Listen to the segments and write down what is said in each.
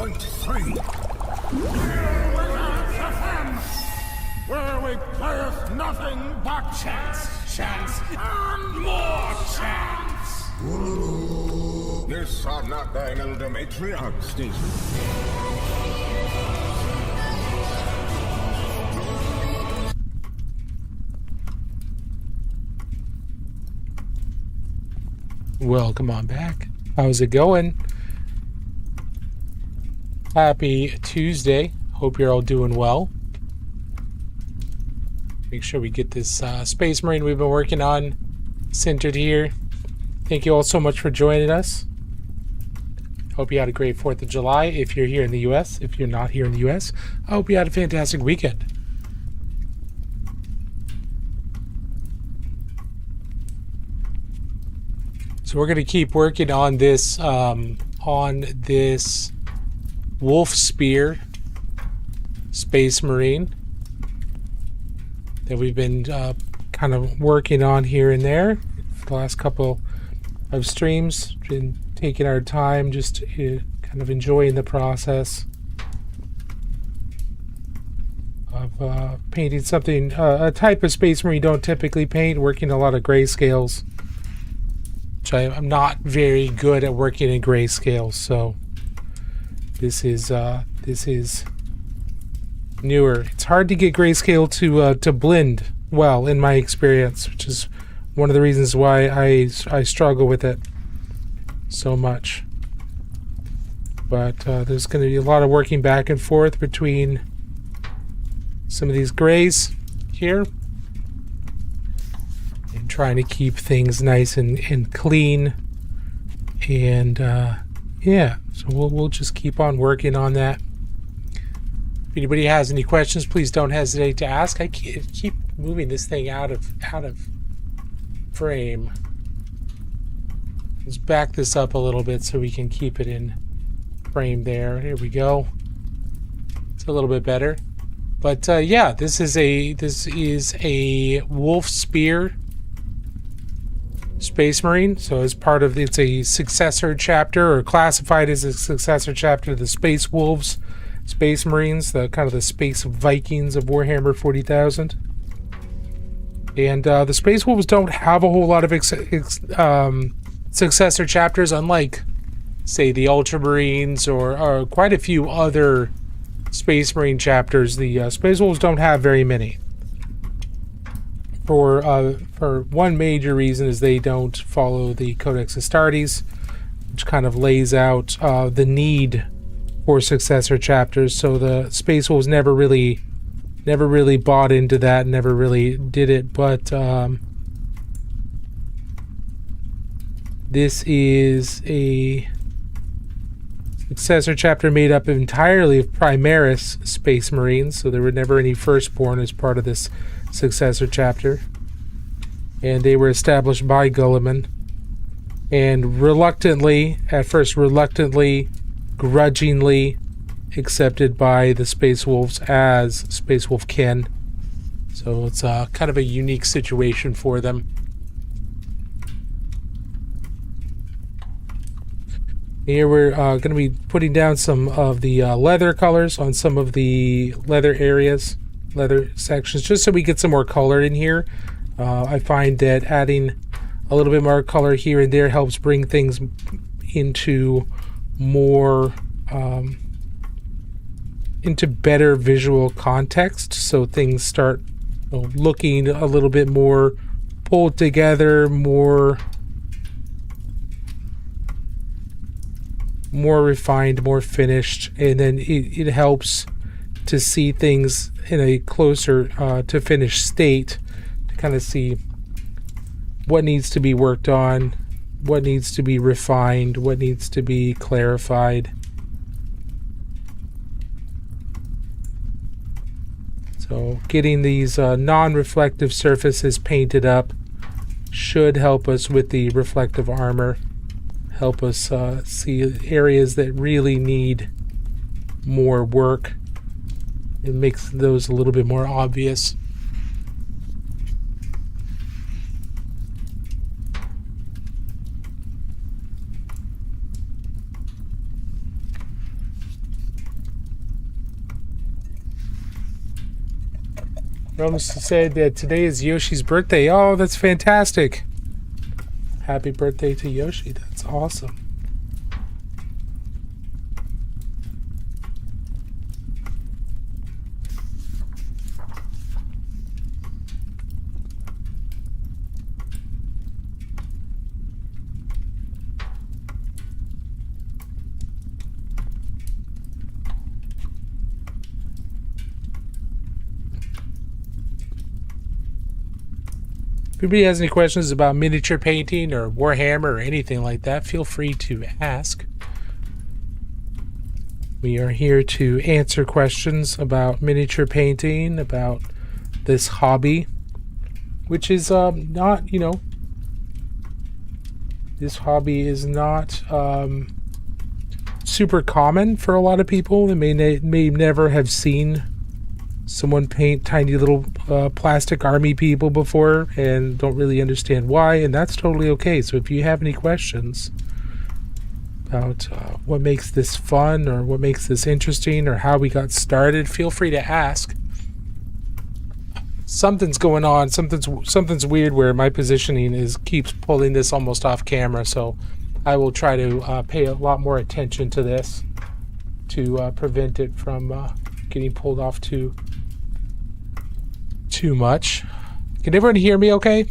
1.3. Here without the fun, where we playeth nothing but chance, and more chance. This are not thine elder matriarch station. Welcome on back. How's it going? Happy Tuesday. Hope you're all doing well. Make sure we get this Space Marine we've been working on centered here. Thank you all so much for joining us. Hope you had a great 4th of July if you're here in the US. If you're not here in the US, I hope you had a fantastic weekend. So we're going to keep working on this Wolf Spear Space Marine that we've been kind of working on here and there for the last couple of streams. Been taking our time, just kind of enjoying the process of painting something, a type of Space Marine you don't typically paint, working a lot of grayscales. I'm not very good at working in grayscale, so this is newer. It's hard to get grayscale to blend well, in my experience, which is one of the reasons why I struggle with it so much. But there's going to be a lot of working back and forth between some of these grays here. Trying to keep things nice and clean, and yeah, so we'll just keep on working on that. If anybody has any questions, please don't hesitate to ask. I keep moving this thing out of frame. Let's back this up a little bit so we can keep it in frame there. Here we go. It's a little bit better, but yeah, this is a Wolf Spear Space Marine, so as part of it's a successor chapter, or classified as a successor chapter to the Space Wolves Space Marines, the kind of the Space Vikings of Warhammer 40,000. And the Space Wolves don't have a whole lot of successor chapters, unlike, say, the Ultramarines or quite a few other Space Marine chapters. The Space Wolves don't have very many. For one major reason is they don't follow the Codex Astartes, which kind of lays out the need for successor chapters. So the Space Wolves never really bought into that, never really did it. But this is a successor chapter made up entirely of Primaris Space Marines, so there were never any Firstborn as part of this successor chapter, and they were established by Guilliman, and reluctantly, grudgingly accepted by the Space Wolves as Space Wolf kin. So it's kind of a unique situation for them. Here we're going to be putting down some of the leather colors on some of the leather areas, leather sections, just so we get some more color in here. I find that adding a little bit more color here and there helps bring things into more into better visual context, so things start looking a little bit more pulled together, more refined, more finished, and then it helps to see things in a closer to finished state, to kind of see what needs to be worked on, what needs to be refined, what needs to be clarified. So getting these non-reflective surfaces painted up should help us with the reflective armor, help us see areas that really need more work. It makes those a little bit more obvious. Rose said that today is Yoshi's birthday. Oh, that's fantastic. Happy birthday to Yoshi. That's awesome. If anybody has any questions about miniature painting or Warhammer or anything like that, feel free to ask. We are here to answer questions about miniature painting, about this hobby, which is not, this hobby is not super common for a lot of people. They may never have seen someone paint tiny little plastic army people before and don't really understand why, and that's totally okay. So if you have any questions about what makes this fun or what makes this interesting or how we got started, feel free to ask. Something's going on, something's weird where my positioning keeps pulling this almost off camera, so I will try to pay a lot more attention to this to prevent it from getting pulled off too much. Can everyone hear me okay?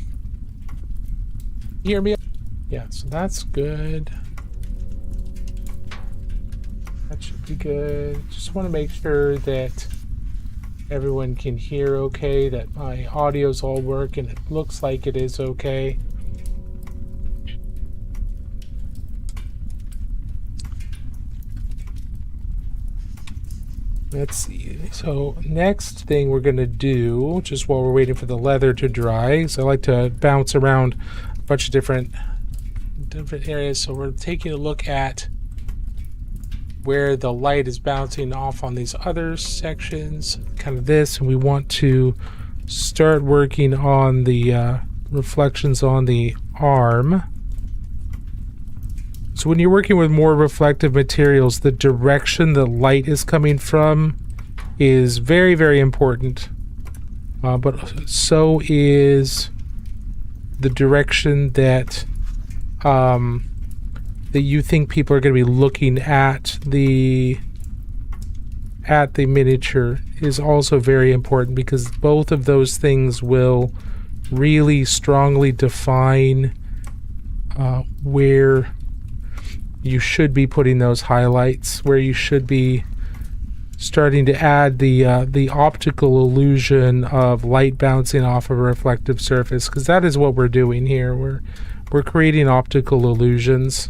Hear me? Yeah, so that's good. That should be good. Just want to make sure that everyone can hear okay, that my audio's all work, and it looks like it is okay. Let's see. So next thing we're going to do, just while we're waiting for the leather to dry, so I like to bounce around a bunch of different areas. So we're taking a look at where the light is bouncing off on these other sections, kind of this, and we want to start working on the reflections on the arm. So when you're working with more reflective materials, the direction the light is coming from is very, very important. But so is the direction that that you think people are going to be looking at the miniature is also very important, because both of those things will really strongly define where you should be putting those highlights, where you should be starting to add the optical illusion of light bouncing off of a reflective surface, because that is what we're doing here. We're creating optical illusions,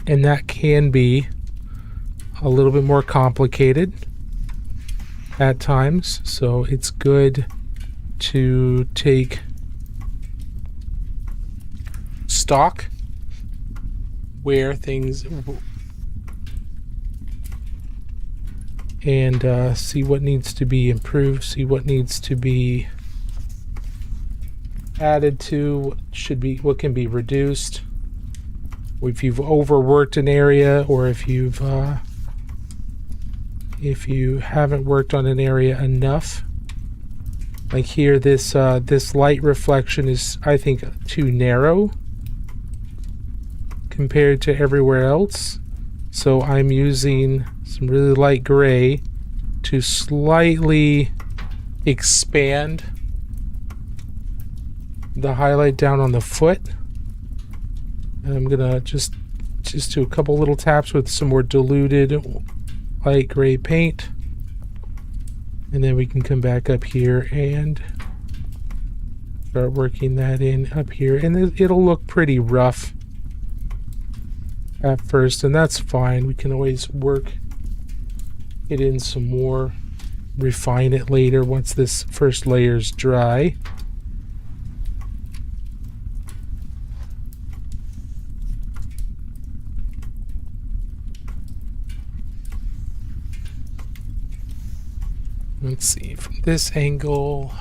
and that can be a little bit more complicated at times, so it's good to take stock where things and see what needs to be improved, see what needs to be added to, what can be reduced. If you've overworked an area, or if you haven't worked on an area enough, like here, this light reflection is, I think, too narrow compared to everywhere else. So I'm using some really light gray to slightly expand the highlight down on the foot. And I'm gonna just do a couple little taps with some more diluted light gray paint, and then we can come back up here and start working that in up here, and it'll look pretty rough at first, and that's fine. We can always work it in some more, refine it later once this first layer's dry. Let's see, from this angle,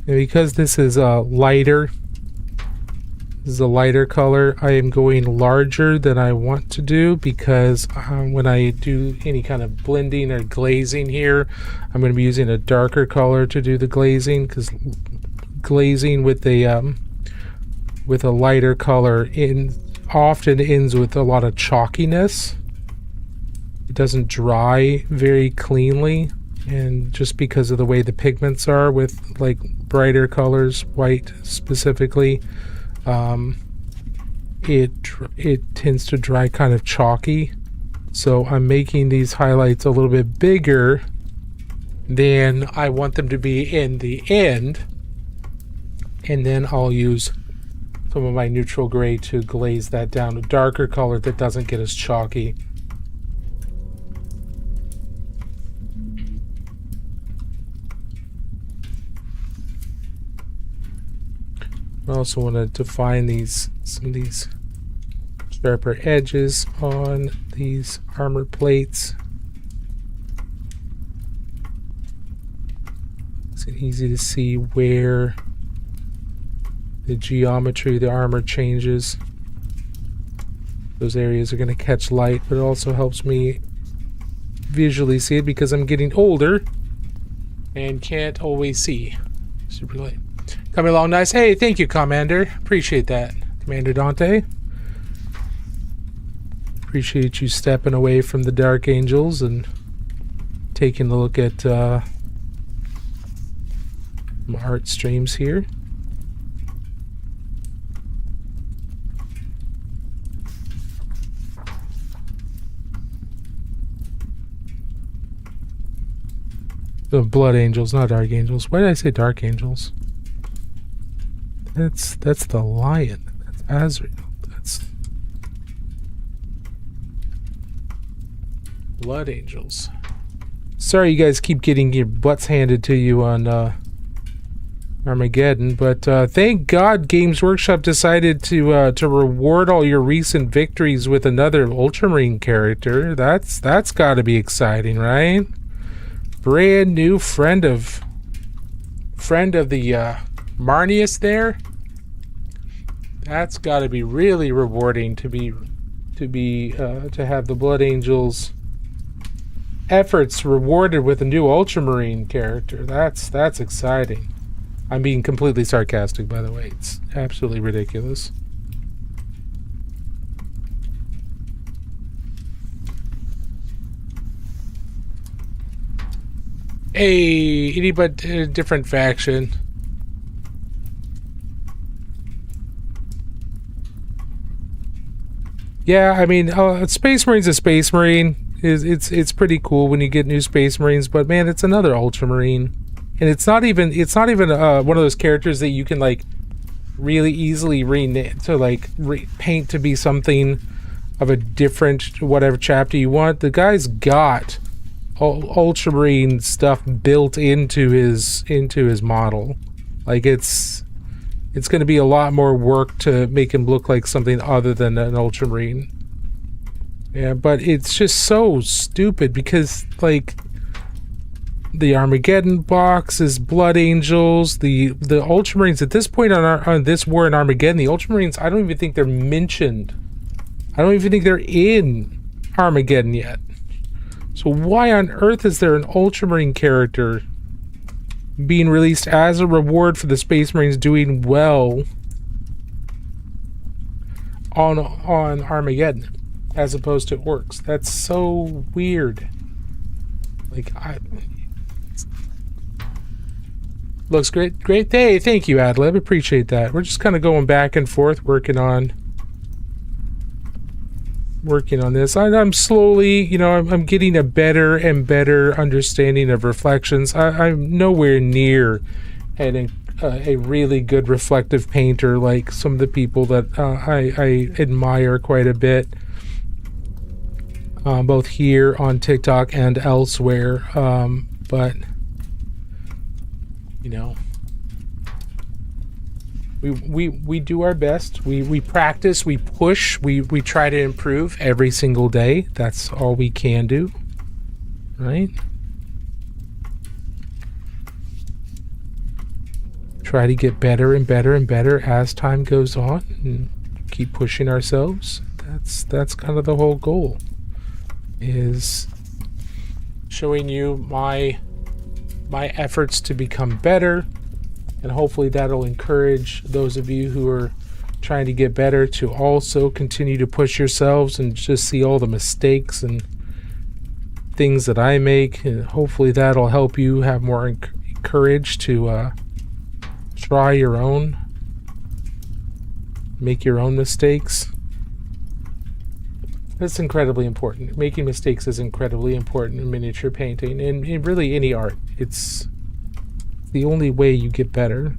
And because this is a lighter color, I am going larger than I want to do, because when I do any kind of blending or glazing here, I'm going to be using a darker color to do the glazing, because glazing with a lighter color often ends with a lot of chalkiness. It doesn't dry very cleanly, and just because of the way the pigments are with like brighter colors, white specifically, it tends to dry kind of chalky. So I'm making these highlights a little bit bigger than I want them to be in the end, and then I'll use some of my neutral gray to glaze that down, a darker color that doesn't get as chalky. I also want to define some of these sharper edges on these armor plates. It's easy to see where the geometry of the armor changes. Those areas are going to catch light, but it also helps me visually see it, because I'm getting older and can't always see super light. Coming along nice. Hey, thank you, Commander. Appreciate that, Commander Dante. Appreciate you stepping away from the Dark Angels and taking a look at my art streams here. The Blood Angels, not Dark Angels. Why did I say Dark Angels? That's the lion. That's Azrael. That's Blood Angels. Sorry you guys keep getting your butts handed to you on Armageddon, but thank God Games Workshop decided to reward all your recent victories with another Ultramarine character. That's got to be exciting, right? Brand new friend of the Marneus there. That's got to be really rewarding to have the Blood Angels efforts rewarded with a new Ultramarine character. That's exciting. I'm being completely sarcastic, by the way. It's absolutely ridiculous. Hey, but different faction. Yeah, I mean, Space Marine's a Space Marine. It's pretty cool when you get new Space Marines, but man, it's another Ultramarine, and it's not even one of those characters that you can like really easily paint to be something of a different whatever chapter you want. The guy's got Ultramarine stuff built into his model. Like it's going to be a lot more work to make him look like something other than an Ultramarine. Yeah, but it's just so stupid because like the Armageddon box is Blood Angels, the Ultramarines at this point on this war in Armageddon, the Ultramarines, I don't even think they're mentioned. I don't even think they're in Armageddon yet. So why on earth is there an Ultramarine character being released as a reward for the Space Marines doing well on Armageddon as opposed to Orcs? That's so weird. Looks great day. Thank you, Adlib. Appreciate that. We're just kind of going back and forth working on this. I'm slowly, I'm getting a better and better understanding of reflections. I'm nowhere near a really good reflective painter like some of the people that I admire quite a bit, both here on TikTok and elsewhere. But we do our best. We practice, we push, we try to improve every single day. That's all we can do, right? try to get better and better and better as time goes on and keep pushing ourselves. That's kind of the whole goal, is showing you my efforts to become better, and hopefully that'll encourage those of you who are trying to get better to also continue to push yourselves and just see all the mistakes and things that I make, and hopefully that'll help you have more courage to try your own, make your own mistakes. That's incredibly important. Making mistakes is incredibly important in miniature painting and in really any art. It's the only way you get better.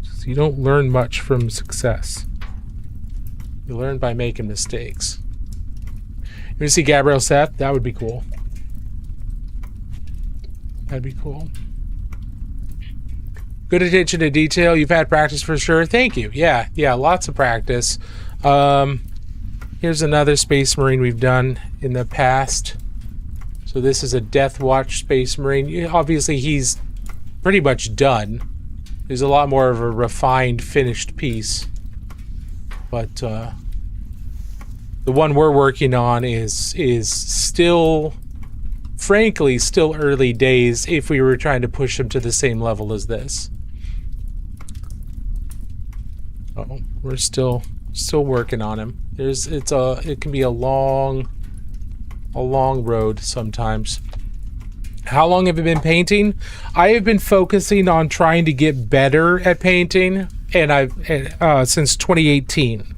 So you don't learn much from success. You learn by making mistakes. You want to see Gabriel Seth? That would be cool. That'd be cool. Good attention to detail. You've had practice for sure. Thank you. Yeah, lots of practice. Here's another Space Marine we've done in the past. So this is a Death Watch Space Marine. Obviously, he's pretty much done. There's a lot more of a refined, finished piece. But the one we're working on is still, frankly, still early days if we were trying to push him to the same level as this. Oh, we're still working on him. It can be a long road sometimes. How long have you been painting? I have been focusing on trying to get better at painting, and I've since 2018.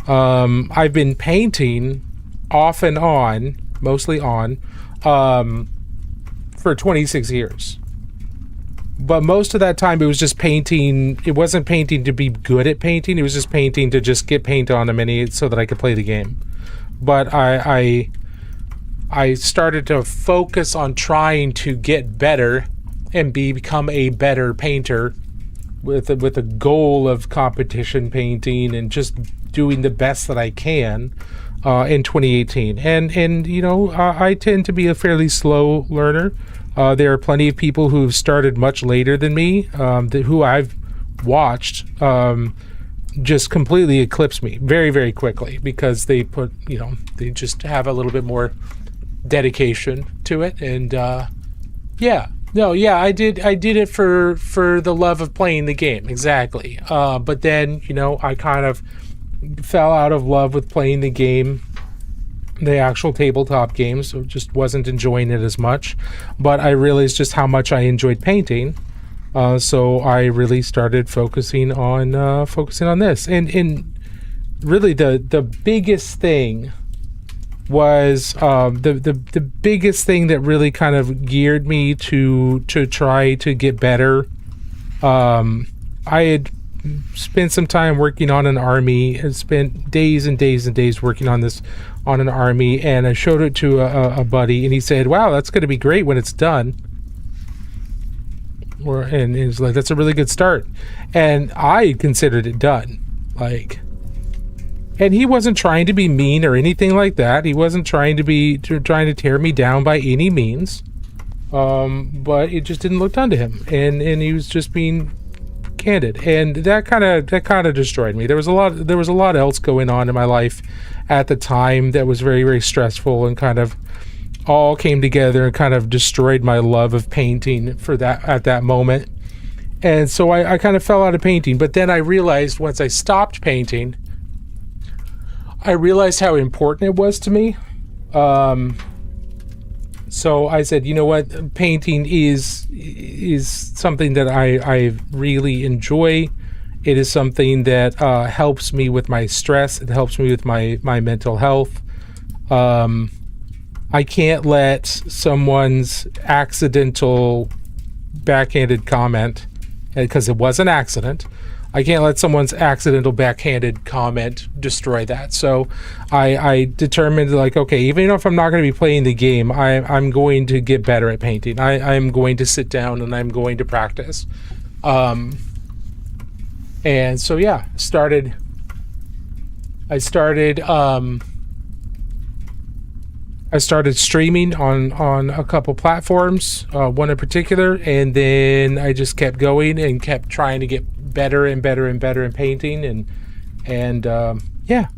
I've been painting off and on, mostly on, for 26 years. But most of that time it was just painting. It wasn't painting to be good at painting. It was just painting to just get paint on them so that I could play the game. But I started to focus on trying to get better and become a better painter with a goal of competition painting and just doing the best that I can in 2018. And you know, I tend to be a fairly slow learner. There are plenty of people who've started much later than me, who I've watched just completely eclipse me very, very quickly because they just have a little bit more dedication to it. And I did it for the love of playing the game, exactly. But then, you know, I kind of fell out of love with playing the game, the actual tabletop game, so just wasn't enjoying it as much. But I realized just how much I enjoyed painting, so I really started focusing on this. And really the biggest thing was the biggest thing that really kind of geared me to try to get better. I had spent some time working on an army, and spent days and days and days working on an army, and I showed it to a buddy, and he said, "Wow, that's going to be great when it's done." And he was like, "That's a really good start," and I considered it done. And he wasn't trying to be mean or anything like that. He wasn't trying to tear me down by any means. But it just didn't look done to him, and he was just being candid, and that kind of destroyed me. There was a lot else going on in my life at the time that was very, very stressful, and kind of all came together and kind of destroyed my love of painting at that moment. And so I kind of fell out of painting. But then I realized once I stopped painting, I realized how important it was to me. So I said, you know what, painting is something that I really enjoy. It is something that helps me with my stress. It helps me with my mental health. I can't let someone's accidental backhanded comment, because it was an accident, I can't let someone's accidental backhanded comment destroy that. So I determined, like, okay, even if I'm not going to be playing the game, I'm going to get better at painting. I'm going to sit down and I'm going to practice. And so, yeah, I I started streaming on a couple platforms, one in particular, and then I just kept going and kept trying to get better and better and better in painting, and yeah,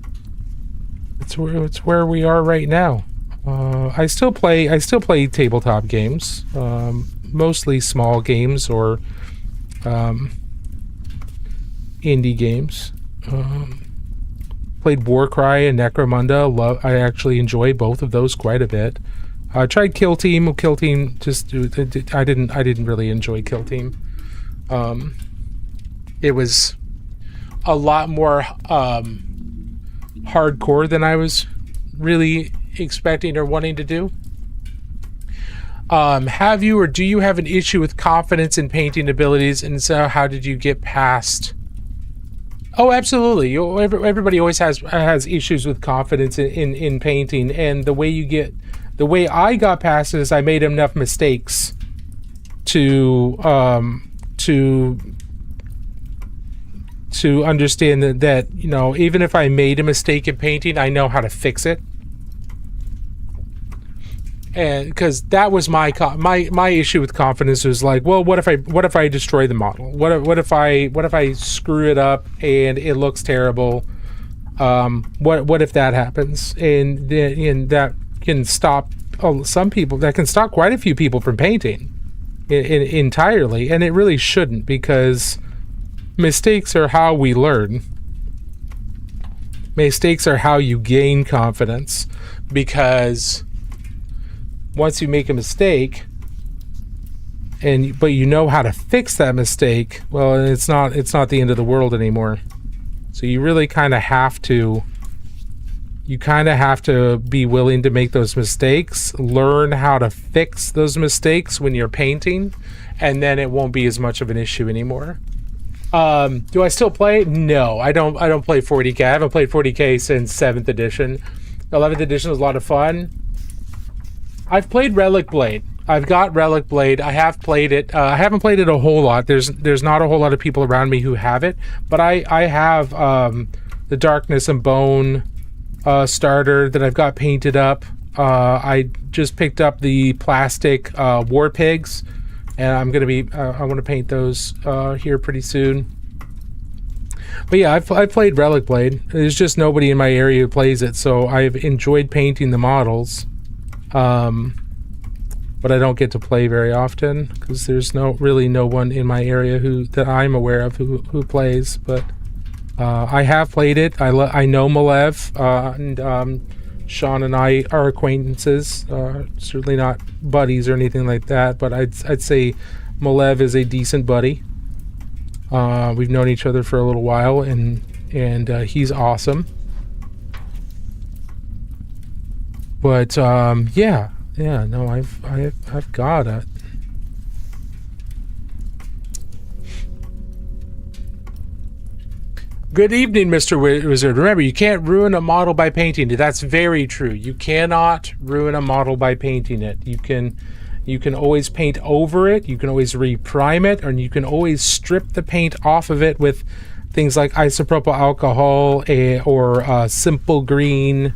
it's where we are right now. I still play tabletop games, mostly small games or indie games. Played Warcry and Necromunda. I actually enjoy both of those quite a bit. I tried Kill Team. Kill Team just I didn't really enjoy Kill Team. It was a lot more hardcore than I was really expecting or wanting to do. Have you or do you have an issue with confidence in painting abilities, and so how did you get past? Oh, absolutely. Everybody always has issues with confidence in painting, and the way I got past it is I made enough mistakes to understand that you know, even if I made a mistake in painting, I know how to fix it. And because that was my issue with confidence was like, well, what if I destroy the model? What if I screw it up and it looks terrible? What if that happens? And that can stop some people. That can stop quite a few people from painting entirely, and it really shouldn't, because mistakes are how we learn. Mistakes are how you gain confidence, because once you make a mistake but you know how to fix that mistake, well, it's not the end of the world anymore. So you really kind of have to be willing to make those mistakes, learn how to fix those mistakes when you're painting, and then it won't be as much of an issue anymore. Do I still play? No, I don't play 40K. I haven't played 40K since 7th edition. 11th edition was a lot of fun. I've played Relic Blade. I've got Relic Blade. I have played it. I haven't played it a whole lot. There's not a whole lot of people around me who have it, but I have the Darkness and Bone starter that I've got painted up. I just picked up the plastic War Pigs, and I'm gonna be I want to paint those here pretty soon. But yeah, I've played Relic Blade. There's just nobody in my area who plays it, so I've enjoyed painting the models. But I don't get to play very often because there's really no one in my area that I'm aware of who plays. But I have played it. I know Malev, and Sean and I are acquaintances. Certainly not buddies or anything like that. But I'd say Malev is a decent buddy. We've known each other for a little while, and he's awesome. But yeah, no, I've got it. Good evening, Mr. Wizard. Remember, you can't ruin a model by painting it. That's very true. You cannot ruin a model by painting it. You can always paint over it. You can always reprime it, or you can always strip the paint off of it with things like isopropyl alcohol or simple green.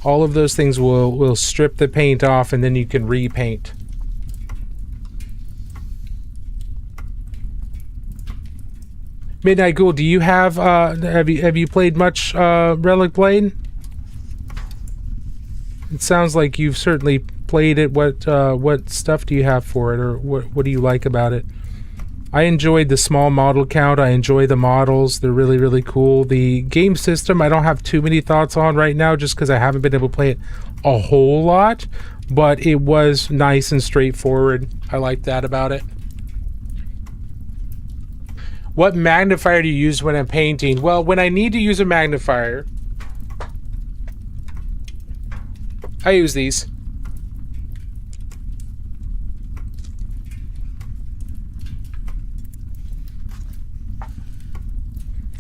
All of those things will strip the paint off, and then you can repaint. Midnight Ghoul, do you have you played much Relic Blade? It sounds like you've certainly played it. What stuff do you have for it, or what do you like about it? I enjoyed the small model count. I enjoy the models. They're really, really cool. The game system, I don't have too many thoughts on right now just because I haven't been able to play it a whole lot, but it was nice and straightforward. I like that about it. What magnifier do you use when I'm painting? Well, when I need to use a magnifier, I use these.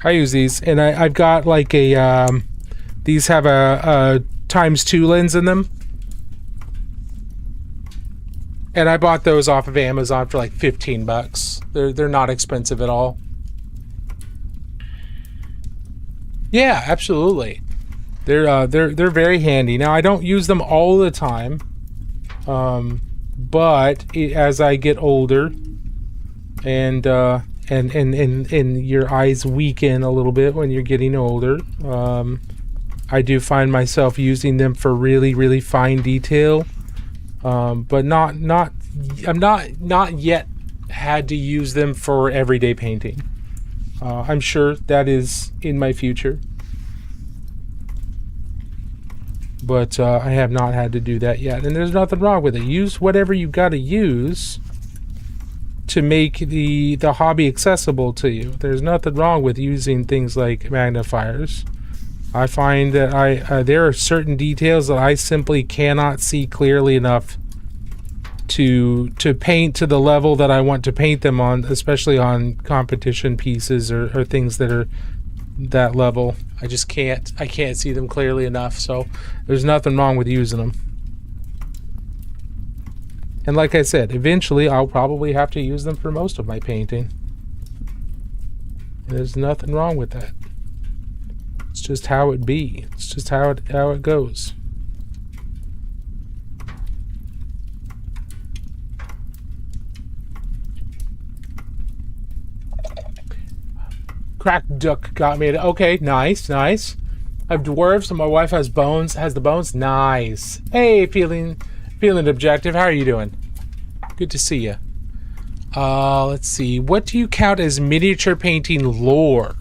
I use these, and I've got like a these have a ×2 lens in them, and I bought those off of Amazon for like $15. They're not expensive at all. Yeah, absolutely. They're very handy. Now I don't use them all the time, but as I get older, and your eyes weaken a little bit when you're getting older, I do find myself using them for really, really fine detail, but I'm not yet had to use them for everyday painting. I'm sure that is in my future, but I have not had to do that yet, and there's nothing wrong with it. Use whatever you got to use to make the hobby accessible to you. There's nothing wrong with using things like magnifiers. I find that there are certain details that I simply cannot see clearly enough to paint to the level that I want to paint them on, especially on competition pieces or things that are that level. I can't see them clearly enough, so there's nothing wrong with using them. And like I said, eventually I'll probably have to use them for most of my painting. There's nothing wrong with that. It's just how it be. It's just how it goes. Cracked duck got me. Okay, nice. I have dwarves, and my wife has the bones. Nice. Hey, feeling objective. How are you doing? Good to see you. Let's see. What do you count as miniature painting lore?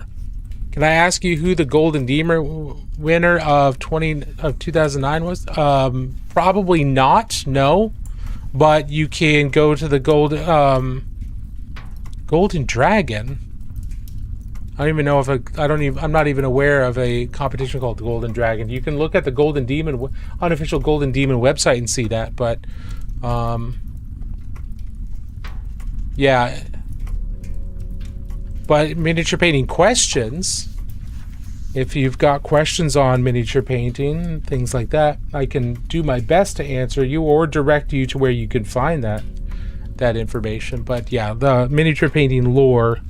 Can I ask you who the Golden Demon winner of 2009 was? Probably not. No, but you can go to the Golden Dragon. I don't even know if I'm not even aware of a competition called the Golden Dragon. You can look at the Golden Demon unofficial Golden Demon website and see that, but yeah. But miniature painting questions, if you've got questions on miniature painting, things like that, I can do my best to answer you or direct you to where you can find that information. But yeah, the miniature painting lore.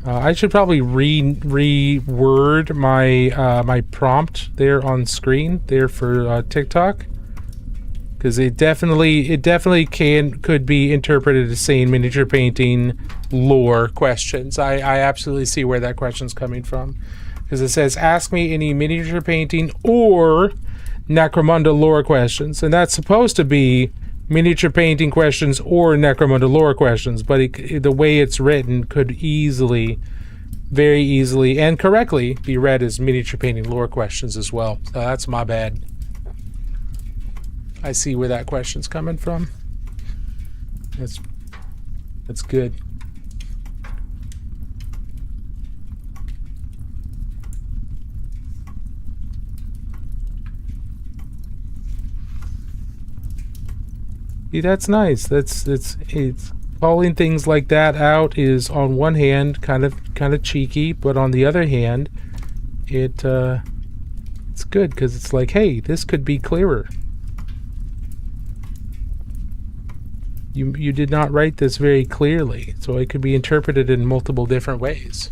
I should probably reword my prompt there on screen there for TikTok, because it definitely could be interpreted as saying miniature painting lore questions. I absolutely see where that question's coming from, because it says ask me any miniature painting or Necromunda lore questions, and that's supposed to be miniature painting questions or Necromunda lore questions, but the way it's written could very easily and correctly be read as miniature painting lore questions as well. So that's my bad. I see where that question's coming from. That's good. See, that's nice. It's calling things like that out is on one hand kind of cheeky, but on the other hand, it's good because it's like, hey, this could be clearer. You did not write this very clearly, so it could be interpreted in multiple different ways.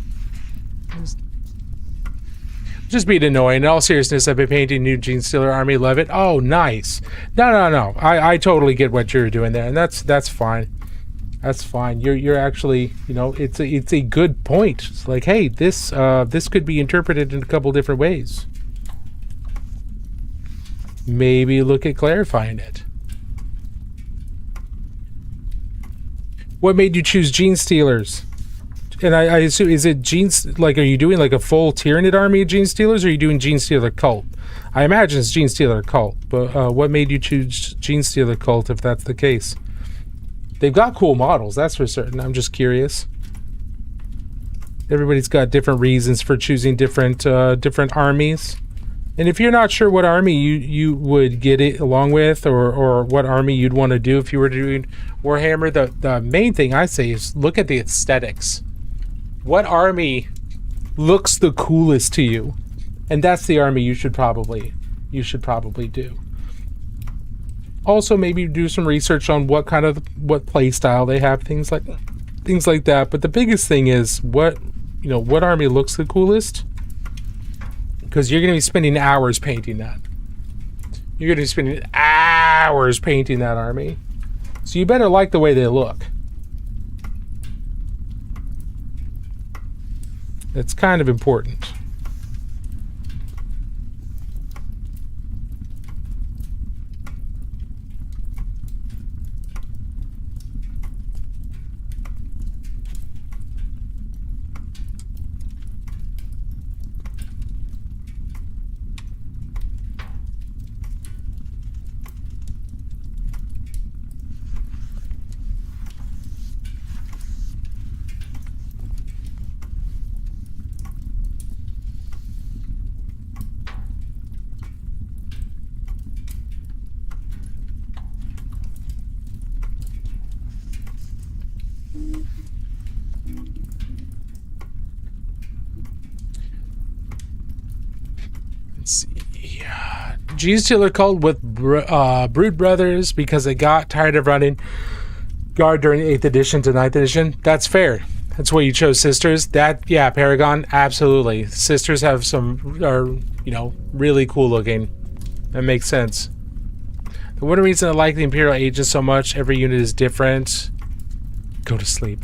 Just being annoying. In all seriousness, I've been painting new Genestealer army. Love it. Oh, nice. No. I totally get what you're doing there, and that's fine. That's fine. You're actually, it's a good point. It's like, hey, this could be interpreted in a couple different ways. Maybe look at clarifying it. What made you choose Genestealers? And I assume, is it are you doing like a full Tyranid army of Genestealers, or are you doing Genestealer Cult? I imagine it's Genestealer Cult, but what made you choose Genestealer Cult if that's the case? They've got cool models, that's for certain. I'm just curious. Everybody's got different reasons for choosing different armies. And if you're not sure what army you would get it along with, or what army you'd want to do if you were doing Warhammer, the main thing I say is look at the aesthetics. What army looks the coolest to you? And that's the army you should probably do. Also, maybe do some research on what play style they have, things like that. But the biggest thing is what army looks the coolest. because you're going to be spending hours painting that. You're going to be spending hours painting that army. So you better like the way they look. It's kind of important. Let's see. G's Tiller called with Brood Brothers because they got tired of running guard during 8th edition to 9th edition. That's fair. That's why you chose Sisters. Yeah, Paragon, absolutely. Sisters have really cool looking. That makes sense. The one reason I like the Imperial Aegis so much, every unit is different. Go to sleep.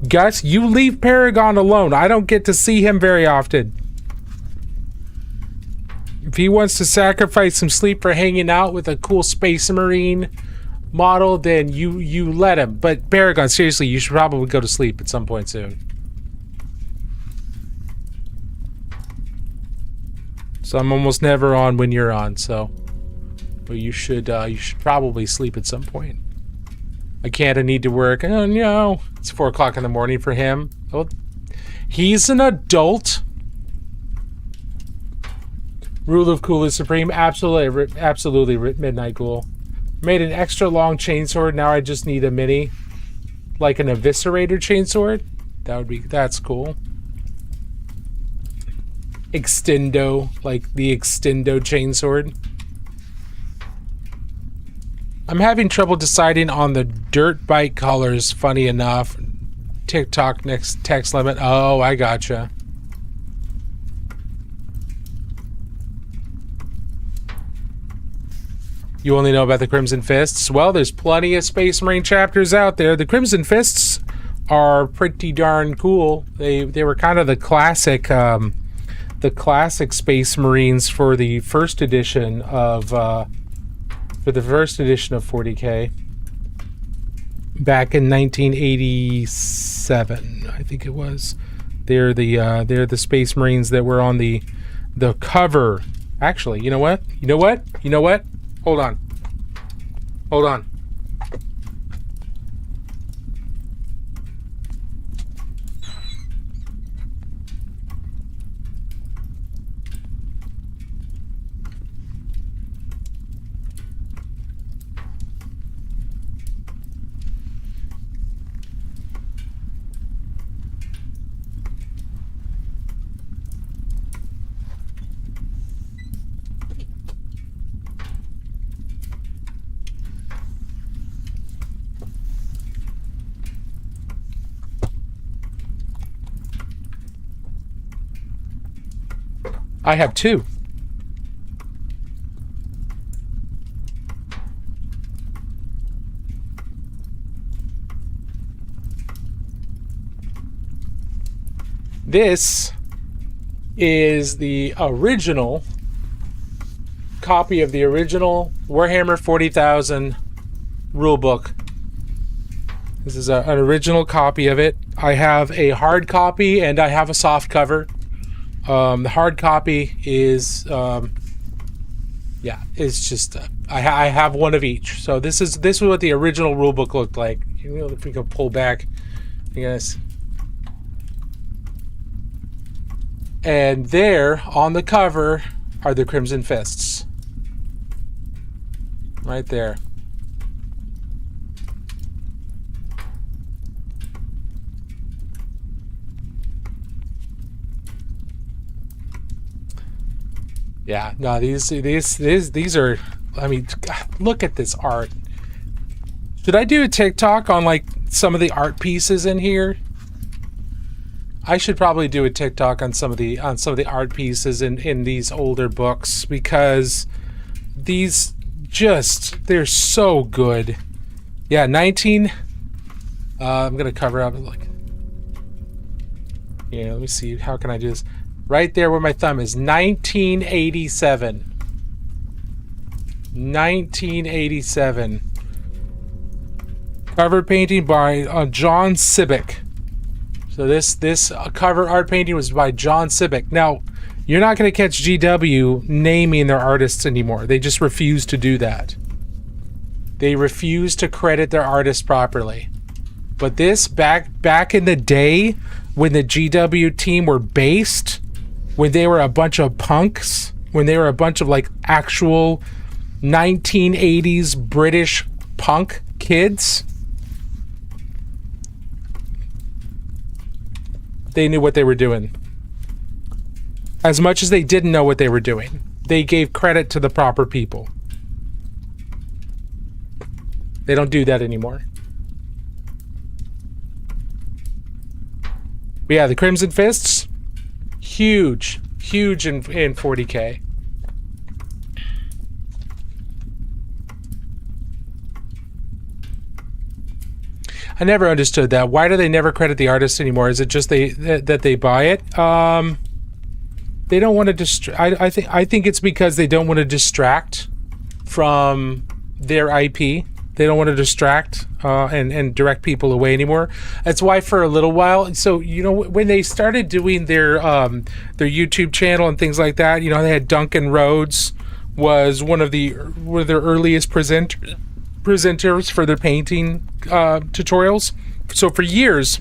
Gus, you leave Paragon alone. I don't get to see him very often. If he wants to sacrifice some sleep for hanging out with a cool Space Marine model, then you let him. But Paragon, seriously, you should probably go to sleep at some point soon. So I'm almost never on when you're on, so but you should probably sleep at some point. I can't. I need to work. Oh no, it's 4 o'clock in the morning for him. Oh, he's an adult. Rule of Cool is supreme. Absolutely, Midnight Ghoul. Made an extra long chainsword. Now I just need a mini, like an eviscerator chainsword. That's cool. Extendo, like the Extendo chainsword. I'm having trouble deciding on the dirt bike colors. Funny enough, TikTok next text limit. Oh, I gotcha. You only know about the Crimson Fists? Well, there's plenty of Space Marine chapters out there. The Crimson Fists are pretty darn cool. They were kind of the classic Space Marines for the first edition of 40K back in 1987, I think it was. They're the Space Marines that were on the cover. Actually, you know what? Hold on. I have 2. This is the original copy of the original Warhammer 40,000 rulebook. This is an original copy of it. I have a hard copy and I have a soft cover. The hard copy is, it's just, I have one of each. So this is what the original rulebook looked like. You know, if we can pull back, I guess. And there, on the cover, are the Crimson Fists. Right there. Yeah, no, these are, I mean, God, look at this art. Should I do a TikTok on like some of the art pieces in here? I should probably do a TikTok on some of the art pieces in these older books, because these they're so good. Yeah, 19. I'm gonna cover up like. Yeah, let me see. How can I do this? Right there where my thumb is. 1987. 1987. Cover painting by John Sibbick. So this cover art painting was by John Sibbick. Now, you're not going to catch GW naming their artists anymore. They just refuse to do that. They refuse to credit their artists properly. But this back in the day when the GW team were based, when they were a bunch of punks, when they were a bunch of like actual 1980s British punk kids, they knew what they were doing. As much as they didn't know what they were doing, they gave credit to the proper people. They don't do that anymore. But yeah, the Crimson Fists, huge in 40K. I never understood that. Why do they never credit the artists anymore? Is it just that they buy it? They don't want to I think it's because they don't want to distract from their IP. They don't want to distract and direct people away anymore. That's why for a little while, so when they started doing their YouTube channel and things like that, they had Duncan Rhodes was one of their earliest presenters for their painting tutorials. So for years,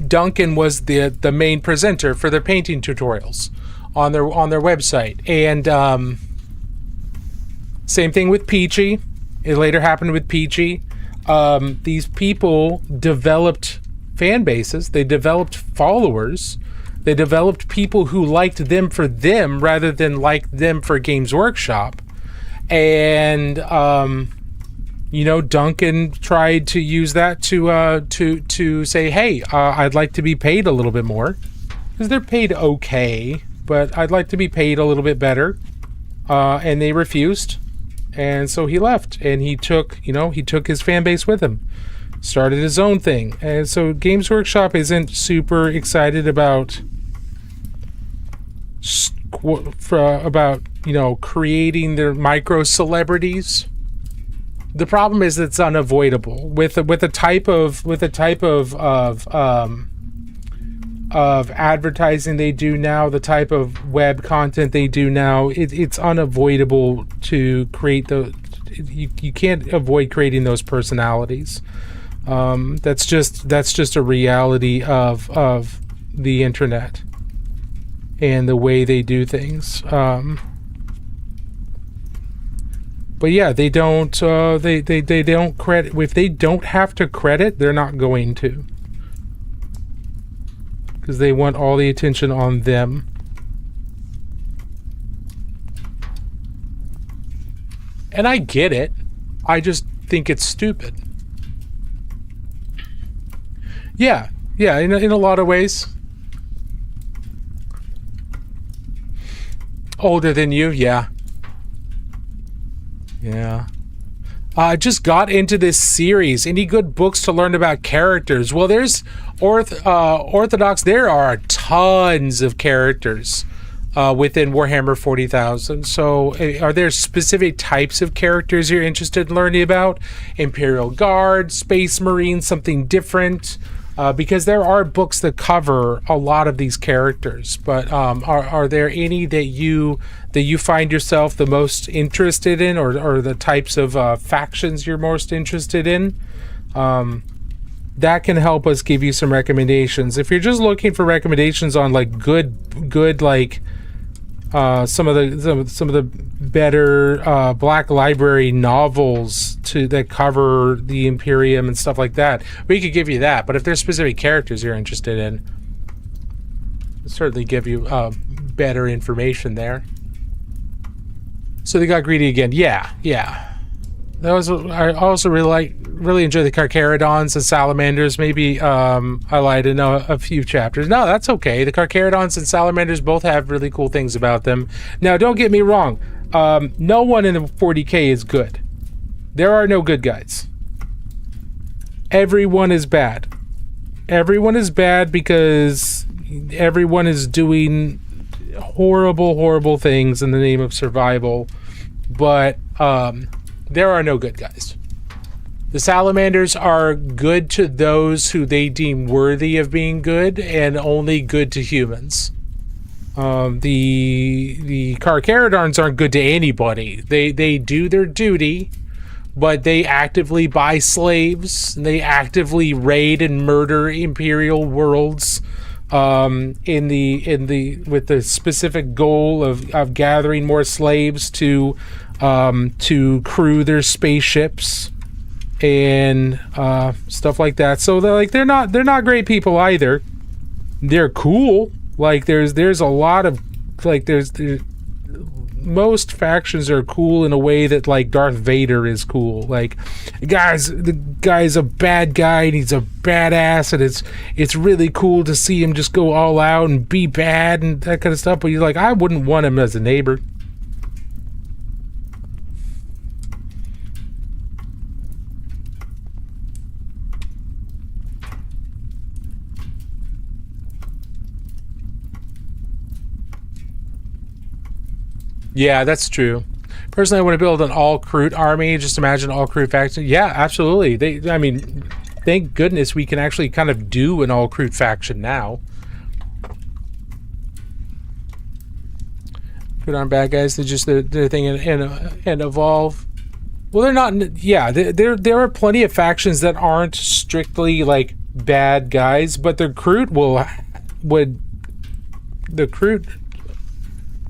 Duncan was the main presenter for their painting tutorials on their website. And same thing with Peachy. It later happened with Peachy. These people developed fan bases. They developed followers. They developed people who liked them for them rather than liked them for Games Workshop. And Duncan tried to use that to say, hey, I'd like to be paid a little bit more, because they're paid okay, but I'd like to be paid a little bit better. And they refused. And so he left, and he took his fan base with him, started his own thing. And so Games Workshop isn't super excited about creating their micro celebrities. The problem is it's unavoidable with the type of advertising they do now, the type of web content they do now. It's unavoidable to create you can't avoid creating those personalities. That's just a reality of the internet and the way they do things. But yeah, they don't they don't credit. If they don't have to credit, they're not going to, because they want all the attention on them. And I get it. I just think it's stupid. Yeah, in a lot of ways. Older than you, yeah. I just got into this series. Any good books to learn about characters? Well, there's Orthodox. There are tons of characters within Warhammer 40,000. So are there specific types of characters you're interested in learning about? Imperial Guard, Space Marine, something different? Because there are books that cover a lot of these characters, but are there any that you find yourself the most interested in, or the types of factions you're most interested in? That can help us give you some recommendations. If you're just looking for recommendations on like good like some of the better Black Library novels that cover the Imperium and stuff like that, we could give you that. But if there's specific characters you're interested in, we'll certainly give you better information there. So they got greedy again. Yeah. I also really enjoy the Carcharodons and Salamanders. Maybe I lied in a few chapters. No, that's okay. The Carcharodons and Salamanders both have really cool things about them. Now, don't get me wrong. No one in 40k is good. There are no good guys. Everyone is bad. Everyone is bad because everyone is doing horrible things in the name of survival. But there are no good guys. The Salamanders are good to those who they deem worthy of being good, and only good to humans. The Carcharodons aren't good to anybody. They do their duty, but they actively buy slaves. They actively raid and murder imperial worlds, with the specific goal of gathering more slaves to crew their spaceships and stuff like that. So they're not great people either. They're cool. Like there's a lot of most factions are cool in a way that like Darth Vader is cool. Like the guy's a bad guy and he's a badass, and it's really cool to see him just go all out and be bad and that kind of stuff. But you're like, I wouldn't want him as a neighbor. Yeah, that's true. Personally, I want to build an all-Kroot army. Just imagine all-Kroot faction. Yeah, absolutely. Thank goodness we can actually kind of do an all-Kroot faction now. Kroot aren't bad guys. They're just their thing and evolve. Well, they're not. Yeah, there are plenty of factions that aren't strictly like bad guys, but the Kroot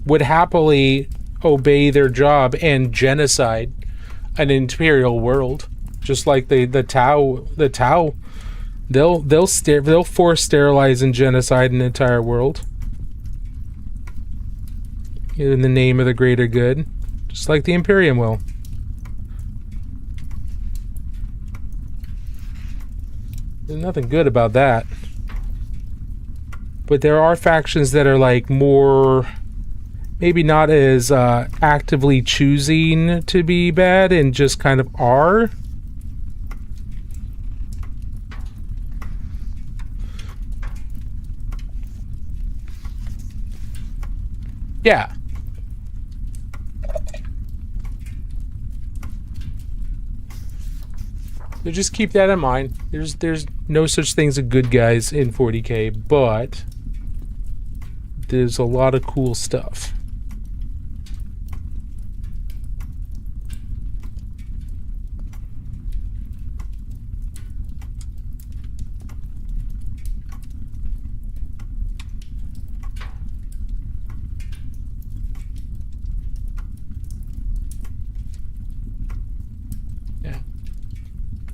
would happily obey their job and genocide an imperial world, just like the Tau. They'll force sterilize and genocide an entire world in the name of the greater good, just like the Imperium will. There's nothing good about that. But there are factions that are like more, maybe not as actively choosing to be bad and just kind of are. Yeah. So just keep that in mind. There's no such thing as a good guys in 40k, but there's a lot of cool stuff.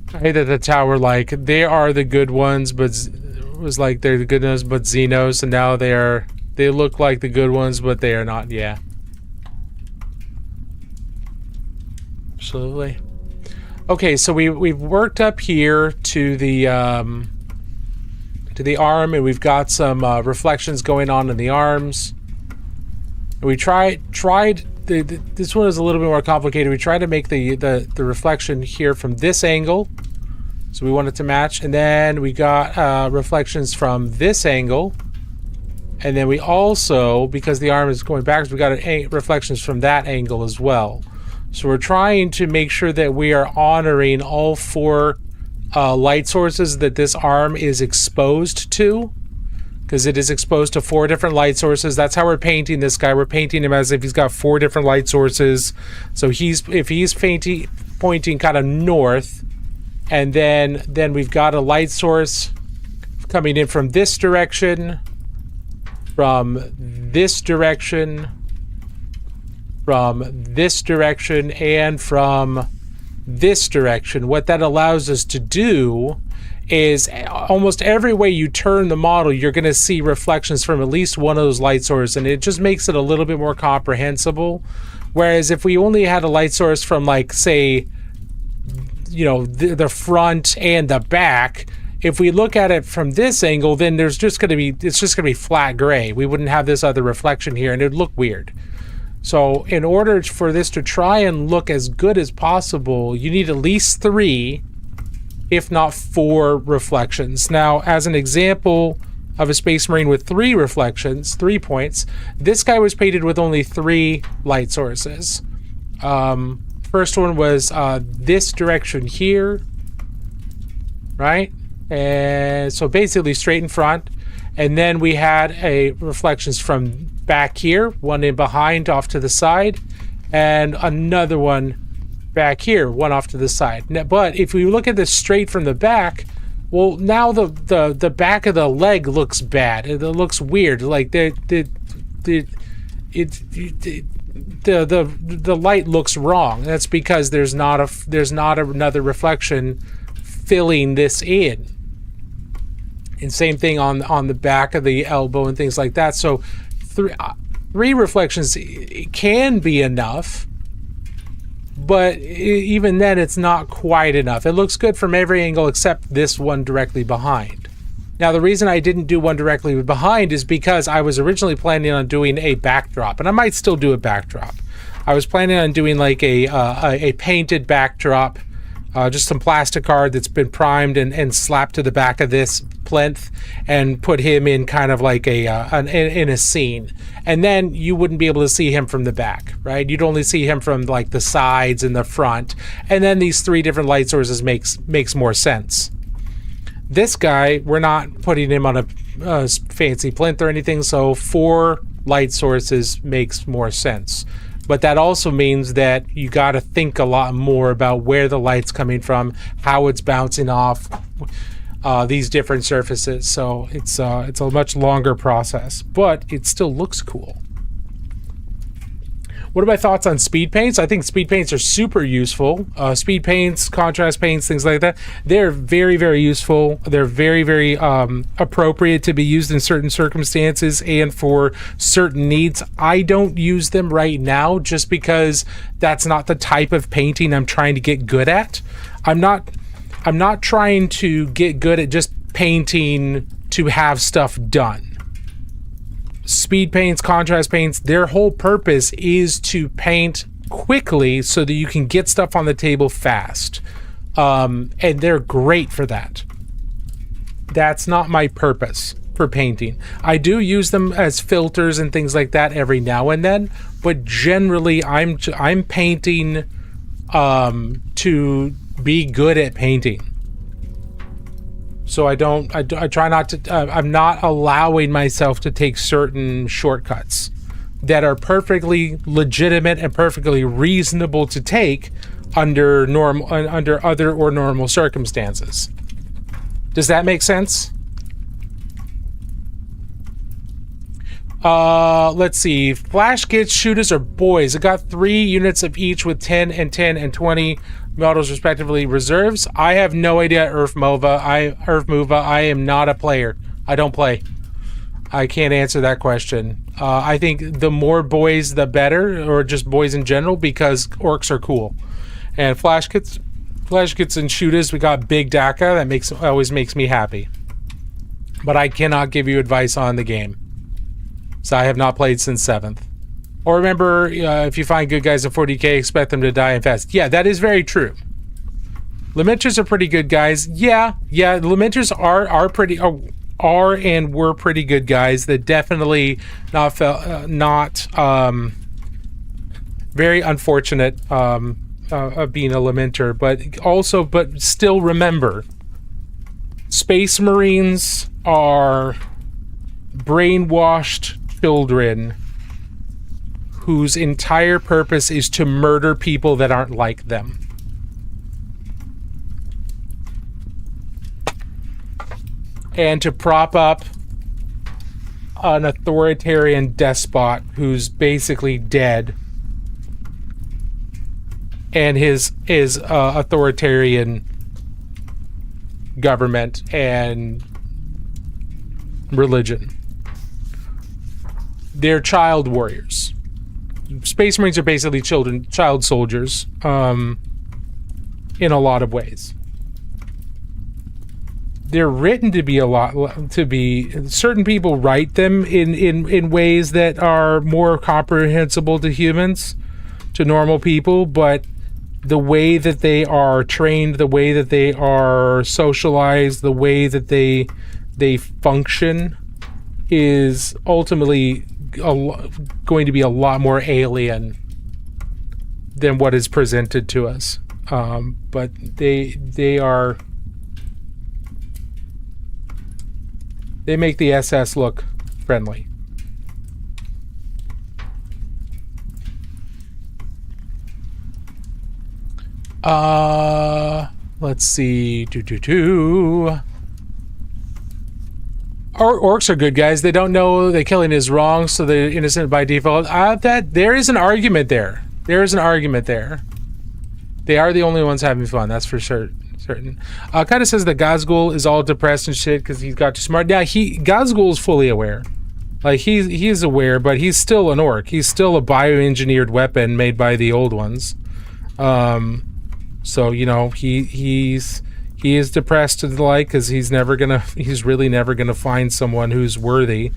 I hate that the tower, like, they are the good ones, but it was like they're the good ones, but Xenos, and now they look like the good ones, but they are not. Yeah. Absolutely. Okay, so we've worked up here to the arm, and we've got some reflections going on in the arms. And we tried. This one is a little bit more complicated. We tried to make the reflection here from this angle, so we want it to match, and then we got reflections from this angle, and then we also, because the arm is going backwards, we got reflections from that angle as well. So we're trying to make sure that we are honoring all four light sources that this arm is exposed to, because it is exposed to 4 different light sources. That's how we're painting this guy. We're painting him as if he's got 4 different light sources. So if he's pointing kind of north, and then we've got a light source coming in from this direction, from this direction, from this direction, and from this direction. What that allows us to do is almost every way you turn the model, you're going to see reflections from at least one of those light sources, and it just makes it a little bit more comprehensible. Whereas if we only had a light source from, like, say, the front and the back. If we look at it from this angle, then it's just going to be flat gray. We wouldn't have this other reflection here, and it would look weird. So in order for this to try and look as good as possible, you need at least 3, if not 4 reflections. Now, as an example of a Space Marine with 3 reflections, 3 points, this guy was painted with only 3 light sources. First one was this direction here, right? And so basically straight in front. And then we had reflections from back here, one in behind off to the side, and another one back here, one off to the side. But if we look at this straight from the back, well, now the back of the leg looks bad. It looks weird. Like the light looks wrong. That's because there's not another reflection filling this in. And same thing on the back of the elbow and things like that. So 3 reflections can be enough, but even then it's not quite enough. It looks good from every angle except this one directly behind. Now, the reason I didn't do one directly behind is because I was originally planning on doing a backdrop, and I might still do a backdrop. I was planning on doing like a painted backdrop, just some plastic card that's been primed and slapped to the back of this plinth, and put him in kind of like in a scene. And then you wouldn't be able to see him from the back, right? You'd only see him from like the sides and the front. And then these 3 different light sources makes more sense. This guy, we're not putting him on a fancy plinth or anything, so 4 light sources makes more sense. But that also means that you got to think a lot more about where the light's coming from, how it's bouncing off these different surfaces. So it's a much longer process, but it still looks cool. What are my thoughts on speed paints? I think speed paints are super useful. Speed paints, contrast paints, things like that. They're very, very useful. They're very, very appropriate to be used in certain circumstances and for certain needs. I don't use them right now just because that's not the type of painting I'm trying to get good at. I'm not trying to get good at just painting to have stuff done. Speed paints, contrast paints, their whole purpose is to paint quickly so that you can get stuff on the table fast. And they're great for that. That's not my purpose for painting. I do use them as filters and things like that every now and then, but generally I'm painting to be good at painting. So I try not to, I'm not allowing myself to take certain shortcuts that are perfectly legitimate and perfectly reasonable to take under other or normal circumstances. Does that make sense? Let's see. Flash kits, shooters, or boys. I got 3 units of each with 10 and 10 and 20 models respectively. Reserves. I have no idea. Earthmova. I am not a player. I don't play. I can't answer that question. I think the more boys, the better, or just boys in general, because orcs are cool. And flash kits and shooters. We got Big Daka. That always makes me happy. But I cannot give you advice on the game. So I have not played since 7th. Or remember, if you find good guys in 40k, expect them to die and fast. Yeah, that is very true. Lamenters are pretty good guys. Yeah, Lamenters are and were pretty good guys. That definitely not very unfortunate of being a Lamenter, but still remember, Space Marines are brainwashed children whose entire purpose is to murder people that aren't like them. And to prop up an authoritarian despot who's basically dead, and his authoritarian government and religion. They're child warriors. Space Marines are basically child soldiers. in a lot of ways. They're written to be certain people write them in ways that are more comprehensible to humans, to normal people, but the way that they are trained, the way that they are socialized, the way that they function is ultimately going to be a lot more alien than what is presented to us. But they make the SS look friendly. Let's see. Orcs are good guys. They don't know that killing is wrong, so they're innocent by default. There is an argument there. There is an argument there. They are the only ones having fun. That's for certain. Kind of says that Gazgul is all depressed and shit because he's got too smart. Yeah, Gazgul is fully aware. Like he's aware, but he's still an orc. He's still a bioengineered weapon made by the old ones. So you know he is depressed to the like because he's really never gonna find someone who's worthy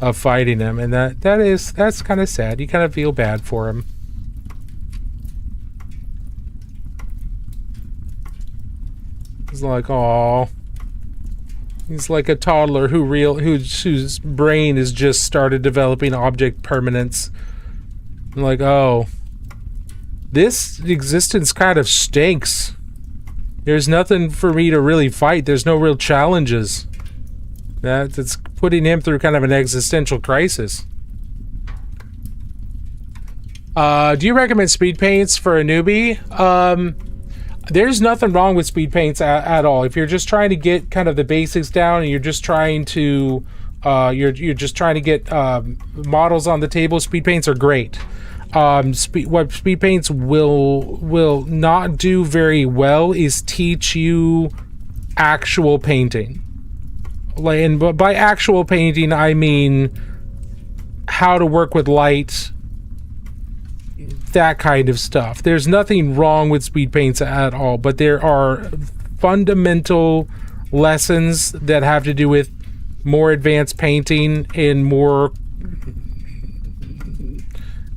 of fighting him, and that's kind of sad. You kind of feel bad for him. He's like, oh, he's like a toddler whose brain has just started developing object permanence. I'm like, oh, this existence kind of stinks. There's nothing for me to really fight. There's no real challenges. That's putting him through kind of an existential crisis. Do you recommend speed paints for a newbie? There's nothing wrong with speed paints at all. If you're just trying to get kind of the basics down and you're just trying to get models on the table, speed paints are great. What speed paints will not do very well is teach you actual painting. But by actual painting, I mean how to work with light, that kind of stuff. There's nothing wrong with speed paints at all, but there are fundamental lessons that have to do with more advanced painting and more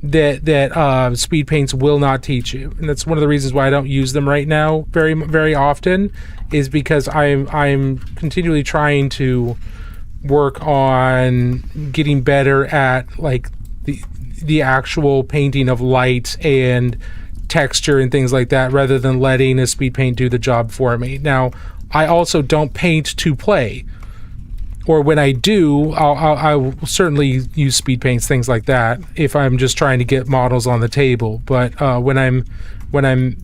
that speed paints will not teach you. And that's one of the reasons why I don't use them right now very, very often, is because I'm continually trying to work on getting better at like the actual painting of light and texture and things like that, rather than letting a speed paint do the job for me. Now, I also don't paint to play, or when I do, I will certainly use speed paints, things like that, if I'm just trying to get models on the table. But when I'm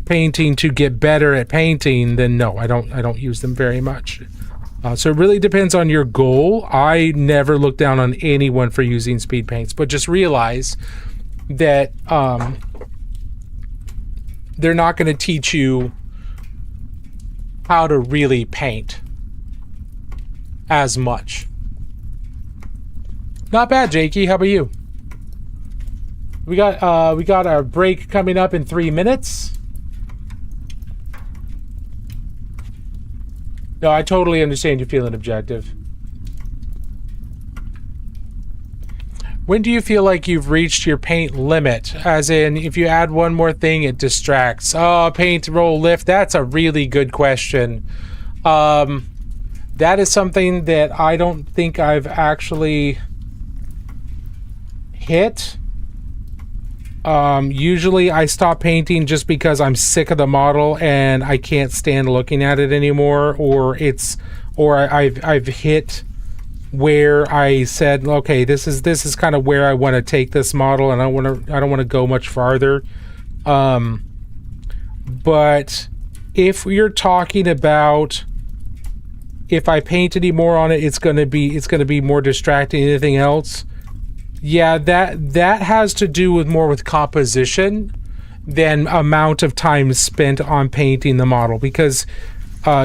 painting to get better at painting, then no, I don't use them very much. So it really depends on your goal. I never look down on anyone for using speed paints, but just realize that they're not going to teach you how to really paint as much. Not bad, Jakey. How about you? We got our break coming up in 3 minutes. No, I totally understand you feeling objective. When do you feel like you've reached your paint limit? As in, if you add one more thing, it distracts. Oh, paint, roll, lift. That's a really good question. That is something that I don't think I've actually hit. Usually I stop painting just because I'm sick of the model and I can't stand looking at it anymore, or I've hit where I said, okay, this is kind of where I want to take this model, and I don't want to go much farther. But if you're talking about if I paint any more on it, it's gonna be more distracting than anything else. Yeah, that has to do with more with composition than amount of time spent on painting the model, because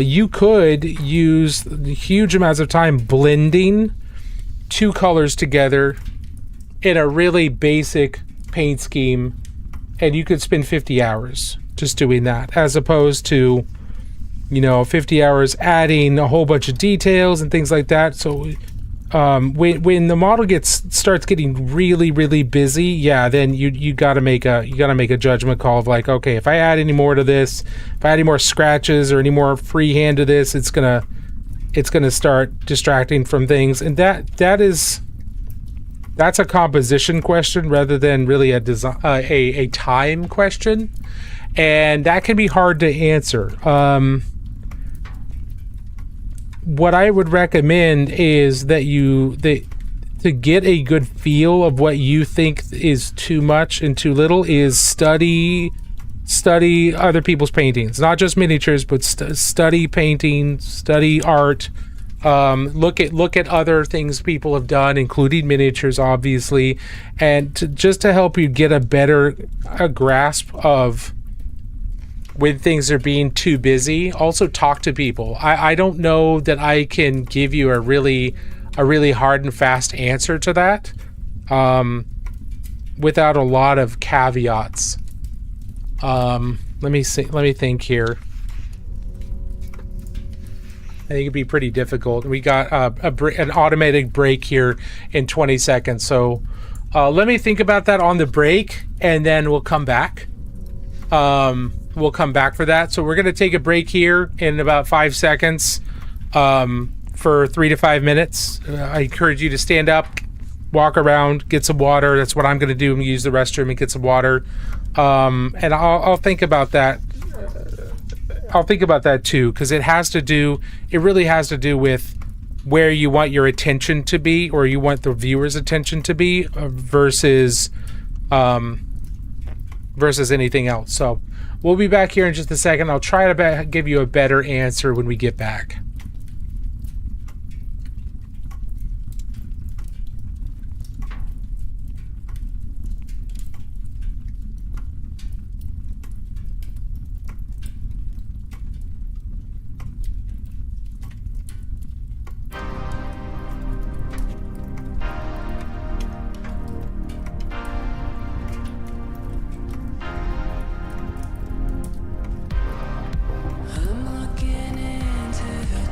you could use huge amounts of time blending two colors together in a really basic paint scheme, and you could spend 50 hours just doing that, as opposed to, 50 hours adding a whole bunch of details and things like that. So when the model starts getting really, really busy, yeah, then you got to make a judgment call of like, okay, if I add any more to this, if I add any more scratches or any more freehand to this, it's gonna start distracting from things, and that's a composition question rather than really a time question, and that can be hard to answer. What I would recommend is that to get a good feel of what you think is too much and too little is study other people's paintings, not just miniatures, but study painting, study art. Look at other things people have done, including miniatures, obviously, and to help you get a grasp of when things are being too busy. Also talk to people. I don't know that I can give you a really hard and fast answer to that without a lot of caveats. Let me think here. I think it'd be pretty difficult. We got an automated break here in 20 seconds. So let me think about that on the break, and then we'll come back. We'll come back for that. So we're going to take a break here in about 5 seconds for 3 to 5 minutes. I encourage you to stand up, walk around, get some water. That's what I'm going to do. I'm going to use the restroom and get some water. And I'll think about that. I'll think about that too, because it really has to do with where you want your attention to be, or you want the viewer's attention to be, versus anything else. So we'll be back here in just a second. I'll try to give you a better answer when we get back. I'm looking into the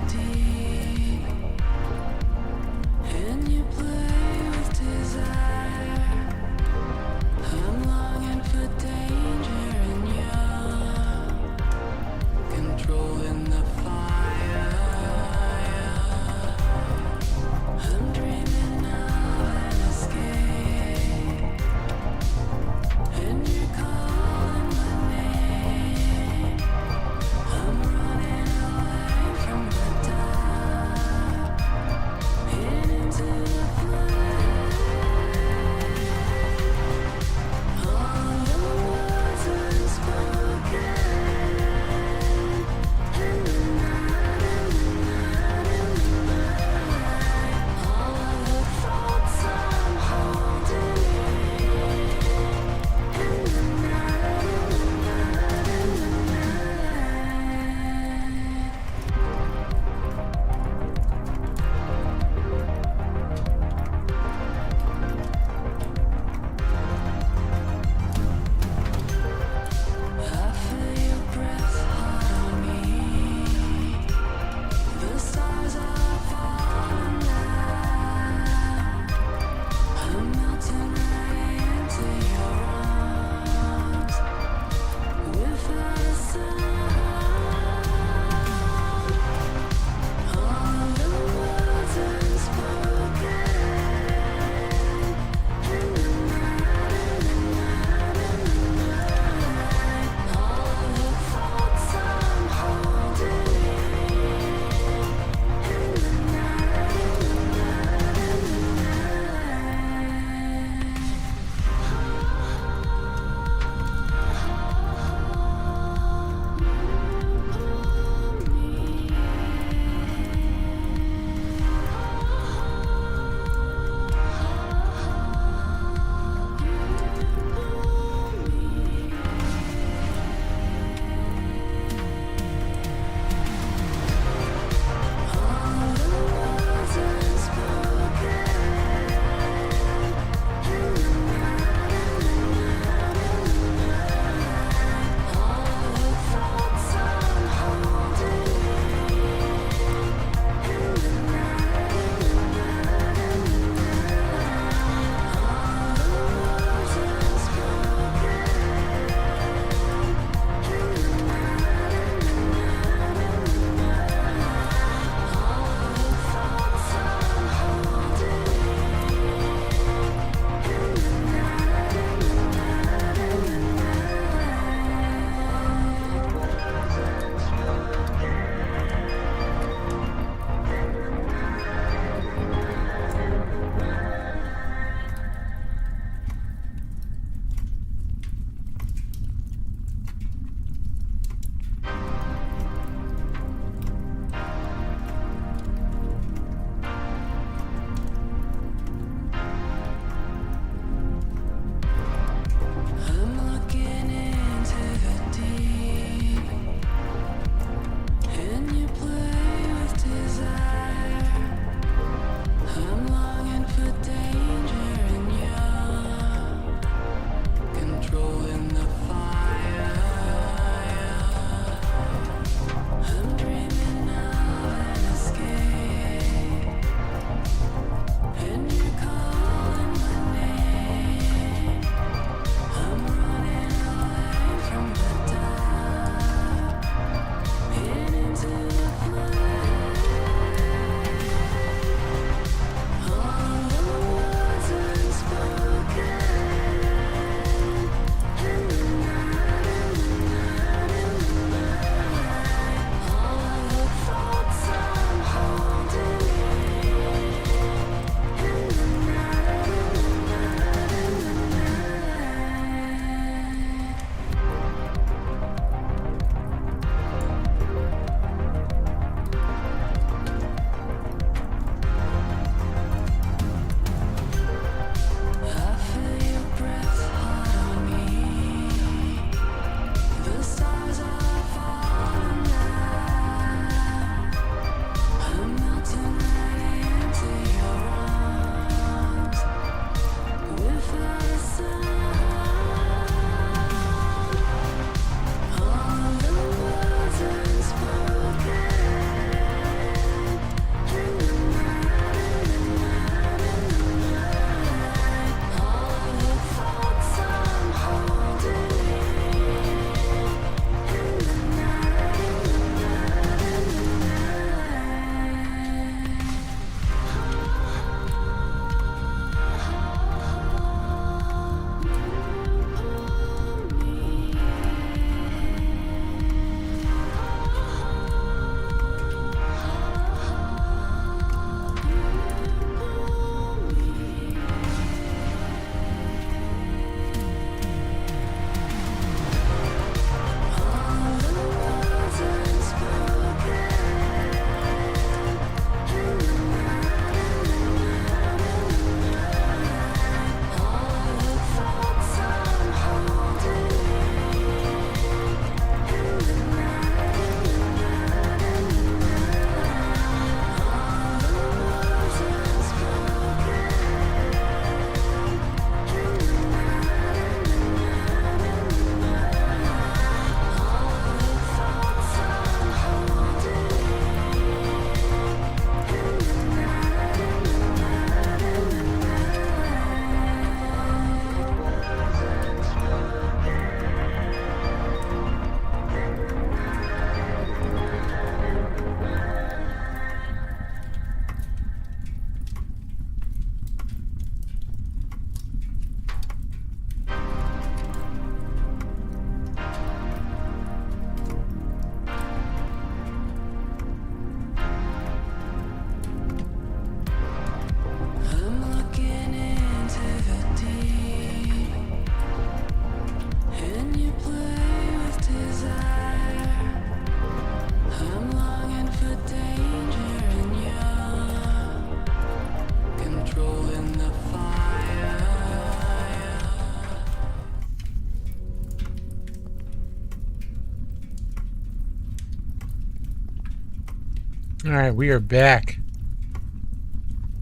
All right, we are back.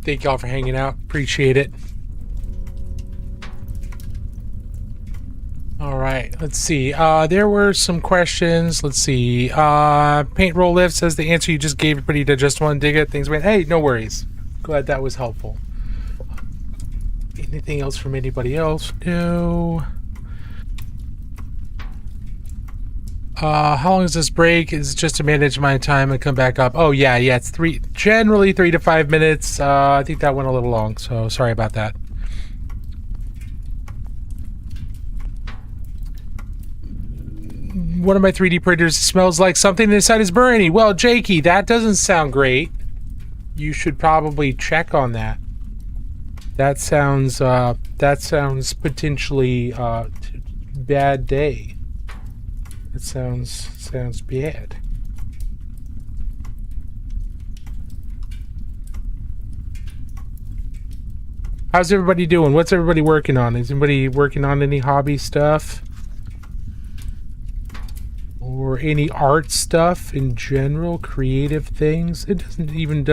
Thank y'all for hanging out. Appreciate it. All right, let's see. There were some questions. Let's see. Paint Roll Lift says the answer you just gave pretty digestible and dig it. Things went, hey, no worries. Glad that was helpful. Anything else from anybody else? No. How long is this break? Is it just to manage my time and come back up? Oh yeah, it's generally 3 to 5 minutes. I think that went a little long, so sorry about that. One of my 3D printers smells like something inside is burning. Well, Jakey, that doesn't sound great. You should probably check on that. That sounds potentially bad day. It sounds bad. How's everybody doing? What's everybody working on? Is anybody working on any hobby stuff? Or any art stuff in general, creative things? It doesn't even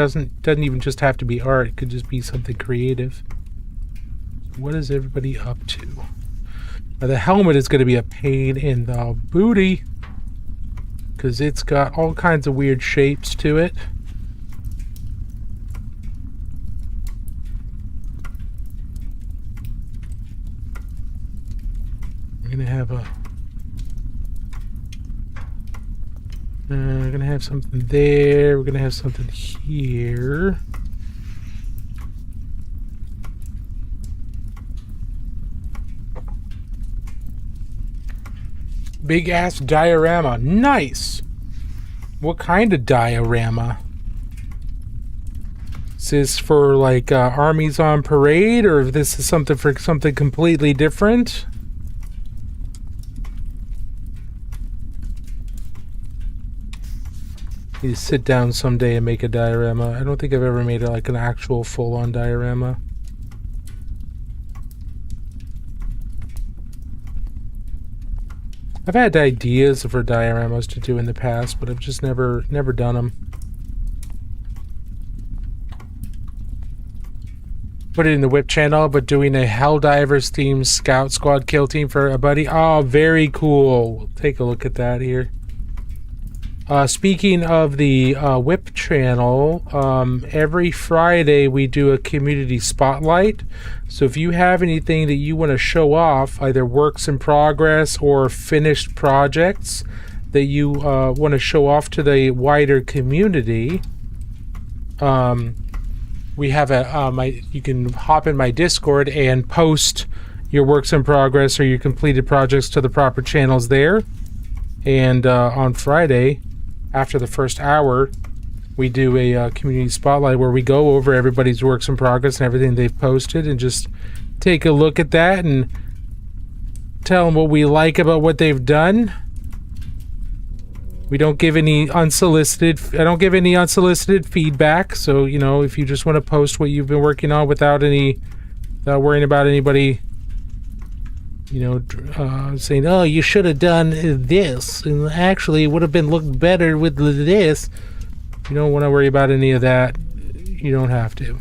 just have to be art. It could just be something creative. What is everybody up to? Now, the helmet is going to be a pain in the booty because it's got all kinds of weird shapes to it. We're going to have we're going to have something there. We're going to have something here. Big ass diorama. Nice. What kind of diorama? Is this for like armies on parade, or if this is something for something completely different? Need to sit down someday and make a diorama. I don't think I've ever made like an actual full-on diorama. I've had ideas for dioramas to do in the past, but I've just never done them. Put it in the whip channel, but doing a Helldivers themed Scout Squad kill team for a buddy. Oh, very cool. We'll take a look at that here. Speaking of the whip channel, every Friday we do a community spotlight. So if you have anything that you want to show off, either works in progress or finished projects that you want to show off to the wider community, we have you can hop in my Discord and post your works in progress or your completed projects to the proper channels there. And on Friday, after the first hour, we do a community spotlight where we go over everybody's works in progress and everything they've posted and just take a look at that and tell them what we like about what they've done. We don't give any unsolicited feedback. So, you know, if you just want to post what you've been working on without worrying about anybody, you know, saying, oh, you should have done this, and actually it would have been looked better with this. You don't want to worry about any of that. You don't have to.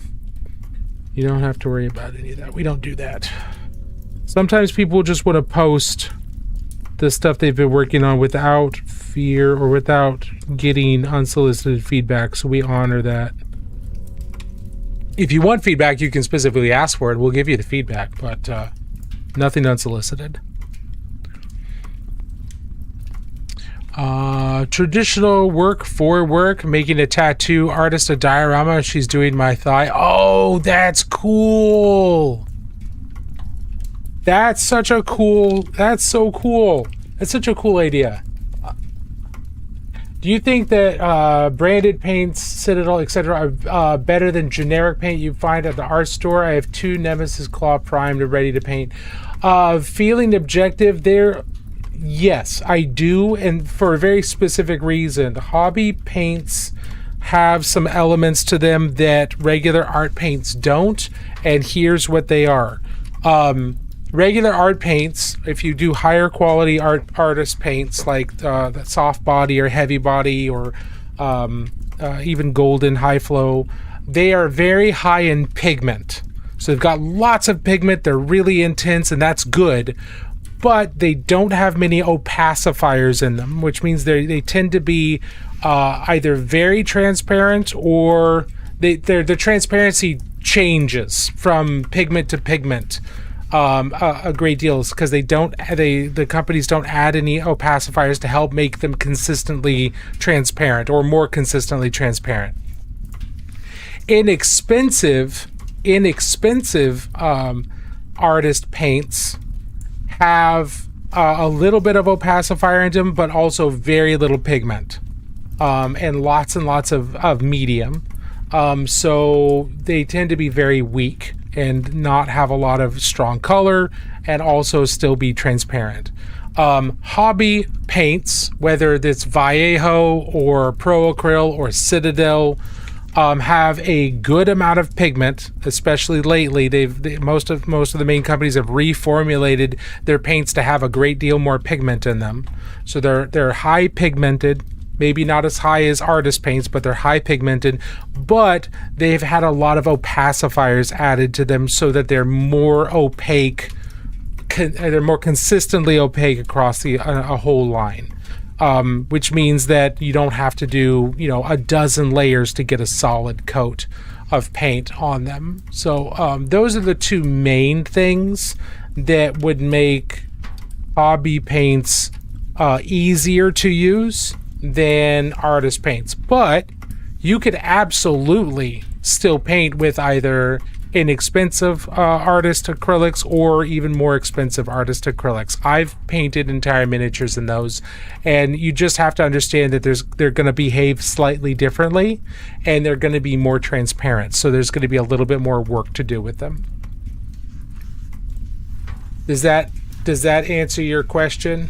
You don't have to worry about any of that. We don't do that. Sometimes people just want to post the stuff they've been working on without fear or without getting unsolicited feedback, so we honor that. If you want feedback, you can specifically ask for it. We'll give you the feedback, but nothing unsolicited. Traditional work for work, making a tattoo artist a diorama. She's doing my thigh. Oh, that's cool. That's so cool. That's such a cool idea. Do you think that branded paints, Citadel, etc. are better than generic paint you find at the art store? I have 2 Nemesis Claw primed and ready to paint. Feeling objective there, yes, I do, and for a very specific reason. Hobby paints have some elements to them that regular art paints don't, and here's what they are. Regular art paints, if you do higher quality artist paints like that soft body or heavy body or even golden, high flow, they are very high in pigment. So they've got lots of pigment. They're really intense, and that's good. But they don't have many opacifiers in them, which means they tend to be either very transparent, or the transparency changes from pigment to pigment a great deal, because the companies don't add any opacifiers to help make them consistently transparent or more consistently transparent. Inexpensive artist paints have a little bit of opacifier in them, but also very little pigment, and lots of medium. So they tend to be very weak and not have a lot of strong color, and also still be transparent. Hobby paints, whether it's Vallejo or Pro Acryl or Citadel, have a good amount of pigment, especially lately. Most of the main companies have reformulated their paints to have a great deal more pigment in them. So they're high pigmented, maybe not as high as artist paints, but they're high pigmented. But they've had a lot of opacifiers added to them so that they're more opaque. They're more consistently opaque across a whole line. Which means that you don't have to do, a dozen layers to get a solid coat of paint on them. So those are the two main things that would make hobby paints easier to use than artist paints. But you could absolutely still paint with either inexpensive artist acrylics or even more expensive artist acrylics. I've painted entire miniatures in those, and you just have to understand that they're going to behave slightly differently, and they're going to be more transparent. So there's going to be a little bit more work to do with them. Does that answer your question?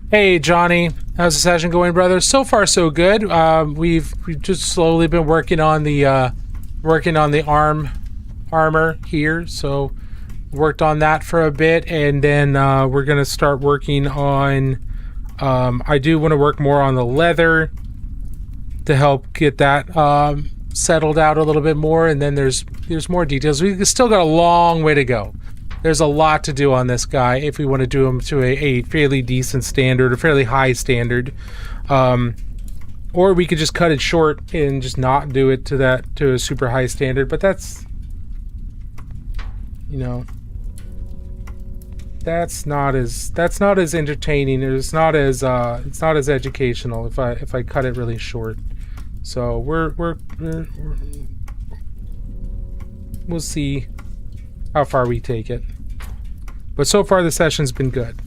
Hey, Johnny. How's the session going, brother? So far, so good. We've just slowly been working on the armor here. So worked on that for a bit, and then we're gonna start working on. I do want to work more on the leather to help get that settled out a little bit more, and then there's more details. We still got a long way to go. There's a lot to do on this guy if we want to do him to a fairly decent standard, a fairly high standard. Or we could just cut it short and just not do it to a super high standard. But that's not as entertaining. It's not as educational if I cut it really short. So we'll see how far we take it. But so far the session's been good.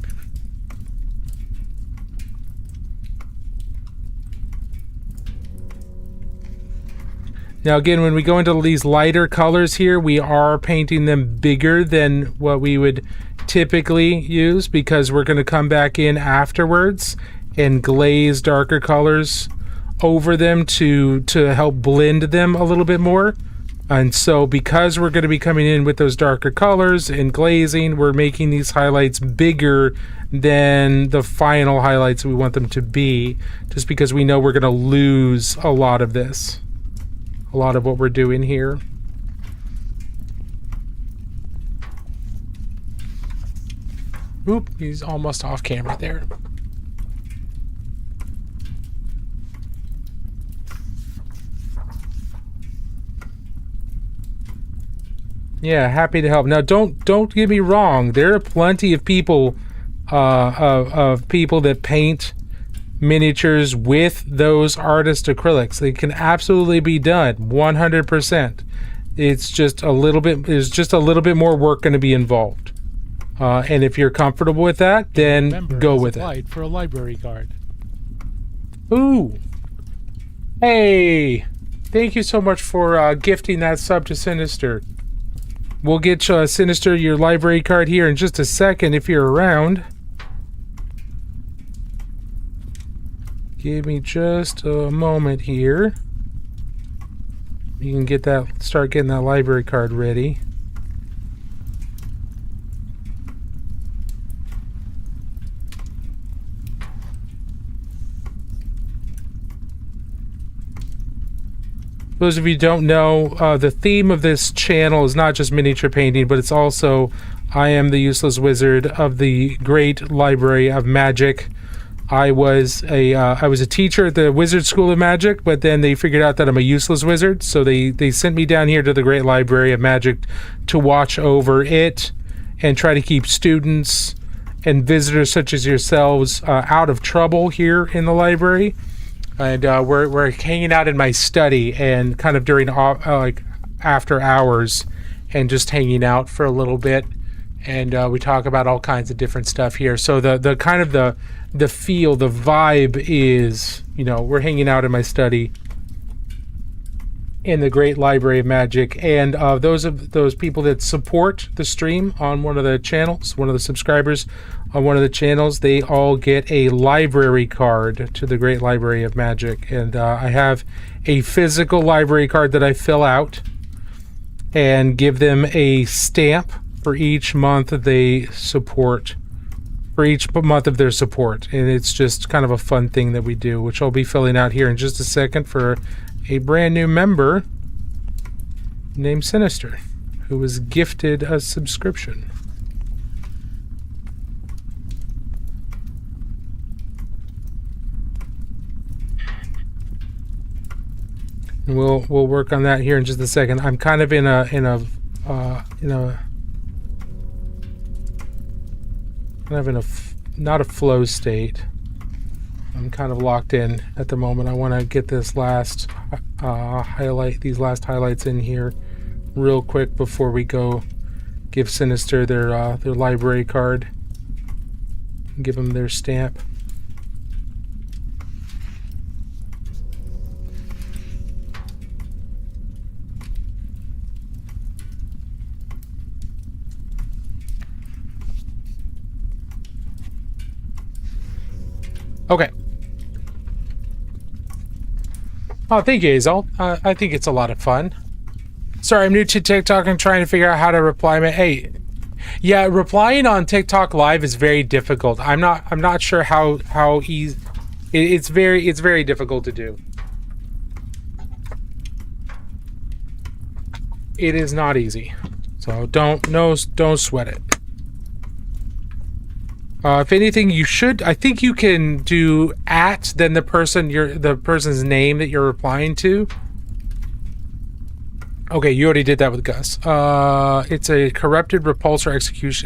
Now again, when we go into these lighter colors here, we are painting them bigger than what we would typically use, because we're going to come back in afterwards and glaze darker colors over them to help blend them a little bit more. And so because we're going to be coming in with those darker colors and glazing, we're making these highlights bigger than the final highlights we want them to be, just because we know we're going to lose a lot of this, a lot of what we're doing here. Oop, he's almost off camera there. Yeah, happy to help. Now, don't get me wrong. There are plenty of people, of people that paint miniatures with those artist acrylics. They can absolutely be done, 100%. It's just a little bit. There's just a little bit more work going to be involved. And if you're comfortable with that, then go with it. For a library card. Ooh. Hey, thank you so much for gifting that sub to Sinister. We'll get Sinister your library card here in just a second if you're around. Give me just a moment here. You can start getting that library card ready. those of you who don't know, the theme of this channel is not just miniature painting, but it's also I am the useless wizard of the Great Library of Magic. I was a teacher at the Wizard School of Magic, but then they figured out that I'm a useless wizard, so they sent me down here to the Great Library of Magic to watch over it and try to keep students and visitors such as yourselves out of trouble here in the library. And we're hanging out in my study and kind of during like after hours and just hanging out for a little bit. And we talk about all kinds of different stuff here. So the kind of the feel, the vibe is, we're hanging out in my study in the Great Library of Magic. And those people that support the stream on one of the channels, one of the subscribers on one of the channels, they all get a library card to the Great Library of Magic. And I have a physical library card that I fill out and give them a stamp for each month that they support, for each month of their support. And it's just kind of a fun thing that we do, which I'll be filling out here in just a second for a brand new member named Sinister, who was gifted a subscription. And we'll work on that here in just a second. I'm kind of in a not a flow state. I'm kind of locked in at the moment. I want to get this last these last highlights in here real quick before we go give Sinister their library card. Give them their stamp. Okay. Oh, thank you, Azal. I think it's a lot of fun. Sorry, I'm new to TikTok and trying to figure out how to reply. Hey, yeah, replying on TikTok Live is very difficult. I'm not sure how easy. It's very difficult to do. It is not easy. So don't sweat it. If anything, I think you can do @ then the person's name that you're replying to. Okay, you already did that with Gus. It's a corrupted repulsor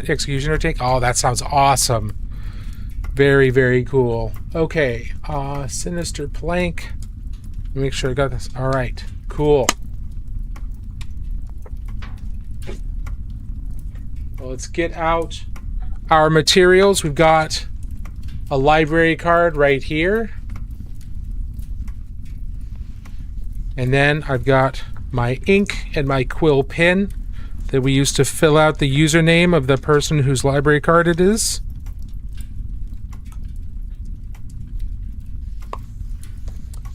executioner tank. Oh, that sounds awesome. Very, very cool. Okay, Sinister Plank. Make sure I got this. All right, cool. Well, let's get out our materials. We've got a library card right here. And then I've got my ink and my quill pen that we used to fill out the username of the person whose library card it is.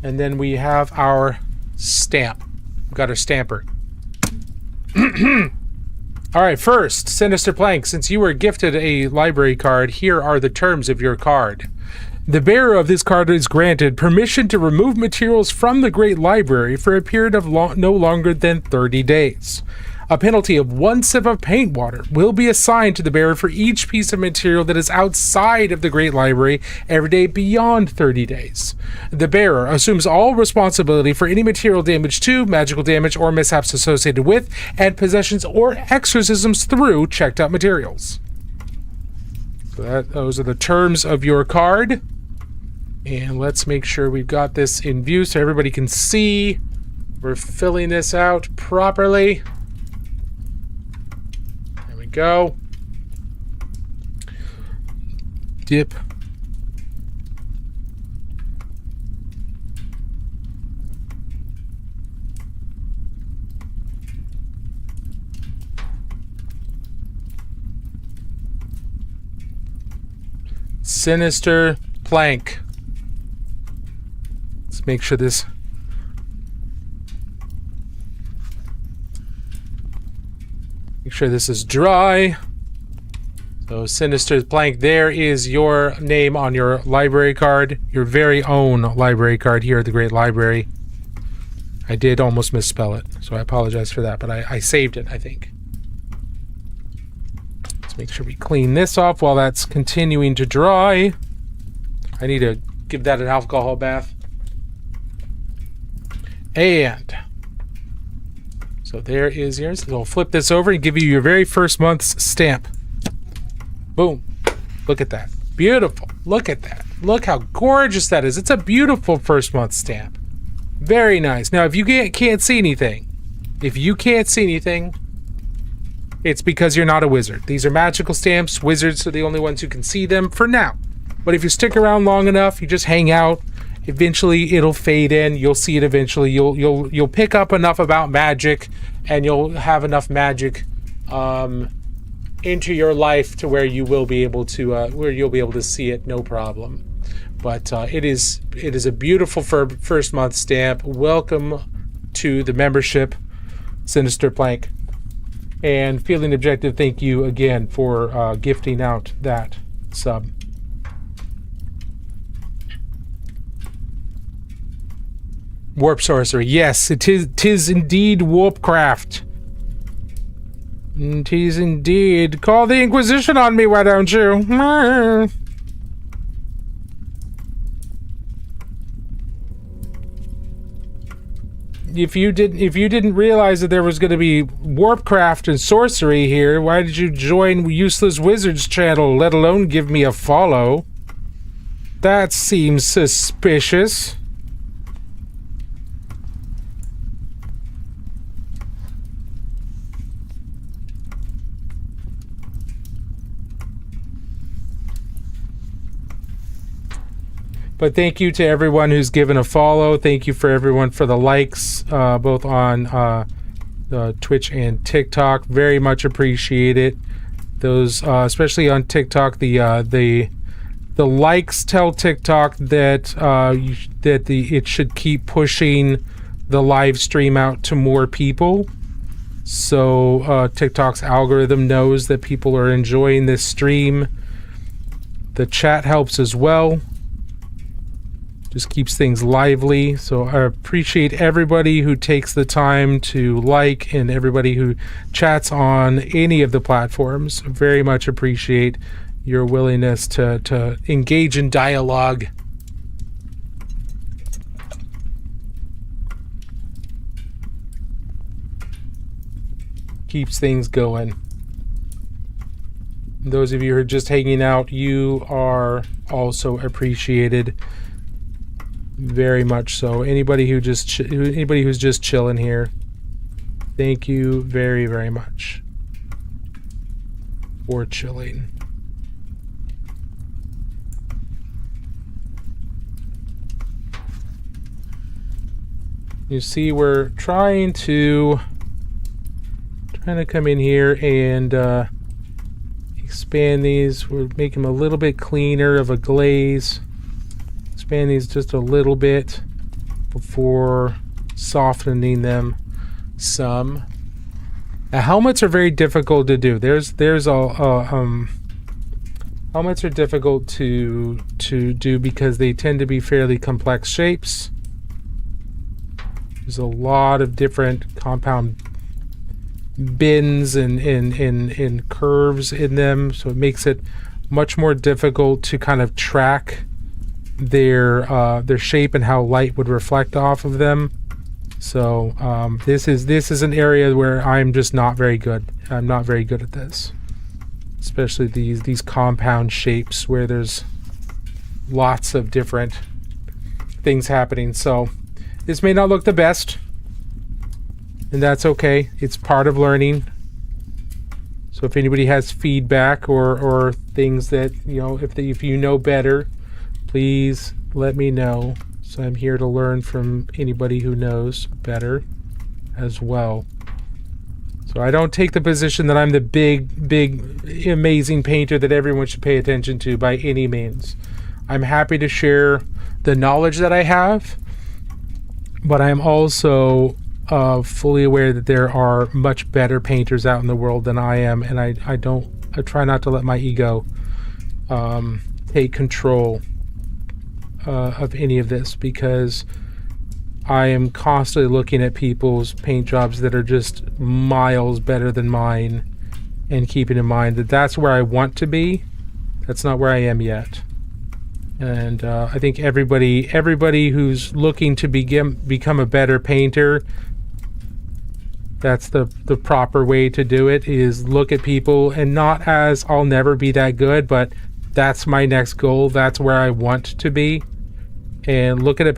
And then we have our stamp. We've got our stamper. All right, first, Sinister Plank, since you were gifted a library card, here are the terms of your card. The bearer of this card is granted permission to remove materials from the Great Library for a period of no longer than 30 days. A penalty of 1 sip of paint water will be assigned to the bearer for each piece of material that is outside of the Great Library every day beyond 30 days. The bearer assumes all responsibility for any material damage to, magical damage, or mishaps associated with, and possessions or exorcisms through checked out materials. So those are the terms of your card. And let's make sure we've got this in view so everybody can see. We're filling this out properly. There we go. Dip. Sinister Plank. Let's make sure this... Make sure this is dry. So Sinister Plank, there is your name on your library card. Your very own library card here at the Great Library. I did almost misspell it, so I apologize for that, but I saved it, I think. Let's make sure we clean this off while that's continuing to dry. I need to give that an alcohol bath. And so there is yours. So I'll flip this over and give you your very first month's stamp. Boom. Look at that. Beautiful. Look at that. Look how gorgeous that is. It's a beautiful first month stamp. Very nice. Now, if you can't see anything, it's because you're not a wizard. These are magical stamps. Wizards are the only ones who can see them for now. But if you stick around long enough, you just hang out. Eventually, it'll fade in. You'll see it eventually. You'll pick up enough about magic, and you'll have enough magic into your life to where you will be able to see it, no problem. But it is a beautiful first month stamp. Welcome to the membership, Sinister Plank. And Feeling Objective, thank you again for gifting out that sub. Warp sorcery. Yes, tis indeed warpcraft. 'Tis indeed. Call the Inquisition on me, why don't you? If you didn't realize that there was going to be warpcraft and sorcery here, why did you join Useless Wizards channel, let alone give me a follow? That seems suspicious. But thank you to everyone who's given a follow. Thank you for everyone for the likes, both on Twitch and TikTok. Very much appreciate it. Those, especially on TikTok, the likes tell TikTok that it should keep pushing the live stream out to more people. So TikTok's algorithm knows that people are enjoying this stream. The chat helps as well. Just keeps things lively. So I appreciate everybody who takes the time to like and everybody who chats on any of the platforms. Very much appreciate your willingness to engage in dialogue. Keeps things going. Those of you who are just hanging out, you are also appreciated. Very much so. Anybody who's just chilling here, thank you very, very much for chilling. You see, we're trying to come in here and expand these. We're making them a little bit cleaner of a glaze. Expand these just a little bit before softening them some. Now, helmets are very difficult to do. Helmets are difficult to do because they tend to be fairly complex shapes. There's a lot of different compound bends and curves in them, so it makes it much more difficult to kind of track their shape and how light would reflect off of them. So this is an area where I'm just not very good. I'm not very good at this, especially these compound shapes where there's lots of different things happening. So this may not look the best, and that's okay. It's part of learning. So if anybody has feedback or things that, you know, if you know better, please let me know. So I'm here to learn from anybody who knows better as well. So I don't take the position that I'm the big, amazing painter that everyone should pay attention to by any means. I'm happy to share the knowledge that I have, but I'm also fully aware that there are much better painters out in the world than I am, and I try not to let my ego take control of any of this, because I am constantly looking at people's paint jobs that are just miles better than mine, and keeping in mind that that's where I want to be. That's not where I am yet. And I think everybody who's looking to become a better painter, that's the proper way to do it, is look at people, and not as I'll never be that good, but that's my next goal, that's where I want to be. And look at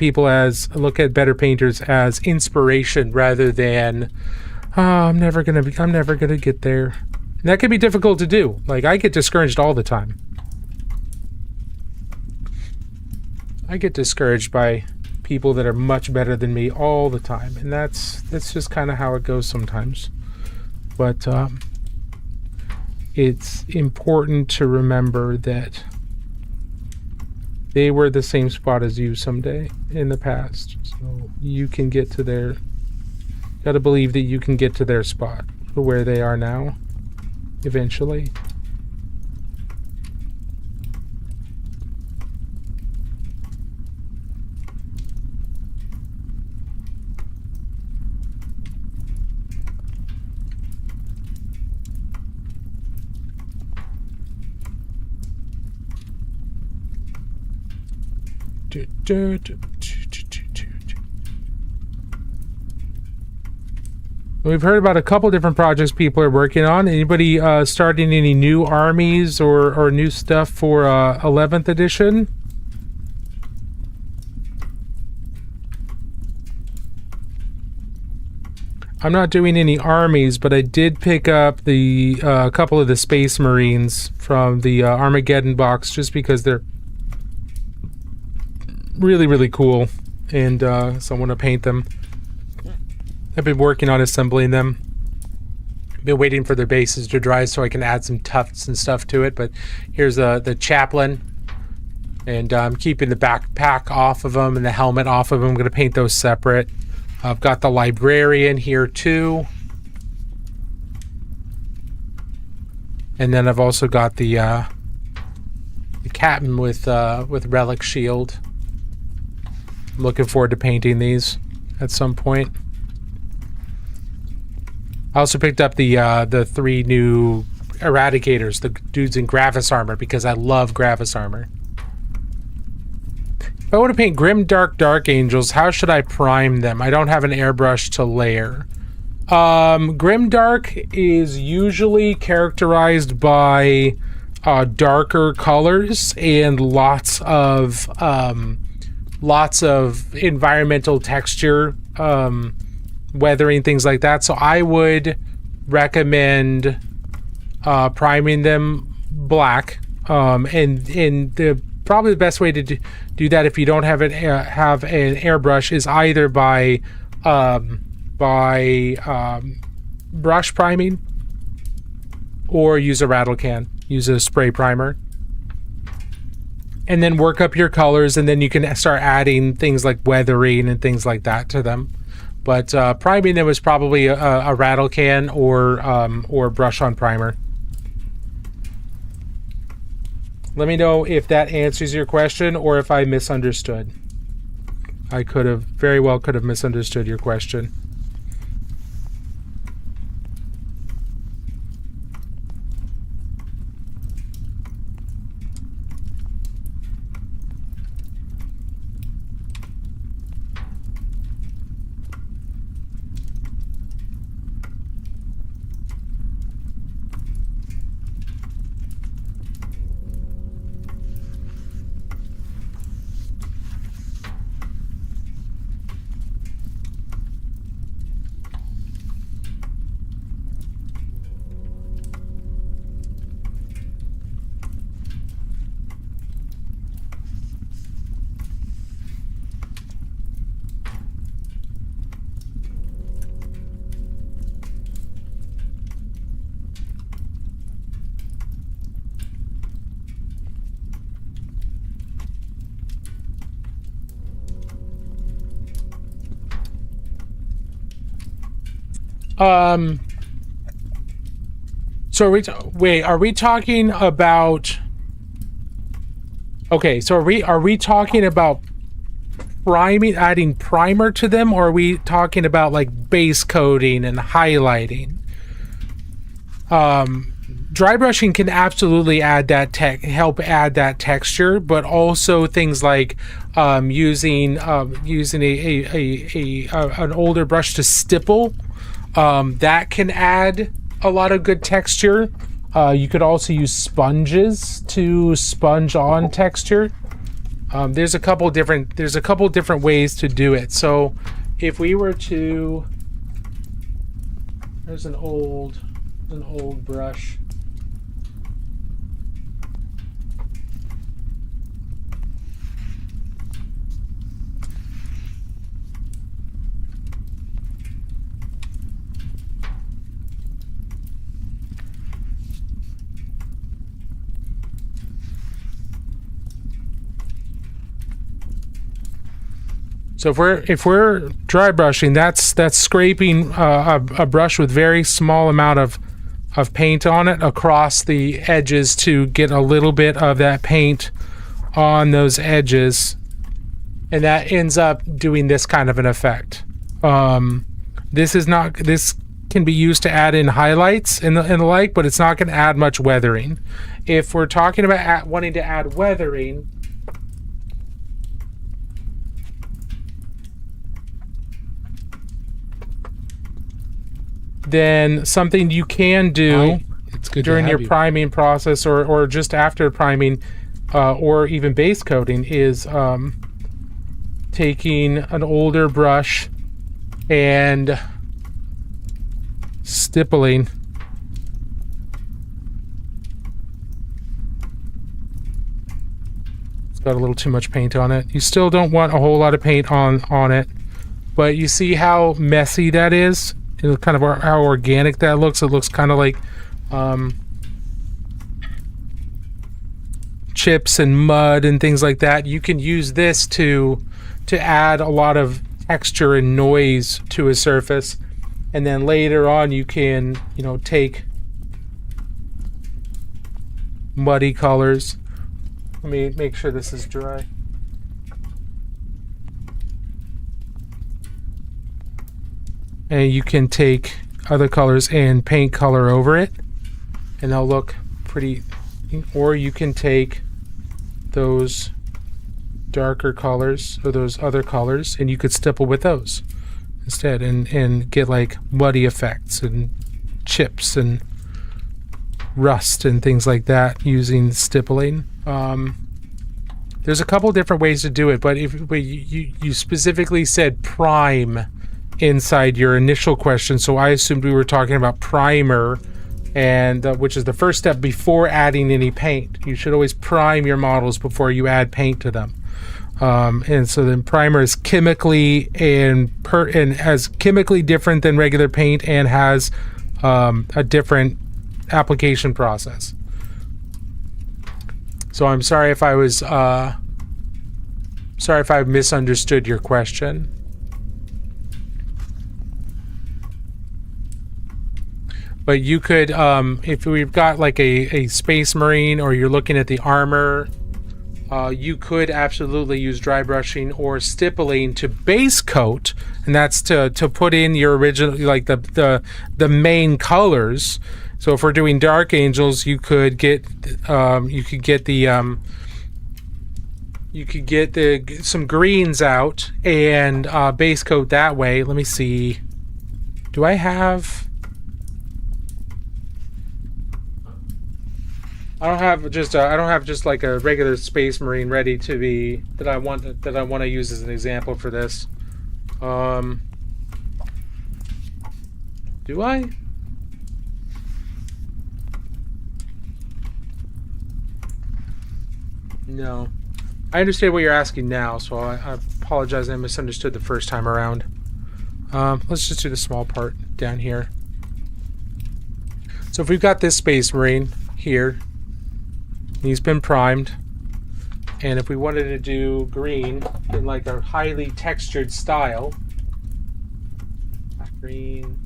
better painters as inspiration rather than, oh, I'm never gonna get there. And that can be difficult to do. Like, I get discouraged all the time. I get discouraged by people that are much better than me all the time, and that's just kind of how it goes sometimes. But it's important to remember that they were the same spot as you someday in the past, so you can get to their. Gotta believe that you can get to their spot, where they are now, eventually. We've heard about a couple different projects people are working on. Anybody starting any new armies or new stuff for 11th edition? I'm not doing any armies, but I did pick up the couple of the Space Marines from the Armageddon box, just because they're really, really cool, and so I want to paint them. I've been working on assembling them. Been waiting for their bases to dry so I can add some tufts and stuff to it, but here's the chaplain, and I'm keeping the backpack off of them and the helmet off of them. I'm going to paint those separate. I've got the librarian here too, and then I've also got the captain with relic shield. I'm looking forward to painting these at some point. I also picked up the 3 new eradicators, the dudes in Gravis armor, because I love Gravis armor. If I want to paint Grimdark Dark Angels, how should I prime them? I don't have an airbrush to layer. Grimdark is usually characterized by darker colors and lots of environmental texture, weathering, things like that. So I would recommend priming them black, and probably the best way to do that, if you don't have an airbrush, is either by brush priming, or use a rattle can, use a spray primer, and then work up your colors, and then you can start adding things like weathering and things like that to them. But priming them is probably a rattle can or brush on primer. Let me know if that answers your question or if I misunderstood. I very well could have misunderstood your question. So are we talking about... Okay, so are we talking about priming, adding primer to them, or are we talking about like base coating and highlighting? Dry brushing can absolutely add that help add that texture, but also things like using an older brush to stipple, that can add a lot of good texture. You could also use sponges to sponge on texture. There's a couple different ways to do it. So if we were to, there's an old brush. So if we're dry brushing, that's scraping a brush with very small amount of paint on it across the edges to get a little bit of that paint on those edges, and that ends up doing this kind of an effect. This can be used to add in highlights and the like, but it's not going to add much weathering. If we're talking about wanting to add weathering, then something you can do during your priming process, or just after priming, or even base coating, is taking an older brush and stippling. It's got a little too much paint on it. You still don't want a whole lot of paint on it, but you see how messy that is? And kind of how organic that looks. It looks kind of like chips and mud and things like that. You can use this to add a lot of texture and noise to a surface, and then later on you can, take muddy colors. Let me make sure this is dry. And you can take other colors and paint color over it, and they'll look pretty. Or you can take those darker colors or those other colors, and you could stipple with those instead, and get like muddy effects and chips and rust and things like that using stippling. There's a couple different ways to do it, but if you specifically said prime inside your initial question, so I assumed we were talking about primer, and which is the first step before adding any paint. You should always prime your models before you add paint to them. And so then primer is chemically and has chemically different than regular paint, and has a different application process. So I'm sorry if I misunderstood your question. But you could, if we've got like a Space Marine, or you're looking at the armor, you could absolutely use dry brushing or stippling to base coat, and that's to put in your original, like the main colors. So if we're doing Dark Angels, you could get some greens out and base coat that way. Let me see. Do I have? I don't have just like a regular Space Marine ready to be that I want to use as an example for this. Do I? No. I understand what you're asking now, so I apologize. I misunderstood the first time around. Let's just do the small part down here. So if we've got this Space Marine here, he's been primed, and if we wanted to do green in like a highly textured style, green,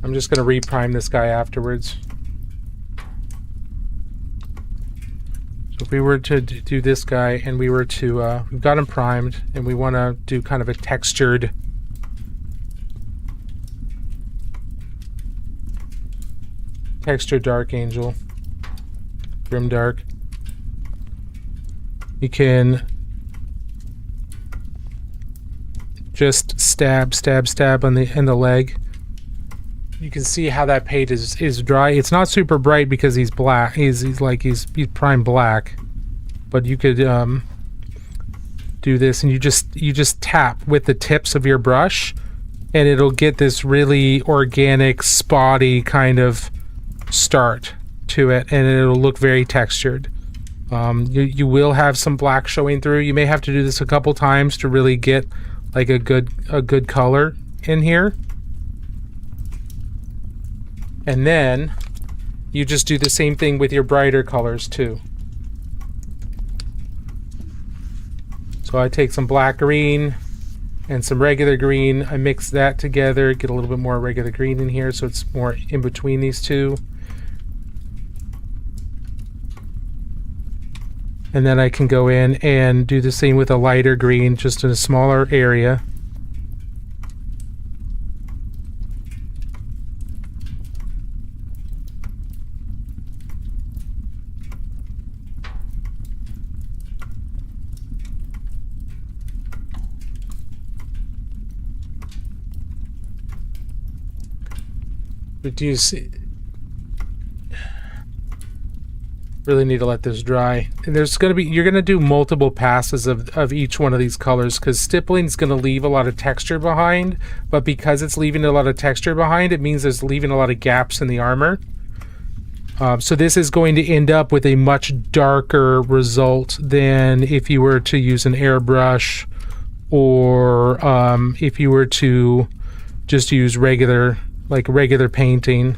I'm just going to reprime this guy afterwards. if we were to do this guy and we were to, we've got him primed and we want to do kind of a textured Dark Angel, Grimdark. You can just stab on in the leg. You can see how that paint is dry. It's not super bright because he's black. He's prime black, but you could do this and you just tap with the tips of your brush, and it'll get this really organic, spotty kind of start to it, and it'll look very textured. You will have some black showing through. You may have to do this a couple times to really get like a good color in here. And then you just do the same thing with your brighter colors too. So I take some black green and some regular green. I mix that together, get a little bit more regular green in here so it's more in between these two. And then I can go in and do the same with a lighter green, just in a smaller area. But do you see? Really need to let this dry. And there's going to be, you're going to do multiple passes of each one of these colors, because stippling is going to leave a lot of texture behind, but because it's leaving a lot of texture behind, it means it's leaving a lot of gaps in the armor. So this is going to end up with a much darker result than if you were to use an airbrush, or if you were to just use regular painting.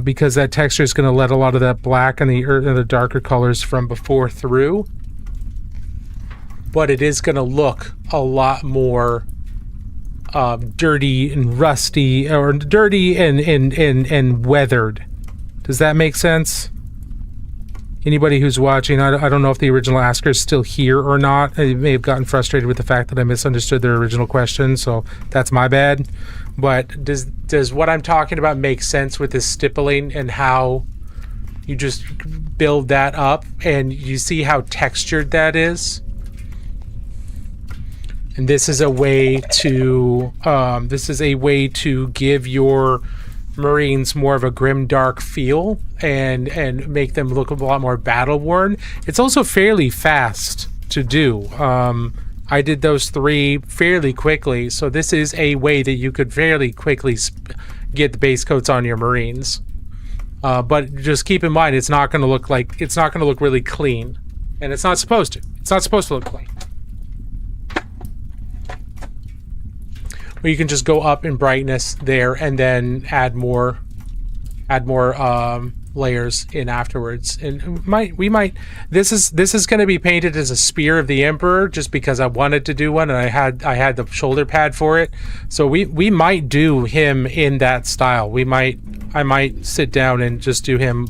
Because that texture is going to let a lot of that black and the darker colors from before through, but it is going to look a lot more dirty and rusty, or dirty and weathered. Does that make sense? Anybody who's watching, I don't know if the original asker is still here or not. I may have gotten frustrated with the fact that I misunderstood their original question, so that's my bad. But does what I'm talking about make sense with this stippling and how you just build that up and you see how textured that is? And this is a way to give your Marines more of a grim dark feel and make them look a lot more battle worn. It's also fairly fast to do. I did those 3 fairly quickly, so this is a way that you could fairly quickly get the base coats on your Marines. But just keep in mind, it's not going to look really clean, and it's not supposed to. It's not supposed to look clean. Or you can just go up in brightness there and then add more layers in afterwards. And this is going to be painted as a spear of the Emperor, just because I wanted to do one and I had the shoulder pad for it. So we might do him in that style. I might sit down and just do him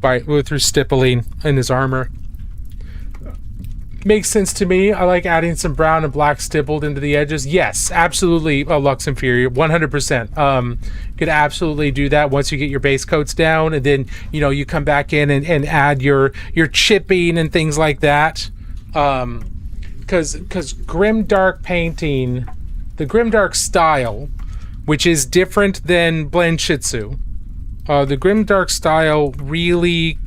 through stippling in his armor. Makes sense to me. I like adding some brown and black stippled into the edges. Yes, absolutely. Lux Inferior, 100%. Could absolutely do that once you get your base coats down, and then you come back in and add your chipping and things like that. Because grimdark painting, the grimdark style, which is different than blend shitsu, the grimdark style really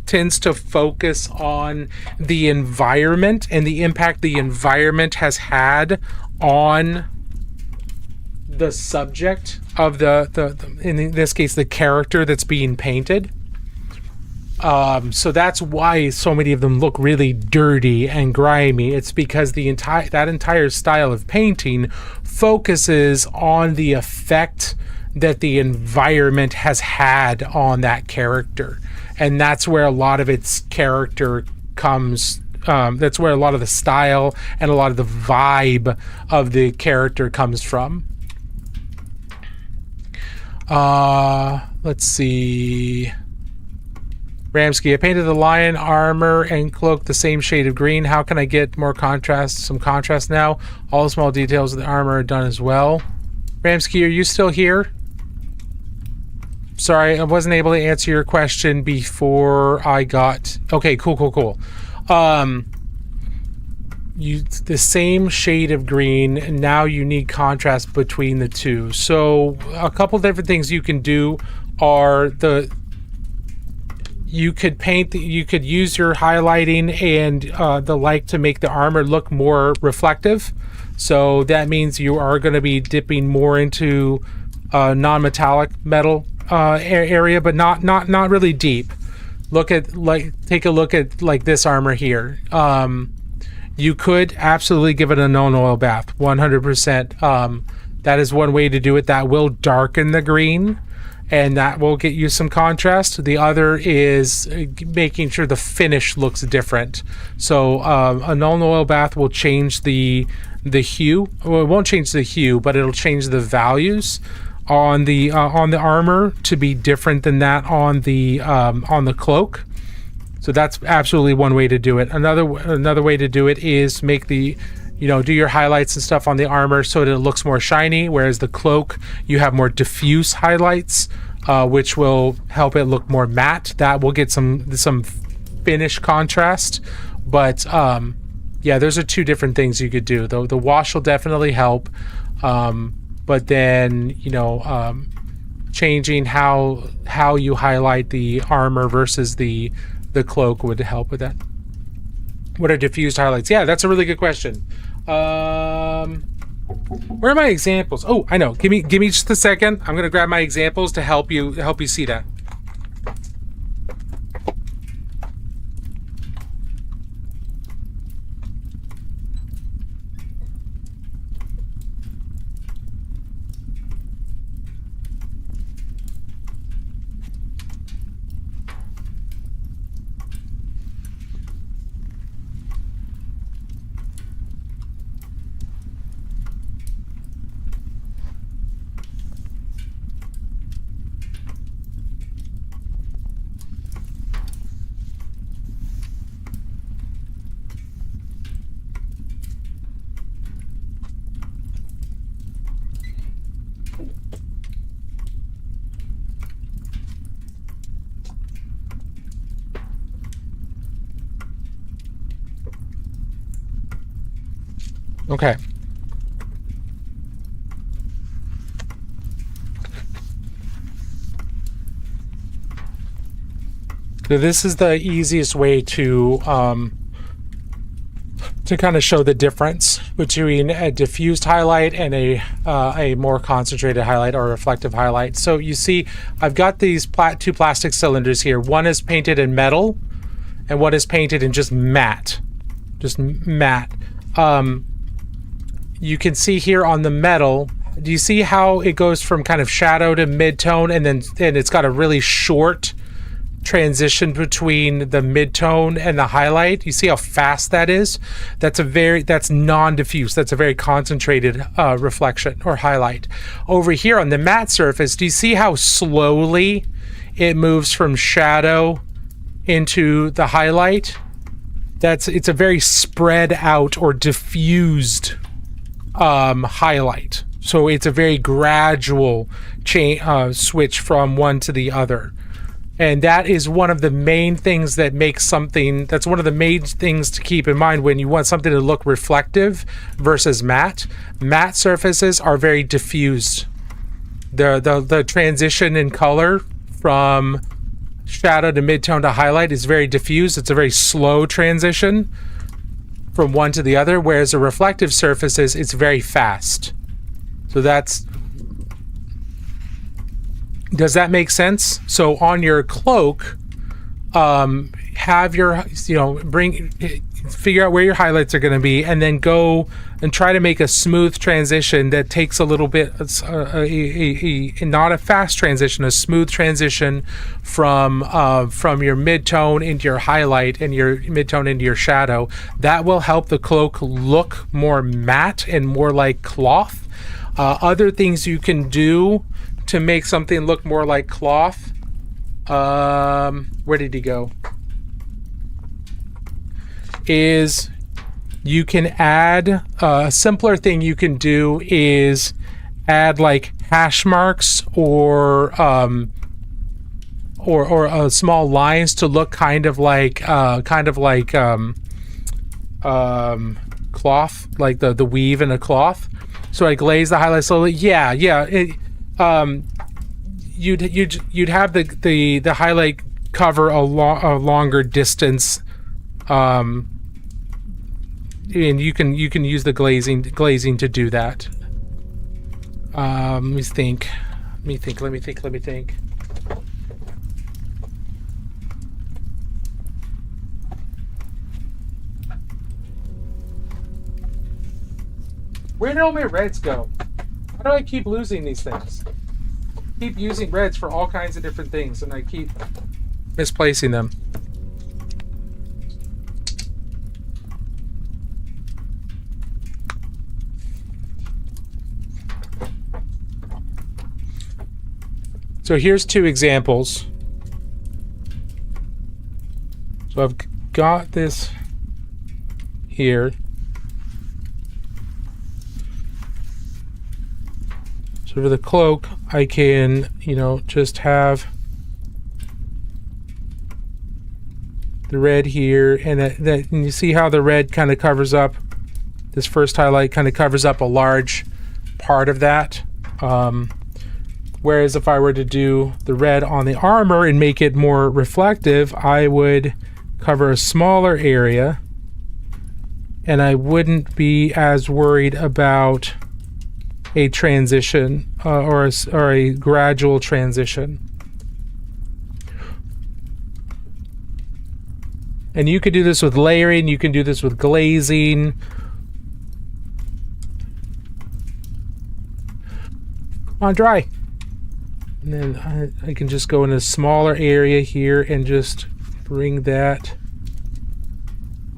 tends to focus on the environment and the impact the environment has had on the subject of the in this case the character that's being painted. So that's why so many of them look really dirty and grimy. It's because that entire style of painting focuses on the effect that the environment has had on that character. And that's where a lot of its character comes. That's where a lot of the style and a lot of the vibe of the character comes from. Let's see. Ramsky, I painted the lion armor and cloak the same shade of green. How can I get more contrast, some contrast now? All the small details of the armor are done as well. Ramsky, are you still here? Sorry, I wasn't able to answer your question before I got... Okay, cool. The same shade of green, and now you need contrast between the two. So a couple different things you can do are you could use your highlighting and the like to make the armor look more reflective. So that means you are going to be dipping more into non-metallic metal area, but not really deep. Take a look at like this armor here. You could absolutely give it a non-oil bath, 100%. That is one way to do it. That will darken the green, and that will get you some contrast. The other is making sure the finish looks different. So a non-oil bath will change the hue. Well, it won't change the hue, but it'll change the values on the armor to be different than that on the cloak. So that's absolutely one way to do it. Another way to do it is make do your highlights and stuff on the armor so that it looks more shiny, whereas the cloak, you have more diffuse highlights, which will help it look more matte. That will get some finish contrast. But yeah, those are two different things you could do. The wash will definitely help, but then changing how you highlight the armor versus the cloak would help with that. What are diffused highlights? Yeah, that's a really good question. Where are my examples? Oh, I know. Give me just a second. I'm gonna grab my examples to help you see that. Okay. So this is the easiest way to kind of show the difference between a diffused highlight and a more concentrated highlight or reflective highlight. So you see, I've got these two plastic cylinders here. One is painted in metal, and one is painted in just matte. You can see here on the metal, do you see how it goes from kind of shadow to mid-tone, and it's got a really short transition between the mid-tone and the highlight? You see how fast that is? That's non-diffuse. That's a very concentrated reflection or highlight. Over here on the matte surface, do you see how slowly it moves from shadow into the highlight? It's a very spread out or diffused highlight. So it's a very gradual switch from one to the other. And that is one of the main things that makes something, that's one of the main things to keep in mind when you want something to look reflective versus matte. Matte surfaces are very diffused. The transition in color from shadow to mid-tone to highlight is very diffused. It's a very slow transition from one to the other, whereas a reflective surfaces, it's very fast. So does that make sense? So on your cloak, figure out where your highlights are going to be, and then go and try to make a smooth transition that takes a little bit, not a fast transition, a smooth transition from your mid-tone into your highlight and your mid-tone into your shadow. That will help the cloak look more matte and more like cloth. Other things you can do to make something look more like cloth Where did he go? Is you can add a simpler thing you can do is add like hash marks or small lines to look kind of like cloth, like the weave in a cloth. So I glaze the highlight slowly. Yeah. You'd have the highlight cover a longer distance, and you can use the glazing to do that. Let me think. Where did all my reds go? How do I keep losing these things? Keep using reds for all kinds of different things, and I keep misplacing them. So here's two examples. So I've got this here. So for the cloak, I can, just have the red here, and and you see how the red kind of covers up, this first highlight kind of covers up a large part of that. Whereas if I were to do the red on the armor and make it more reflective, I would cover a smaller area, and I wouldn't be as worried about a transition or a gradual transition. And you could do this with layering, you can do this with glazing. Come on, dry. And then I can just go in a smaller area here and just bring that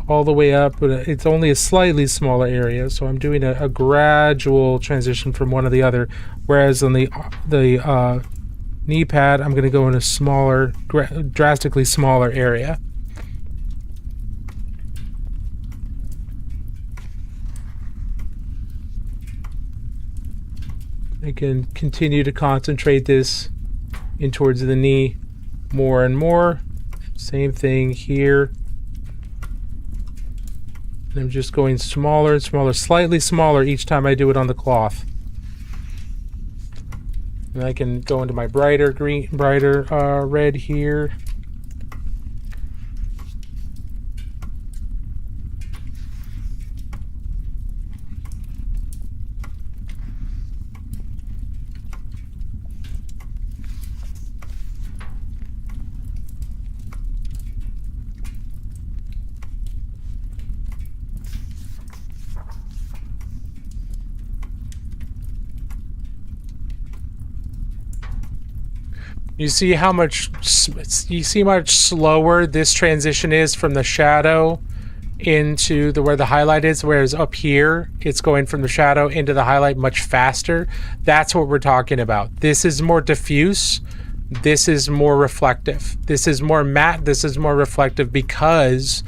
all the way up, but it's only a slightly smaller area, so I'm doing a gradual transition from one to the other. Whereas on the knee pad, I'm going to go in a smaller, drastically smaller area. I can continue to concentrate this in towards the knee more and more. Same thing here. I'm just going smaller and smaller, slightly smaller each time I do it on the cloth. And I can go into my brighter red here. You see how much slower this transition is from the shadow into where the highlight is, whereas up here it's going from the shadow into the highlight much faster. That's what we're talking about. This is more diffuse, this is more reflective. This is more matte, this is more reflective, because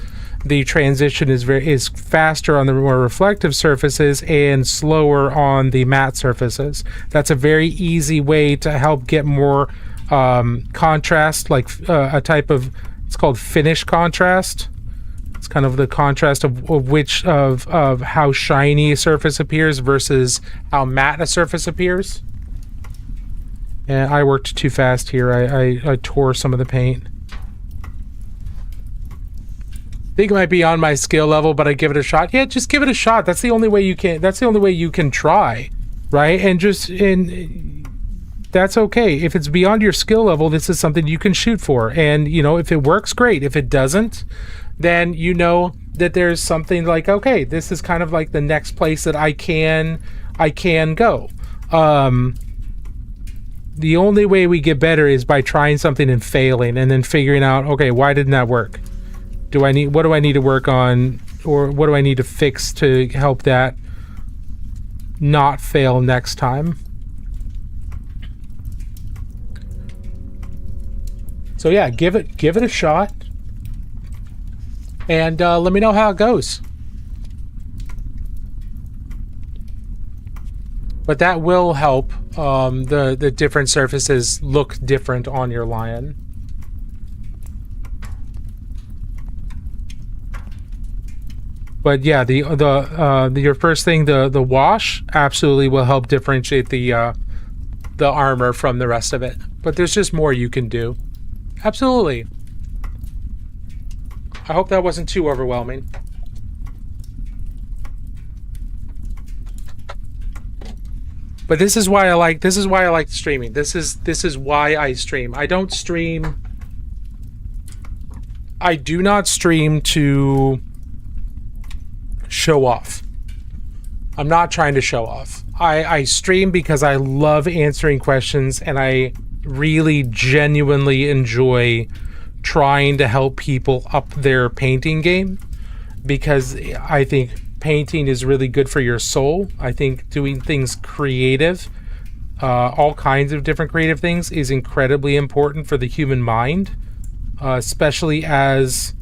the transition is faster on the more reflective surfaces and slower on the matte surfaces. That's a very easy way to help get more contrast, like a type of, it's called finish contrast. It's kind of the contrast of how shiny a surface appears versus how matte a surface appears. And I worked too fast here. I tore some of the paint. I think it might be on my skill level, but I give it a shot. Yeah, just give it a shot. That's the only way you can. That's the only way you can try, right? And that's okay. If it's beyond your skill level, this is something you can shoot for. And, if it works, great. If it doesn't, then you know that there's something like, okay, this is kind of like the next place that I can go. The only way we get better is by trying something and failing, and then figuring out, okay, why didn't that work? What do I need to work on, or what do I need to fix to help that not fail next time? So yeah, give it a shot, and let me know how it goes. But that will help the different surfaces look different on your Lion. But yeah, your first thing, the wash absolutely will help differentiate the armor from the rest of it. But there's just more you can do. Absolutely. I hope that wasn't too overwhelming. But this is why I like streaming. This is why I stream. I don't stream. I do not stream to show off. I'm not trying to show off. I stream because I love answering questions, and I really genuinely enjoy trying to help people up their painting game, because I think painting is really good for your soul. I think doing things creative, all kinds of different creative things, is incredibly important for the human mind, especially as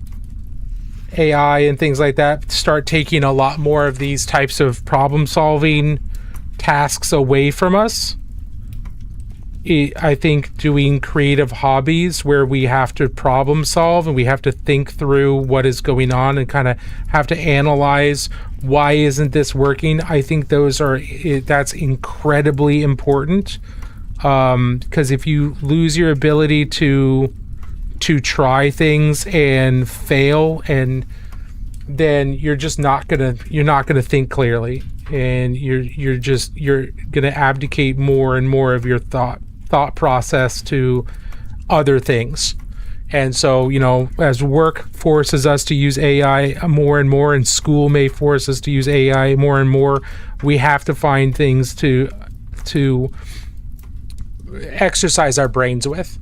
AI and things like that start taking a lot more of these types of problem solving tasks away from us. I think doing creative hobbies where we have to problem solve and we have to think through what is going on and kind of have to analyze why isn't this working. I think that's incredibly important, because if you lose your ability to try things and fail, and then you're not gonna think clearly, and you're gonna abdicate more and more of your thought process to other things. And so, as work forces us to use AI more and more, and school may force us to use AI more and more, we have to find things to exercise our brains with.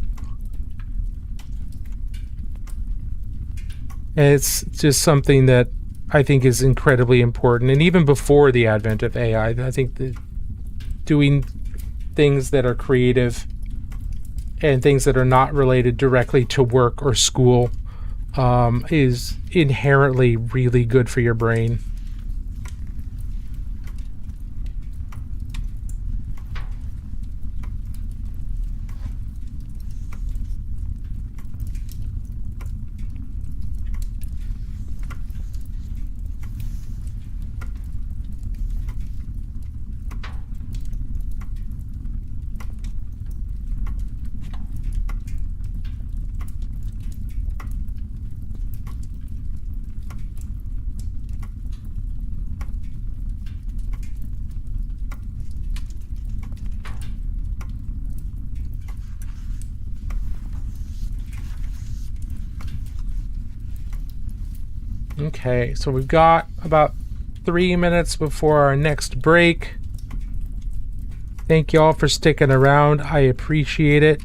And it's just something that I think is incredibly important. And even before the advent of AI, I think that doing things that are creative and things that are not related directly to work or school is inherently really good for your brain. Okay, so we've got about 3 minutes before our next break. Thank y'all for sticking around. I appreciate it.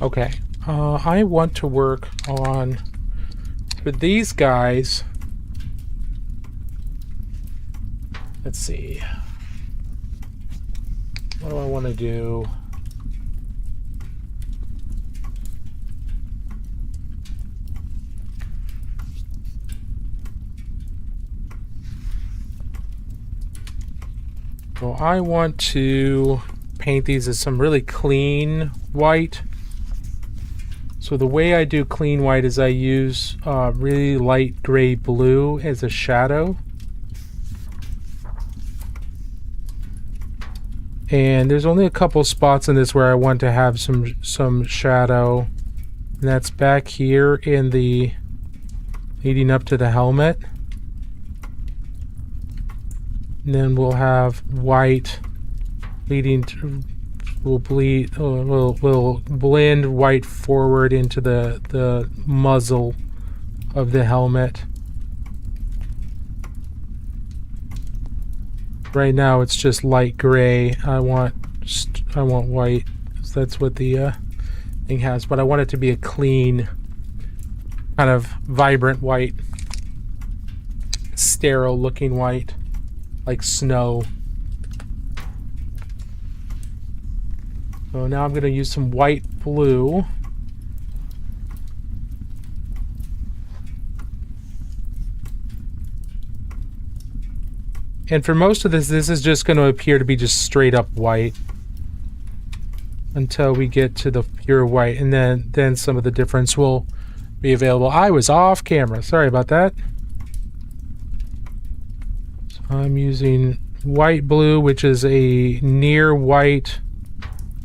Okay, I want to work on, for these guys, let's see, what do I want to do? So I want to paint these as some really clean white. So the way I do clean white is I use really light gray blue as a shadow. And there's only a couple spots in this where I want to have some shadow. And that's back here in the leading up to the helmet. And then we'll have white leading to, we'll blend white forward into the muzzle of the helmet. Right now it's just light gray. I want white. So that's what the thing has, but I want it to be a clean, kind of vibrant white, sterile looking white, like snow. So now I'm going to use some white blue. And for most of this is just going to appear to be just straight up white until we get to the pure white, and then some of the difference will be available. I was off camera. Sorry about that. So I'm using white blue, which is a near white,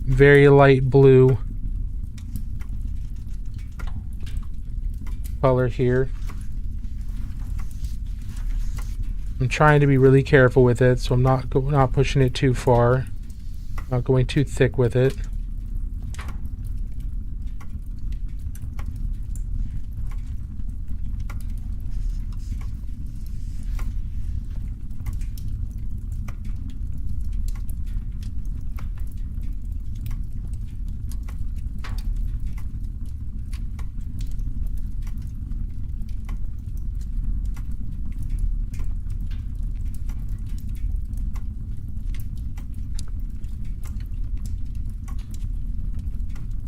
very light blue color here. I'm trying to be really careful with it, so I'm not pushing it too far, not going too thick with it.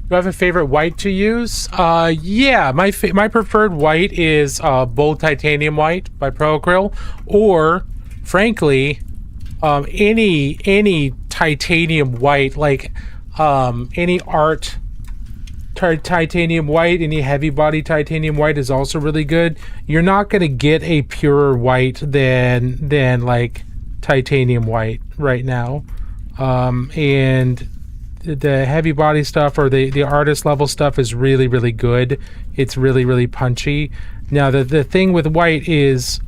Do I have a favorite white to use? Yeah, my preferred white is Bold Titanium White by Pro-Acryl, or frankly, any titanium white, like any art titanium white, any heavy body titanium white is also really good. You're not going to get a purer white than like titanium white right now, and the heavy body stuff or the artist level stuff is really, really good. It's really, really punchy. Now the thing with white is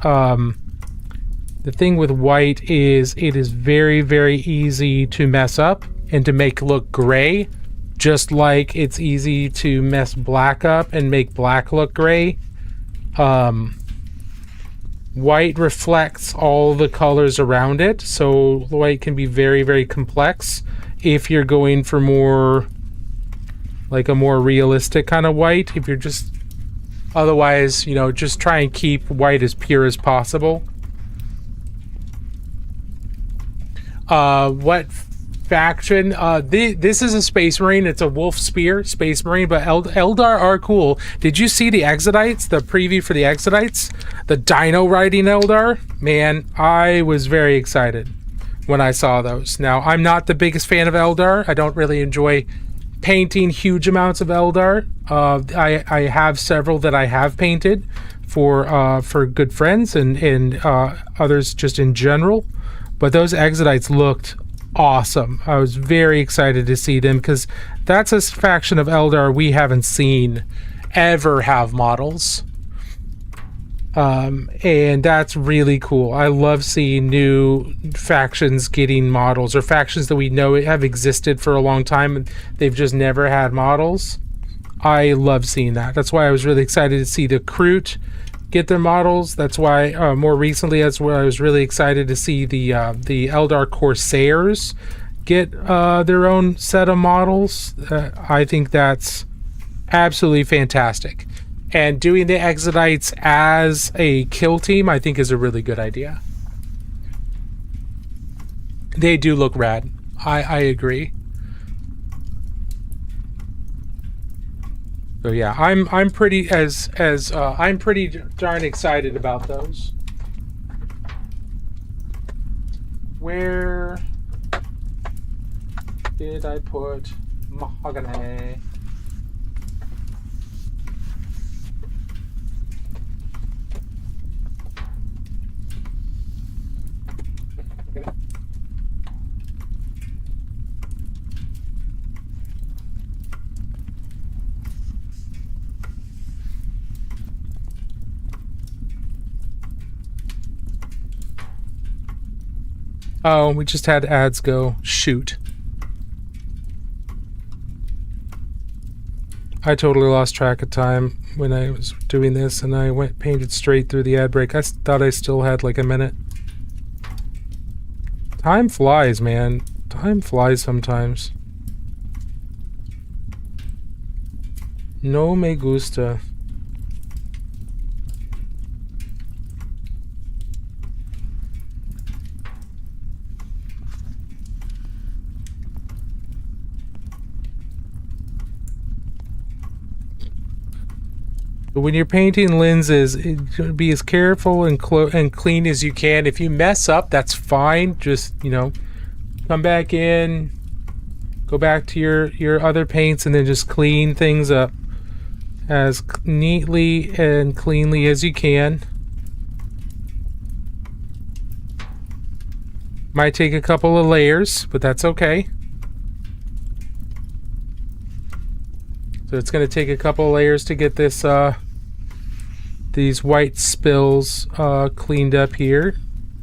it is very, very easy to mess up and to make look gray, just like it's easy to mess black up and make black look gray. White reflects all the colors around it, so white can be very, very complex. If you're going for more like a more realistic kind of white, if you're just otherwise, you know, just try and keep white as pure as possible. What faction? This is a Space Marine. It's a Wolf Spear Space Marine, but Eldar are cool. Did you see the Exodites? The preview for the Exodites? The Dino riding Eldar? Man, I was very excited when I saw those. Now, I'm not the biggest fan of Eldar. I don't really enjoy painting huge amounts of Eldar. I have several that I have painted for good friends and others just in general. But those Exodites looked awesome. I was very excited to see them because that's a faction of Eldar we haven't seen ever have models. And that's really cool. I love seeing new factions getting models, or factions that we know have existed for a long time and they've just never had models. I love seeing that. That's why I was really excited to see the Kroot get their models. That's why more recently that's where I was really excited to see the Eldar Corsairs get their own set of models. I think that's absolutely fantastic. And doing the Exodites as a kill team, I think, is a really good idea. They do look rad. I agree. So yeah, I'm pretty I'm pretty darn excited about those. Where did I put mahogany? Oh, we just had ads go. Shoot. I totally lost track of time when I was doing this, and I painted straight through the ad break. I thought I still had like a minute. Time flies, man. Time flies sometimes. No me gusta. But when you're painting lenses, be as careful and clean as you can. If you mess up, that's fine. Just, you know, come back in, go back to your other paints, and then just clean things up as neatly and cleanly as you can. Might take a couple of layers, but that's okay. So it's going to take a couple of layers to get this these white spills cleaned up here.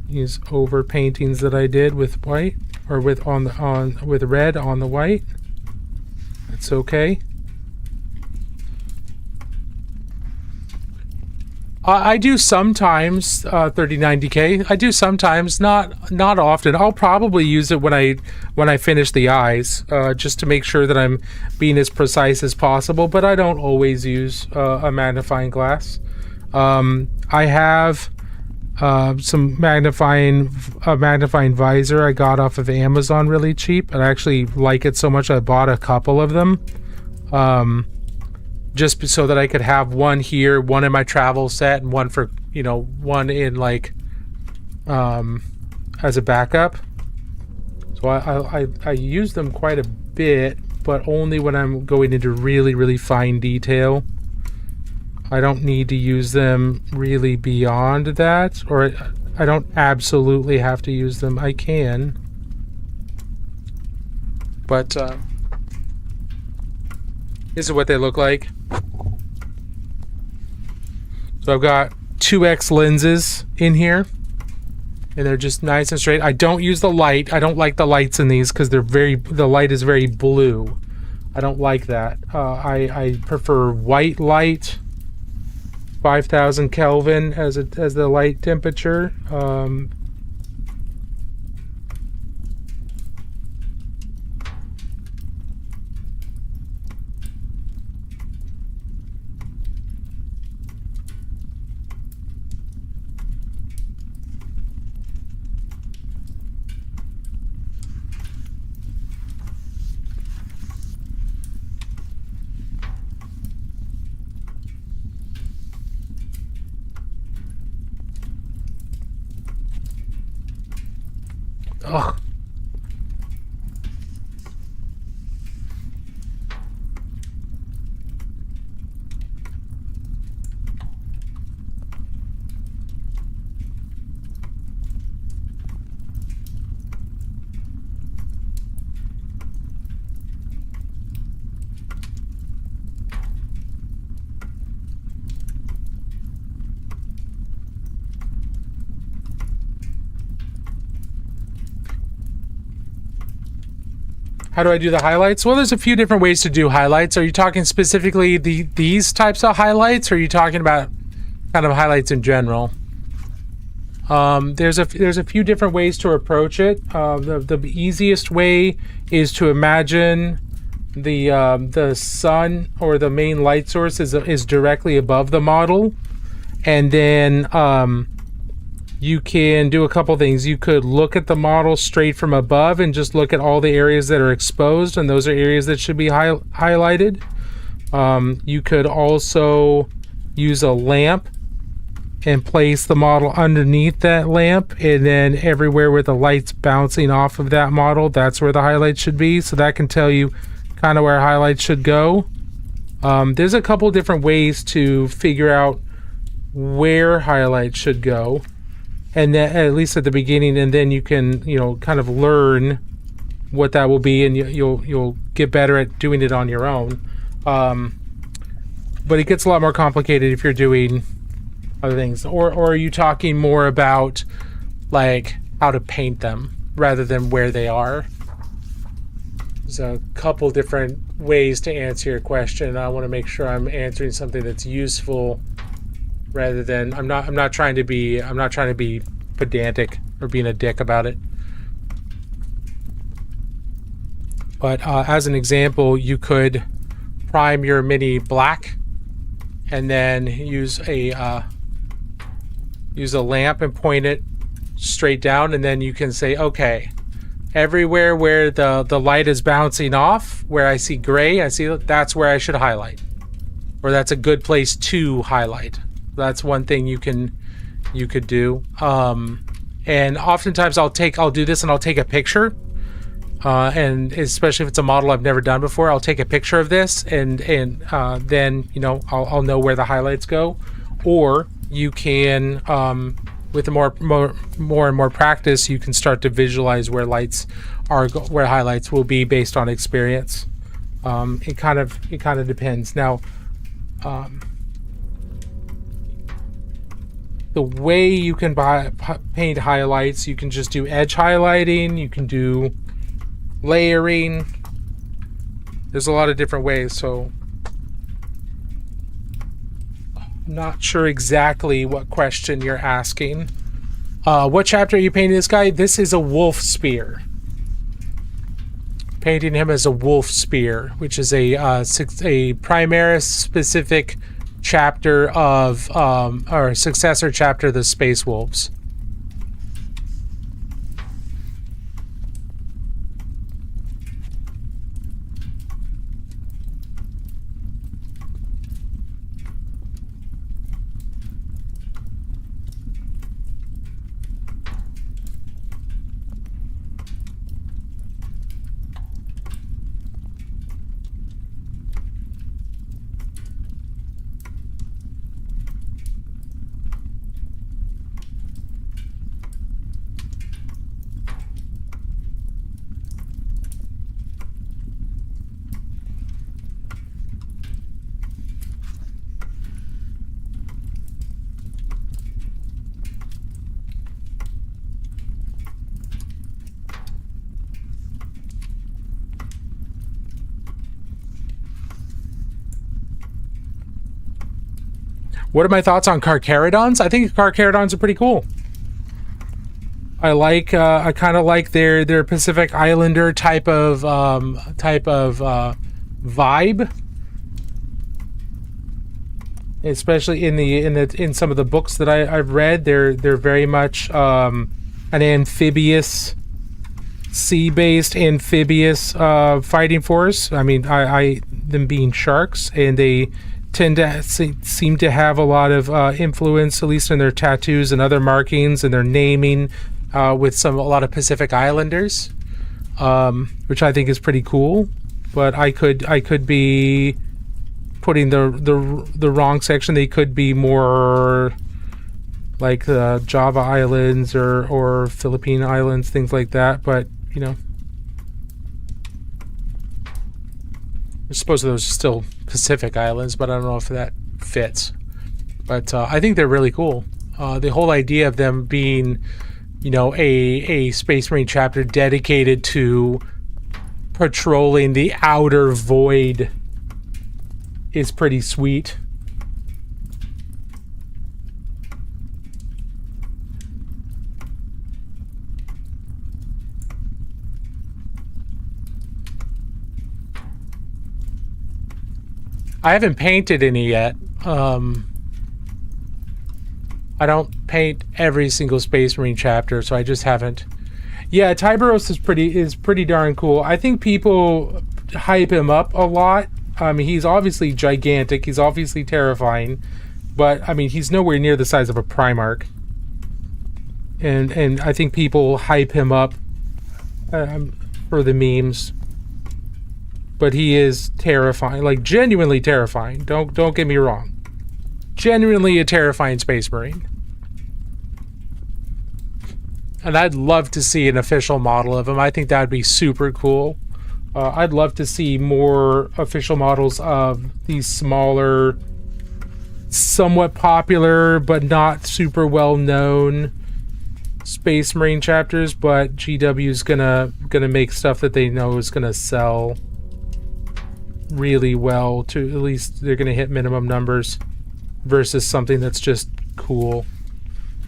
These over paintings that I did with white, or with with red on the white. That's okay. I do sometimes 3090K. I do sometimes, not often. I'll probably use it when I finish the eyes, just to make sure that I'm being as precise as possible. But I don't always use a magnifying glass. I have some magnifying visor I got off of Amazon really cheap, and I actually like it so much I bought a couple of them. Just so that I could have one here, one in my travel set, and one for, you know, one in like as a backup. So I use them quite a bit, but only when I'm going into really fine detail. I don't need to use them really beyond that, or I don't absolutely have to use them. I can, but this is what they look like. So I've got 2x lenses in here, and they're just nice and straight. I don't use the light. I don't like the lights in these because the light is very blue. I don't like that. I prefer white light, 5,000 Kelvin as the light temperature. Ugh. How do I do the highlights? Well, there's a few different ways to do highlights. Are you talking specifically these types of highlights, or are you talking about kind of highlights in general? There's a few different ways to approach it. The easiest way is to imagine the sun, or the main light source is directly above the model, and then you can do a couple things. You could look at the model straight from above and just look at all the areas that are exposed, and those are areas that should be highlighted. You could also use a lamp and place the model underneath that lamp, and then everywhere where the light's bouncing off of that model, that's where the highlights should be. So that can tell you kind of where highlights should go. There's a couple different ways to figure out where highlights should go, and then, at least at the beginning, and then you can, kind of learn what that will be, and you'll get better at doing it on your own. But it gets a lot more complicated if you're doing other things. Or are you talking more about like how to paint them rather than where they are? There's a couple different ways to answer your question. I want to make sure I'm answering something that's useful rather than I'm not trying to be pedantic or being a dick about it. But as an example, you could prime your Mini black and then use a lamp and point it straight down, and then you can say, okay, everywhere where the light is bouncing off, where I see gray, that's where I should highlight, or that's a good place to highlight. That's one thing you could do. And oftentimes I'll do this and I'll take a picture. And especially if it's a model I've never done before, I'll take a picture of this and then I'll know where the highlights go. Or you can, with more and more practice, you can start to visualize where where highlights will be based on experience. It kind of depends. Now, the way you can paint highlights, you can just do edge highlighting. You can do layering. There's a lot of different ways, so I'm not sure exactly what question you're asking. What chapter are you painting this guy? This is a wolf spear. Painting him as a wolf spear, which is a Primaris specific chapter of or successor chapter of the Space Wolves. What are my thoughts on Carcharodons? I think Carcharodons are pretty cool. I kind of like their Pacific Islander type of vibe, especially in some of the books that I've read. They're very much an amphibious, sea-based amphibious fighting force. I mean, them being sharks, and they tend to seem to have a lot of influence, at least in their tattoos and other markings and their naming, with a lot of Pacific Islanders, which I think is pretty cool. But I could be putting the wrong section. They could be more like the Java Islands or Philippine Islands, things like that. But I suppose those are still Pacific Islands, but I don't know if that fits. But I think they're really cool. The whole idea of them being, a Space Marine chapter dedicated to patrolling the outer void is pretty sweet. I haven't painted any yet. I don't paint every single Space Marine chapter, so I just haven't. Yeah, Tyberos is pretty darn cool. I think people hype him up a lot. He's obviously gigantic. He's obviously terrifying. But I mean, he's nowhere near the size of a Primarch. And I think people hype him up for the memes. But he is terrifying, like genuinely terrifying. Don't get me wrong. Genuinely a terrifying Space Marine. And I'd love to see an official model of him. I think that would be super cool. I'd love to see more official models of these smaller, somewhat popular, but not super well known Space Marine chapters. But GW's gonna make stuff that they know is gonna sell really well. To at least they're gonna hit minimum numbers versus something that's just cool.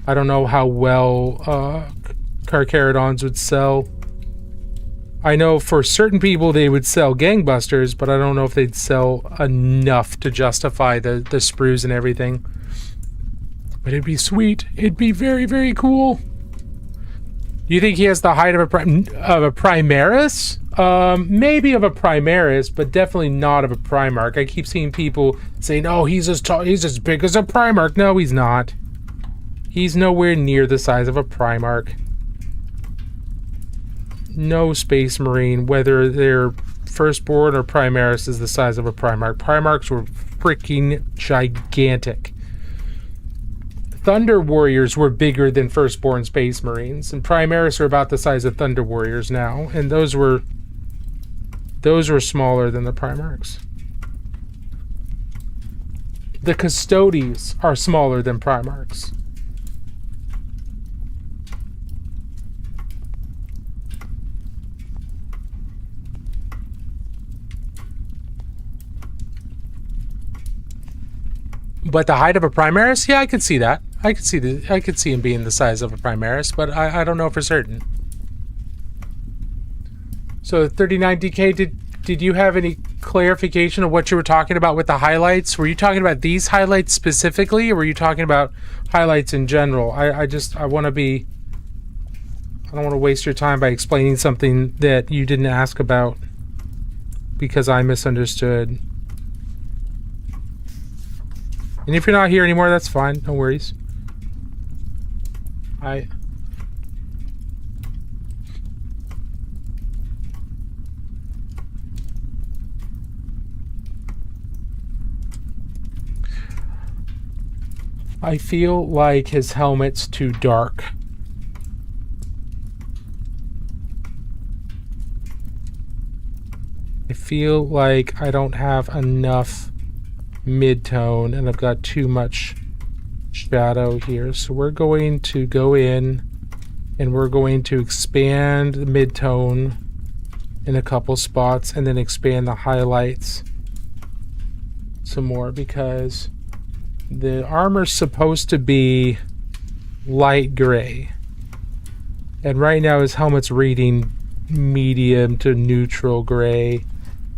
I don't know how well Carcharodons would sell. I know for certain people they would sell gangbusters, but I don't know if they'd sell enough to justify the sprues and everything. But it'd be sweet. It'd be very, very cool. Do you think he has the height of a Primaris? Maybe of a Primaris, but definitely not of a Primarch. I keep seeing people saying, "Oh, he's as tall, he's as big as a Primarch." No, he's not. He's nowhere near the size of a Primarch. No Space Marine, whether they're Firstborn or Primaris, is the size of a Primarch. Primarchs were freaking gigantic. Thunder Warriors were bigger than Firstborn Space Marines, and Primaris are about the size of Thunder Warriors now, and those were smaller than the Primarchs. The Custodes are smaller than Primarchs. But the height of a Primaris, yeah, I could see that. I could see him being the size of a Primaris, but I don't know for certain. So 39DK, did you have any clarification of what you were talking about with the highlights? Were you talking about these highlights specifically, or were you talking about highlights in general? I don't want to waste your time by explaining something that you didn't ask about because I misunderstood. And if you're not here anymore, that's fine. No worries. I feel like his helmet's too dark. I feel like I don't have enough mid-tone and I've got too much shadow here. So we're going to go in and we're going to expand the mid-tone in a couple spots and then expand the highlights some more, because the armor's supposed to be light gray, and right now his helmet's reading medium to neutral gray,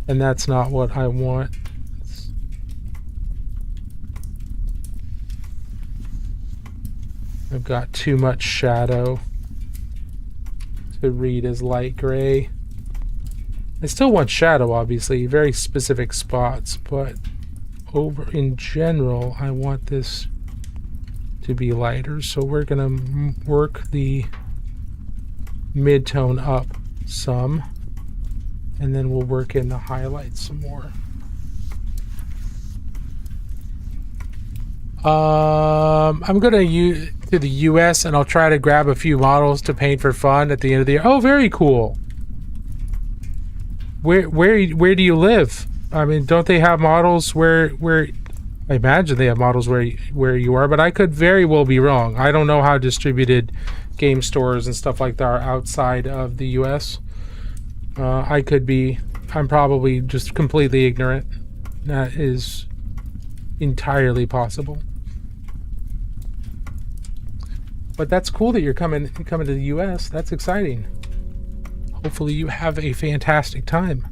and that's not what I want. I've got too much shadow to read as light gray. I still want shadow, obviously, very specific spots, but over in general, I want this to be lighter. So we're gonna work the mid-tone up some, and then we'll work in the highlights some more. I'm gonna use to the US and I'll try to grab a few models to paint for fun at the end of the year. Oh, very cool. Where do you live? I mean, don't they have models where I imagine they have models where you are, but I could very well be wrong. I don't know how distributed game stores and stuff like that are outside of the US. I'm probably just completely ignorant. That is entirely possible. But that's cool that you're coming to the US. That's exciting. Hopefully you have a fantastic time.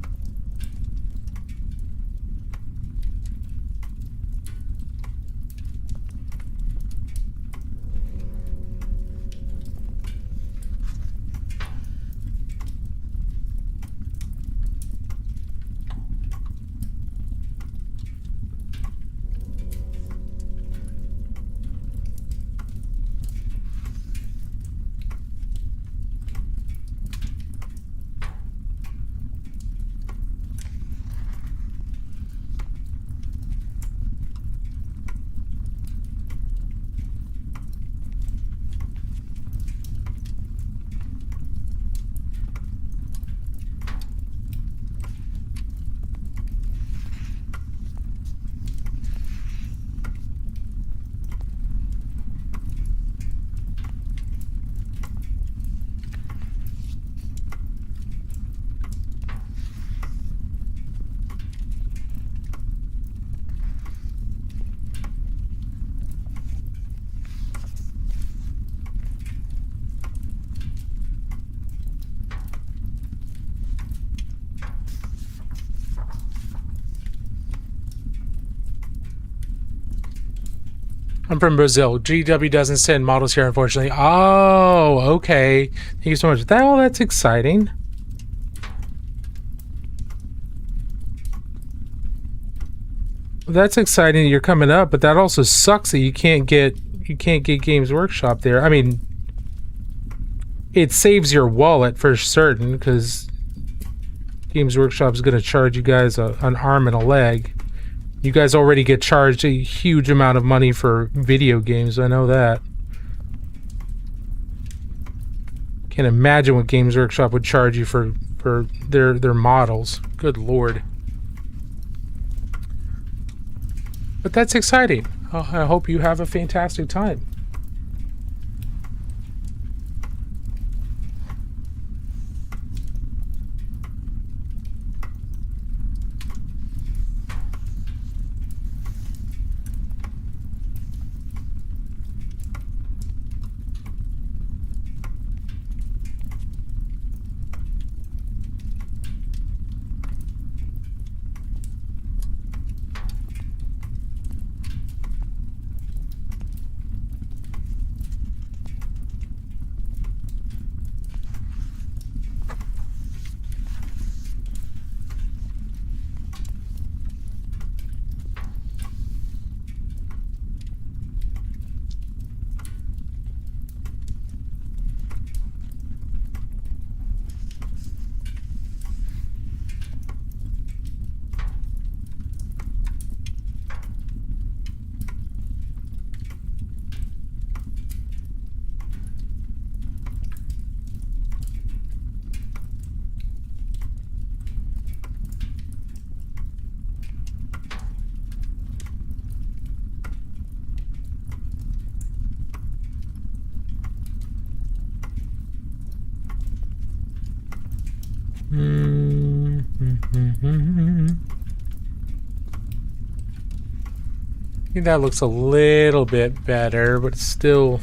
I'm from Brazil. GW doesn't send models here, unfortunately. Oh, okay. Thank you so much. That's exciting. That's exciting that you're coming up, but that also sucks that you can't get Games Workshop there. I mean, it saves your wallet for certain, because Games Workshop is going to charge you guys an arm and a leg. You guys already get charged a huge amount of money for video games. I know that. Can't imagine what Games Workshop would charge you for their models. Good lord. But that's exciting. I hope you have a fantastic time. I think that looks a little bit better, but it's still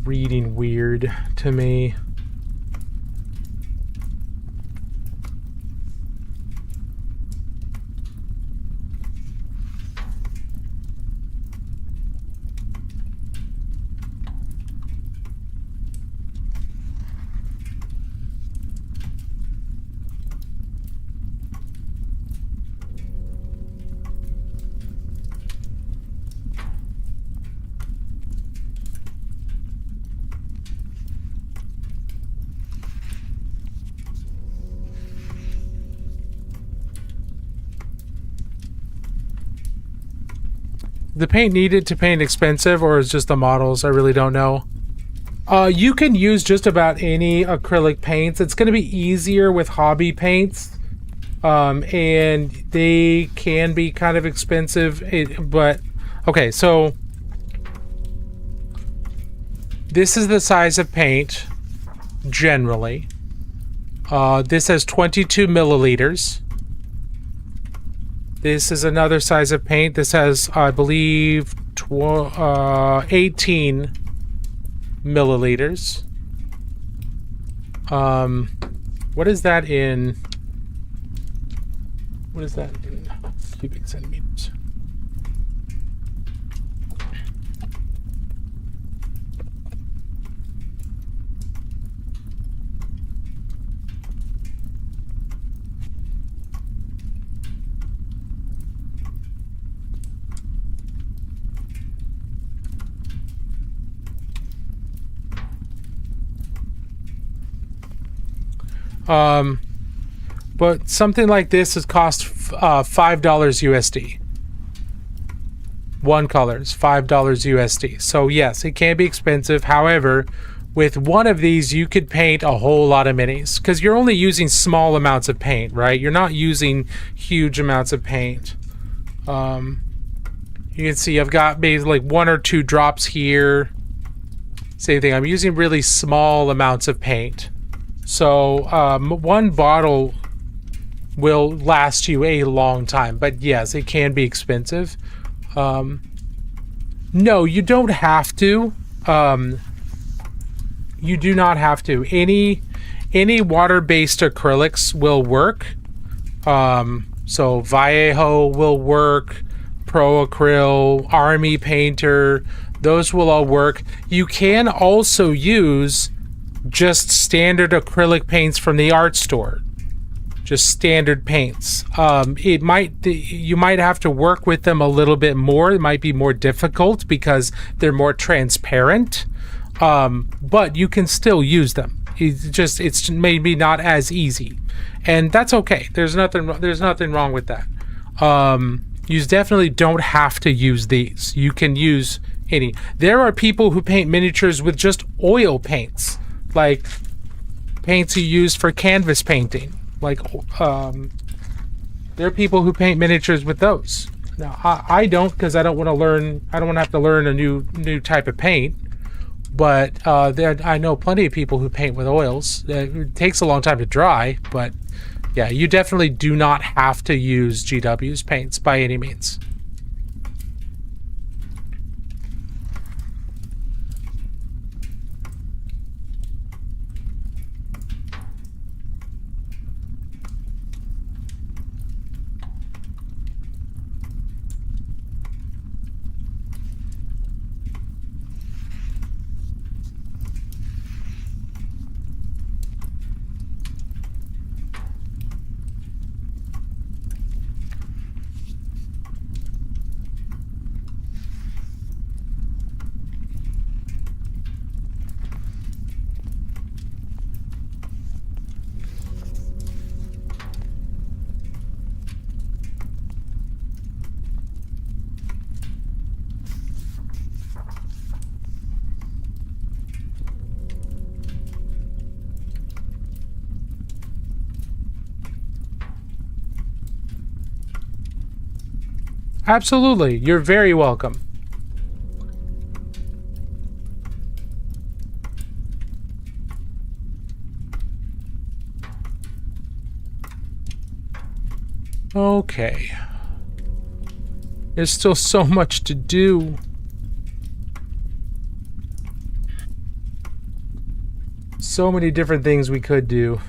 reading weird to me. The paint needed to paint expensive, or is just the models? I really don't know. You can use just about any acrylic paints. It's going to be easier with hobby paints, and they can be kind of expensive. But okay, so this is the size of paint generally. This has 22 milliliters. This is another size of paint. This has, I believe, 18 milliliters. What is that in? What is that in cubic centimeters? But something like this has cost $5 USD. One color is $5 USD. So yes, it can be expensive. However, with one of these, you could paint a whole lot of minis, because you're only using small amounts of paint, right? You're not using huge amounts of paint. You can see I've got maybe like 1 or 2 drops here. Same thing. I'm using really small amounts of paint. So one bottle will last you a long time, but yes, it can be expensive. No, you don't have to. You do not have to. Any water-based acrylics will work. So Vallejo will work. Pro Acryl, Army Painter, those will all work. You can also use just standard acrylic paints from the art store. Just standard paints. You might have to work with them a little bit more. It might be more difficult because they're more transparent. But you can still use them. It's maybe not as easy, and that's okay. There's nothing wrong with that. You definitely don't have to use these. You can use any. There are people who paint miniatures with just oil paints, like paints you use for canvas painting. Like, there are people who paint miniatures with those. Now, I don't, because I don't want to learn. I don't want to have to learn a new type of paint. But I know plenty of people who paint with oils. It takes a long time to dry, but yeah, you definitely do not have to use GW's paints by any means. Absolutely. You're very welcome. Okay. There's still so much to do. So many different things we could do.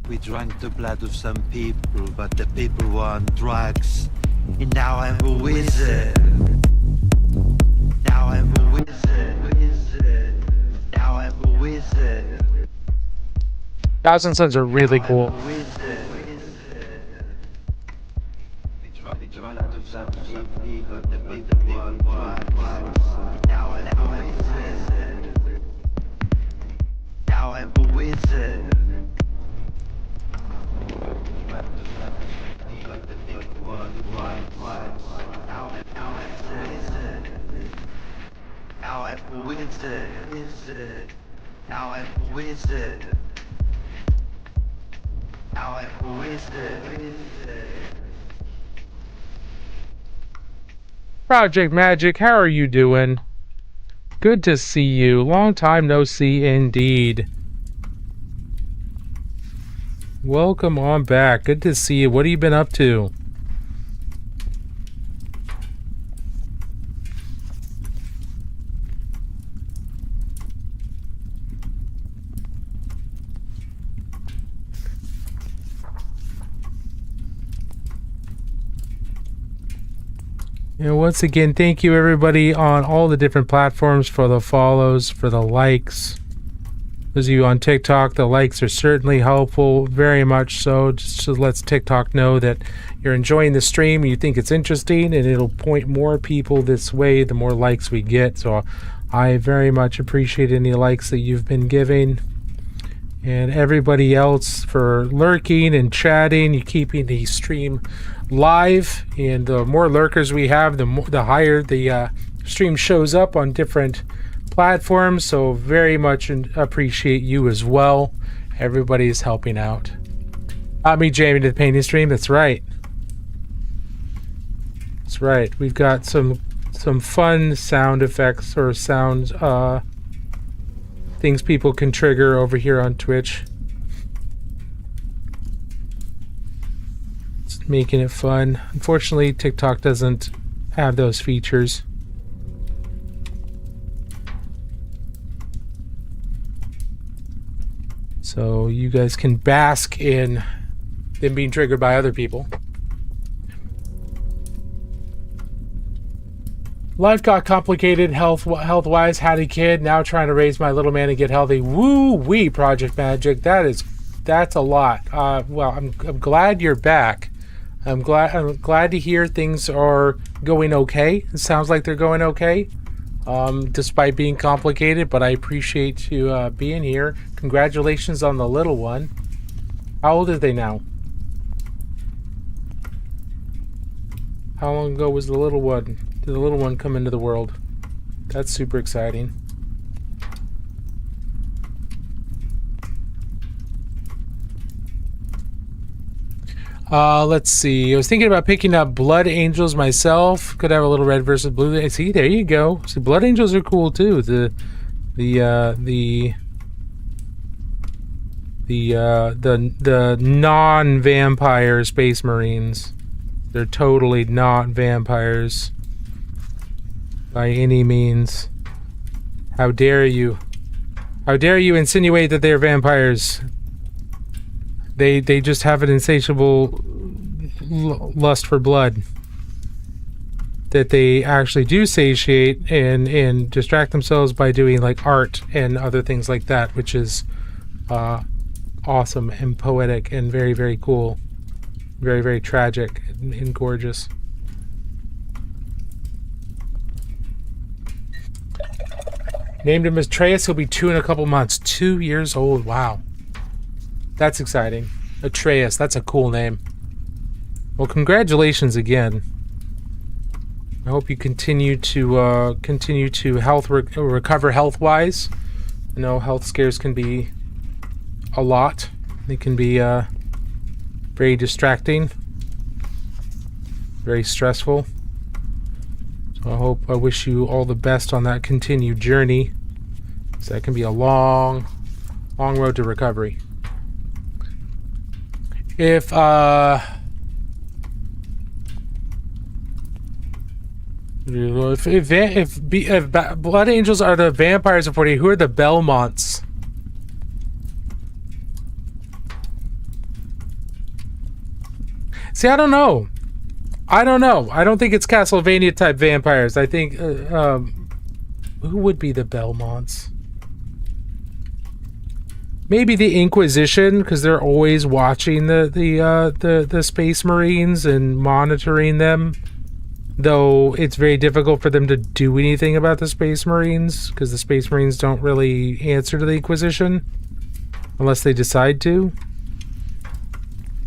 We drank the blood of some people, but the people want drugs. And now I'm a wizard. Now I'm a wizard. Now I'm a wizard. Thousand Suns are really cool. We drank the blood of some people, but the people want drugs. Now I'm a wizard. Now I'm a wizard. Now I'm a wizard. Now I'm a wizard. Now I'm a wizard. Project Magic, how are you doing? Good to see you. Long time no see indeed. Welcome on back. Good to see you. What have you been up to? And once again, thank you everybody on all the different platforms for the follows, for the likes. Those of you on TikTok, the likes are certainly helpful, very much so. Just to let TikTok know that you're enjoying the stream, you think it's interesting, and it'll point more people this way the more likes we get. So I very much appreciate any likes that you've been giving. And everybody else for lurking and chatting, you keeping the stream live, and the more lurkers we have, the higher the stream shows up on different platforms. So very much appreciate you as well. Everybody's helping out. Not me jamming to the painting stream. That's right. That's right. We've got some fun sound effects or sound things people can trigger over here on Twitch. It's making it fun. Unfortunately, TikTok doesn't have those features. So you guys can bask in them being triggered by other people. Life got complicated health-wise. Had a kid, now trying to raise my little man and get healthy. Woo-wee, Project Magic. That's a lot. Well, I'm glad you're back. I'm glad to hear things are going okay. It sounds like they're going okay, despite being complicated. But I appreciate you being here. Congratulations on the little one. How old are they now? How long ago was the little one? Did the little one come into the world? That's super exciting. Let's see. I was thinking about picking up Blood Angels myself. Could have a little red versus blue. See, there you go. See, Blood Angels are cool too. The non-vampire Space Marines. They're totally not vampires by any means. How dare you? How dare you insinuate that they're vampires? They just have an insatiable lust for blood that they actually do satiate and distract themselves by doing like art and other things like that, which is awesome and poetic and very, very cool. Very, very tragic and gorgeous. Named him Atreus. He'll be 2 in a couple months. 2 years old. Wow. That's exciting. Atreus. That's a cool name. Well, congratulations again. I hope you continue to recover health-wise. I know health scares can be a lot. They can be very distracting, very stressful. So I wish you all the best on that continued journey. So that can be a long road to recovery. If Blood Angels are the vampires of 40, who are the Belmonts? See, I don't know. I don't think it's Castlevania type vampires. I think who would be the Belmonts? Maybe the Inquisition, because they're always watching the Space Marines and monitoring them. Though it's very difficult for them to do anything about the Space Marines, because the Space Marines don't really answer to the Inquisition unless they decide to.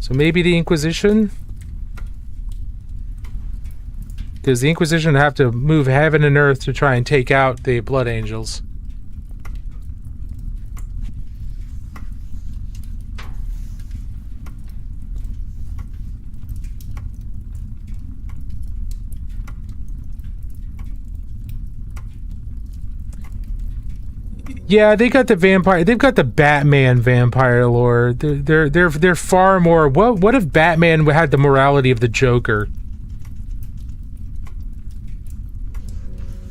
So maybe the Inquisition? Because the Inquisition have to move heaven and earth to try and take out the Blood Angels. Yeah, they got the vampire. They've got the Batman vampire lore. They're far more. What if Batman had the morality of the Joker?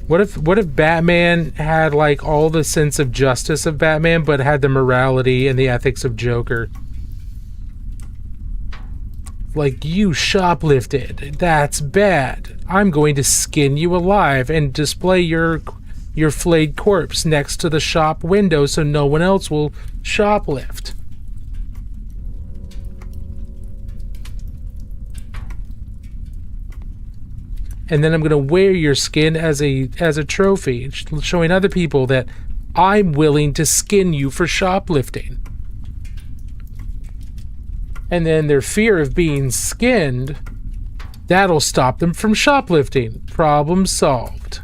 What if Batman had like all the sense of justice of Batman, but had the morality and the ethics of Joker? Like, you shoplifted. That's bad. I'm going to skin you alive and display your flayed corpse next to the shop window so no one else will shoplift. And then I'm going to wear your skin as a trophy, showing other people that I'm willing to skin you for shoplifting. And then their fear of being skinned, that'll stop them from shoplifting. Problem solved.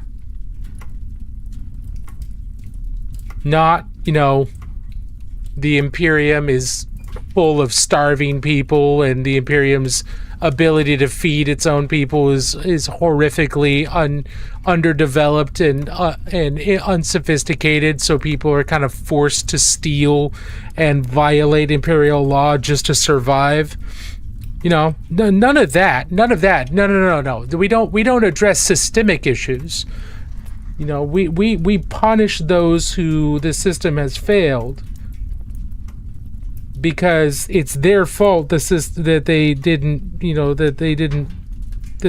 Not, the Imperium is full of starving people and the Imperium's ability to feed its own people is horrifically underdeveloped and unsophisticated, so people are kind of forced to steal and violate Imperial law just to survive. None of that. No. We don't address systemic issues. We punish those who the system has failed because it's their fault that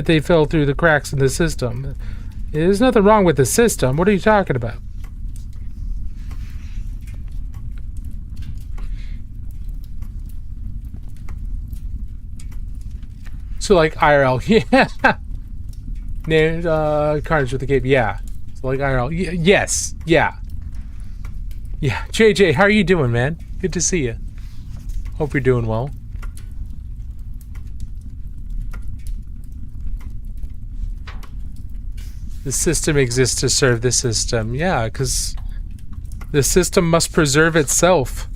they fell through the cracks in the system. There's nothing wrong with the system. What are you talking about? So like IRL, yeah. Carnage with the Cape, yeah. So like IRL, yes, yeah. Yeah, JJ, how are you doing, man? Good to see you. Hope you're doing well. The system exists to serve the system. Yeah, because the system must preserve itself.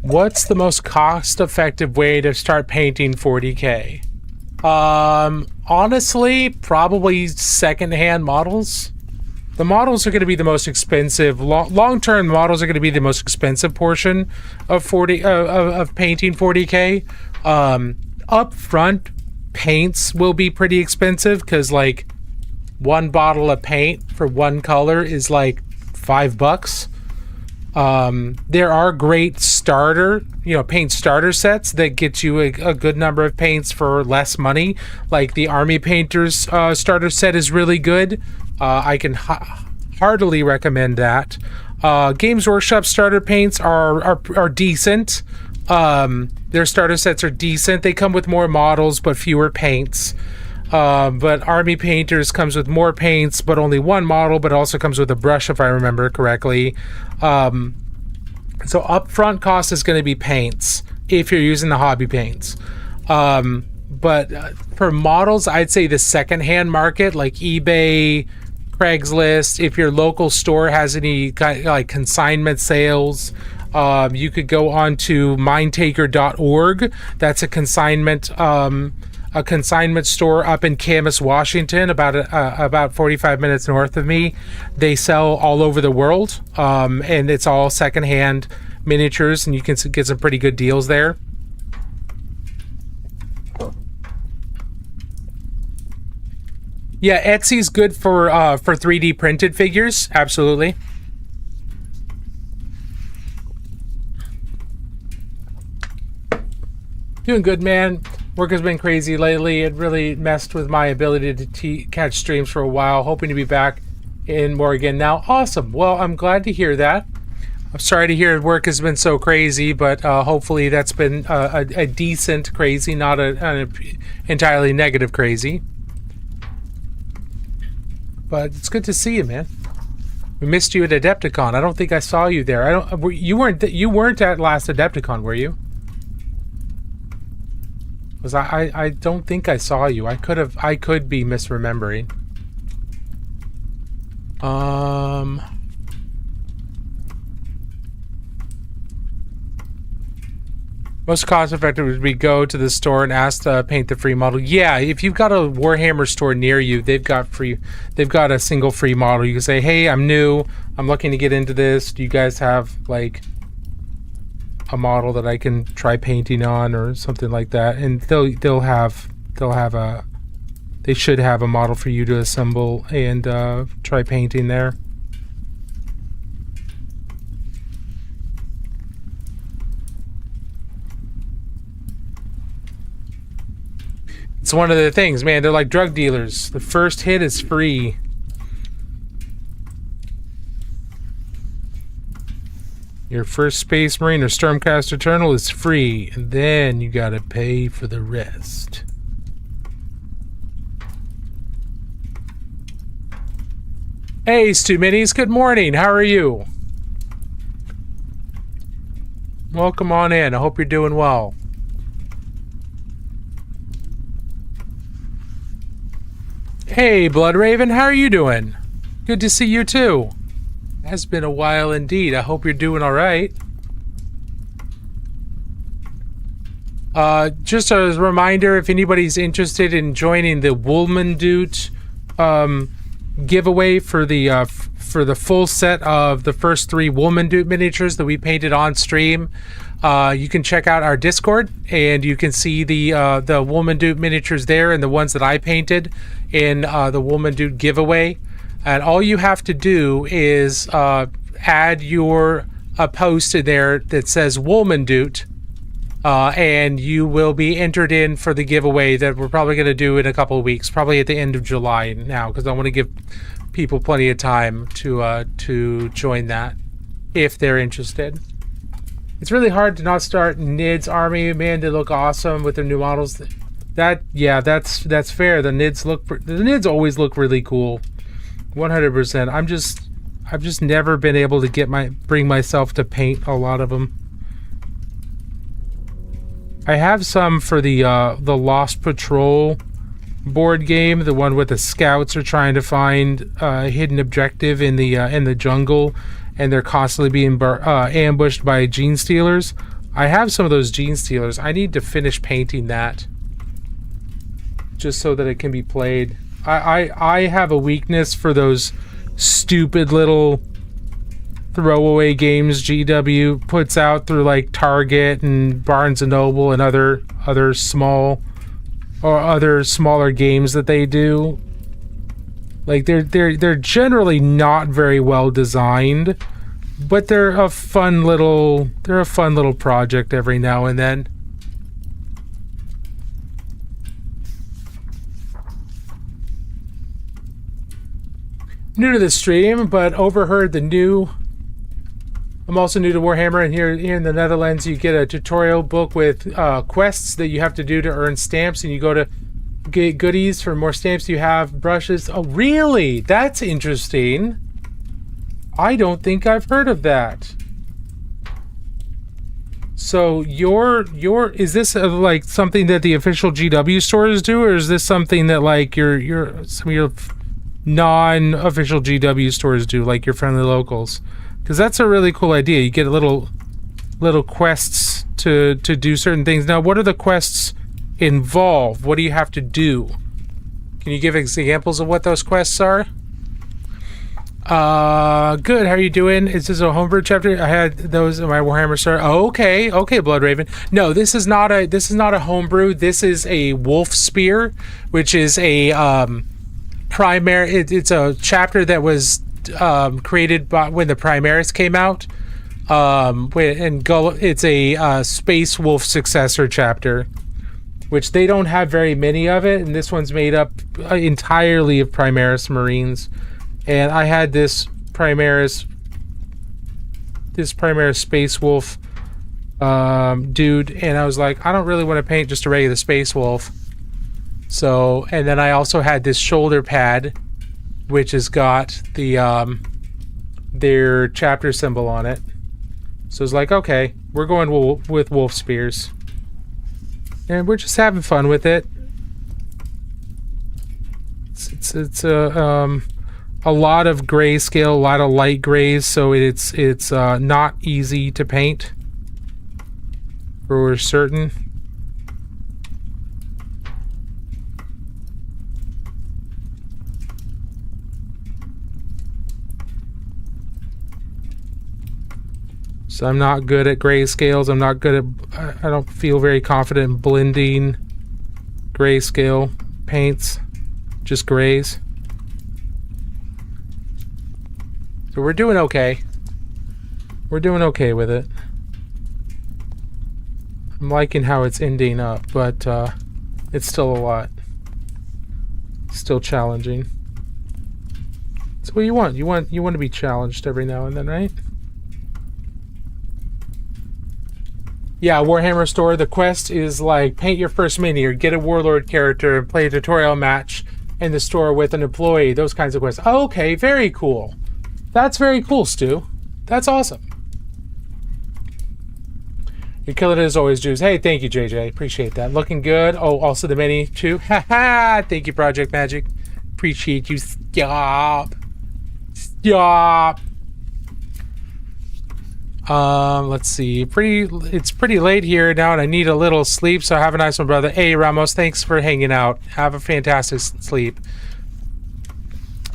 What's the most cost-effective way to start painting 40K? Honestly, probably secondhand models. The models are going to be the most expensive. Long-term models are going to be the most expensive portion of painting 40K. Up front, paints will be pretty expensive because like one bottle of paint for one color is like $5. There are great paint starter sets that get you a good number of paints for less money. Like the Army Painters starter set is really good. I can heartily recommend that. Games Workshop starter paints are decent. Their starter sets are decent. They come with more models but fewer paints. But Army Painters comes with more paints, but only one model, but also comes with a brush, if I remember correctly. So upfront cost is going to be paints if you're using the hobby paints. But for models, I'd say the secondhand market, like eBay, Craigslist. If your local store has any like consignment sales, you could go on to mindtaker.org. That's a consignment store up in Camas, Washington, about 45 minutes north of me. They sell all over the world, and it's all secondhand miniatures, and you can get some pretty good deals there. Yeah, Etsy's good for 3D printed figures. Absolutely. Doing good, man. Work has been crazy lately. It really messed with my ability to catch streams for a while. Hoping to be back in more again now. Awesome. Well, I'm glad to hear that. I'm sorry to hear work has been so crazy, but hopefully that's been a decent crazy, not an entirely negative crazy. But it's good to see you, man. We missed you at Adepticon. I don't think I saw you there. You weren't at last Adepticon, were you? Was I don't think I saw you. I could be misremembering. Most cost effective would be go to the store and ask to paint the free model. Yeah, if you've got a Warhammer store near you, they've got a single free model. You can say, "Hey, I'm new. I'm looking to get into this. Do you guys have like a model that I can try painting on or something like that?" And they should have a model for you to assemble and try painting there. It's one of the things, man. They're like drug dealers. The first hit is free. Your first Space Marine or Stormcast Eternal is free, and then you gotta pay for the rest. Hey, Stu Minis, good morning. How are you? Welcome on in. I hope you're doing well. Hey, Bloodraven, how are you doing? Good to see you too. It has been a while indeed. I hope you're doing all right. Just a reminder, if anybody's interested in joining the Woolmandoot giveaway for the full set of the first 3 Woolmandoot miniatures that we painted on stream, you can check out our Discord and you can see the Woolmandoot miniatures there and the ones that I painted in the Woolmandoot giveaway. And all you have to do is add your post in there that says Woolmandoot, and you will be entered in for the giveaway that we're probably going to do in a couple of weeks, probably at the end of July now, because I want to give people plenty of time to join that if they're interested. It's really hard to not start Nid's army, man. They look awesome with their new models. That's fair. The Nids always look really cool. 100%. I've just never been able to bring myself to paint a lot of them. I have some for the Lost Patrol board game, the one with the scouts are trying to find a hidden objective in the jungle, and they're constantly being ambushed by gene stealers. I have some of those gene stealers. I need to finish painting that just so that it can be played. I have a weakness for those stupid little throwaway games GW puts out through like Target and Barnes and Noble and other smaller games that they do. Like they're generally not very well designed, but they're a fun little project every now and then. New to the stream, but overheard the new. I'm also new to Warhammer, and here in the Netherlands, you get a tutorial book with quests that you have to do to earn stamps, and you go to get goodies for more stamps. You have brushes. Oh, really? That's interesting. I don't think I've heard of that. So is this like something that the official GW stores do, or is this something that like some of your non-official GW stores do, like your friendly locals? Because that's a really cool idea. You get little quests to do certain things. Now, what are the quests involve? What do you have to do? Can you give examples of what those quests are? Good. How are you doing? Is this a homebrew chapter? I had those in my Warhammer store. Oh, okay, Bloodraven. No, this is not a homebrew. This is a wolf spear, which is a it's a chapter that was created by when the Primaris came out. It's a Space Wolf successor chapter, which they don't have very many of it, and this one's made up entirely of Primaris Marines. And I had this Primaris Space Wolf dude, and I was like, I don't really want to paint just a regular Space Wolf. So, and then I also had this shoulder pad, which has got the their chapter symbol on it. So it's like, okay, we're going with wolf spears, and we're just having fun with it. It's a lot of grayscale, a lot of light grays, so it's not easy to paint for certain. So I'm not good at grayscales. I'm not good at, I don't feel very confident in blending grayscale paints, just grays. So we're doing okay. We're doing okay with it. I'm liking how it's ending up, but it's still a lot. Still challenging. That's what you want. You want to be challenged every now and then, right? Yeah, Warhammer Store, the quest is like paint your first mini or get a warlord character and play a tutorial match in the store with an employee, those kinds of quests. Oh, okay, very cool. That's very cool, Stu. That's awesome. You kill it as always, Jews. Hey, thank you, JJ. Appreciate that. Looking good. Oh, also the mini, too. Haha, thank you, Project Magic. Appreciate you. Stop. Stop. Let's see. It's pretty late here now, and I need a little sleep. So have a nice one, brother. Hey, Ramos, thanks for hanging out. Have a fantastic sleep.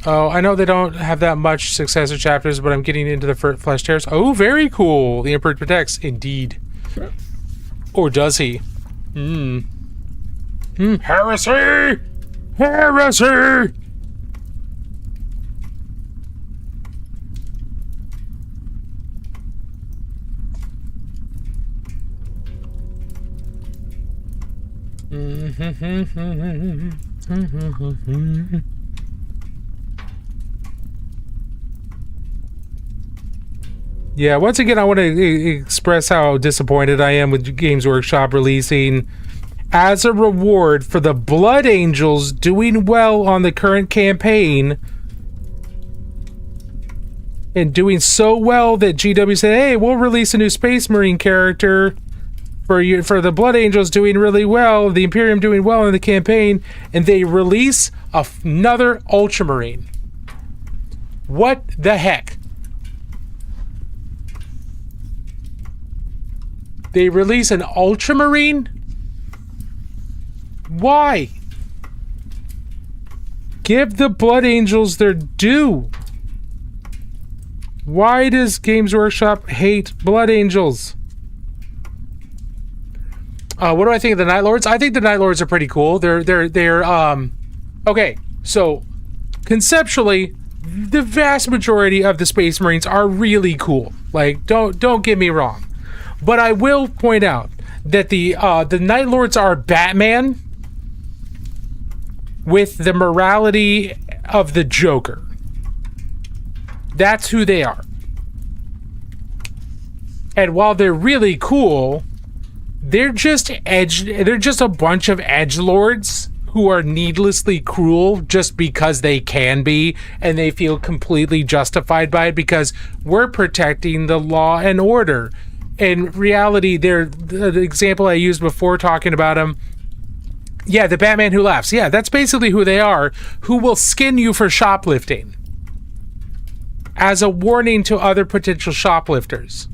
Oh, I know they don't have that much successor chapters, but I'm getting into the Flesh Tears. Oh, very cool. The Emperor Protects, indeed. Or does he? Heresy! Heresy! Yeah, once again, I want to express how disappointed I am with Games Workshop releasing, as a reward for the Blood Angels doing well on the current campaign, and doing so well that GW said, hey, we'll release a new Space Marine character for the Blood Angels doing really well, the Imperium doing well in the campaign, and they release another Ultramarine. What the heck? They release an Ultramarine? Why? Give the Blood Angels their due. Why does Games Workshop hate Blood Angels? What do I think of the Night Lords? I think the Night Lords are pretty cool. They're okay, so conceptually, the vast majority of the Space Marines are really cool. Like, don't get me wrong. But I will point out that the Night Lords are Batman with the morality of the Joker. That's who they are. And while they're really cool, they're just a bunch of edgelords who are needlessly cruel just because they can be, and they feel completely justified by it because we're protecting the law and order. In reality, they're the example I used before talking about them. Yeah, the Batman Who Laughs. Yeah, that's basically who they are, who will skin you for shoplifting as a warning to other potential shoplifters.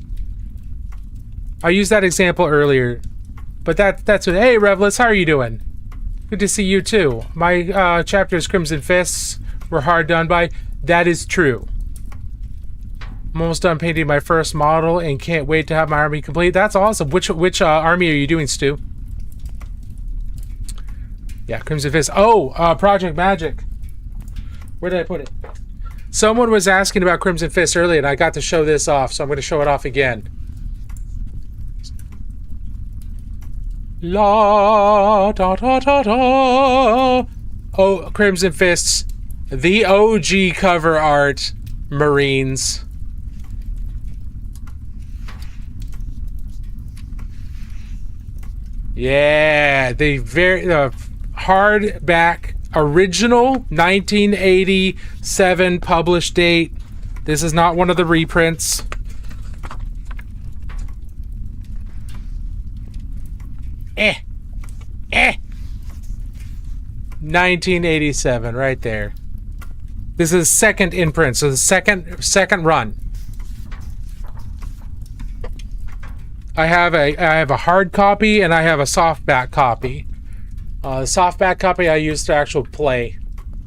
I used that example earlier, but that's what. Hey, Revless, how are you doing? Good to see you too. My chapters, Crimson Fists, were hard done by. That is true. I'm almost done painting my first model and can't wait to have my army complete. That's awesome. Which army are you doing, Stu? Yeah, Crimson Fist. Oh, Project Magic. Where did I put it? Someone was asking about Crimson Fist earlier, and I got to show this off, so I'm going to show it off again. La da da da da. Oh, Crimson Fists, the OG cover art, Marines. Yeah, the very hardback original 1987 published date. This is not one of the reprints. Eh. 1987, right there. This is second imprint, so the second run. I have a hard copy and I have a softback copy. The softback copy I use to actually play.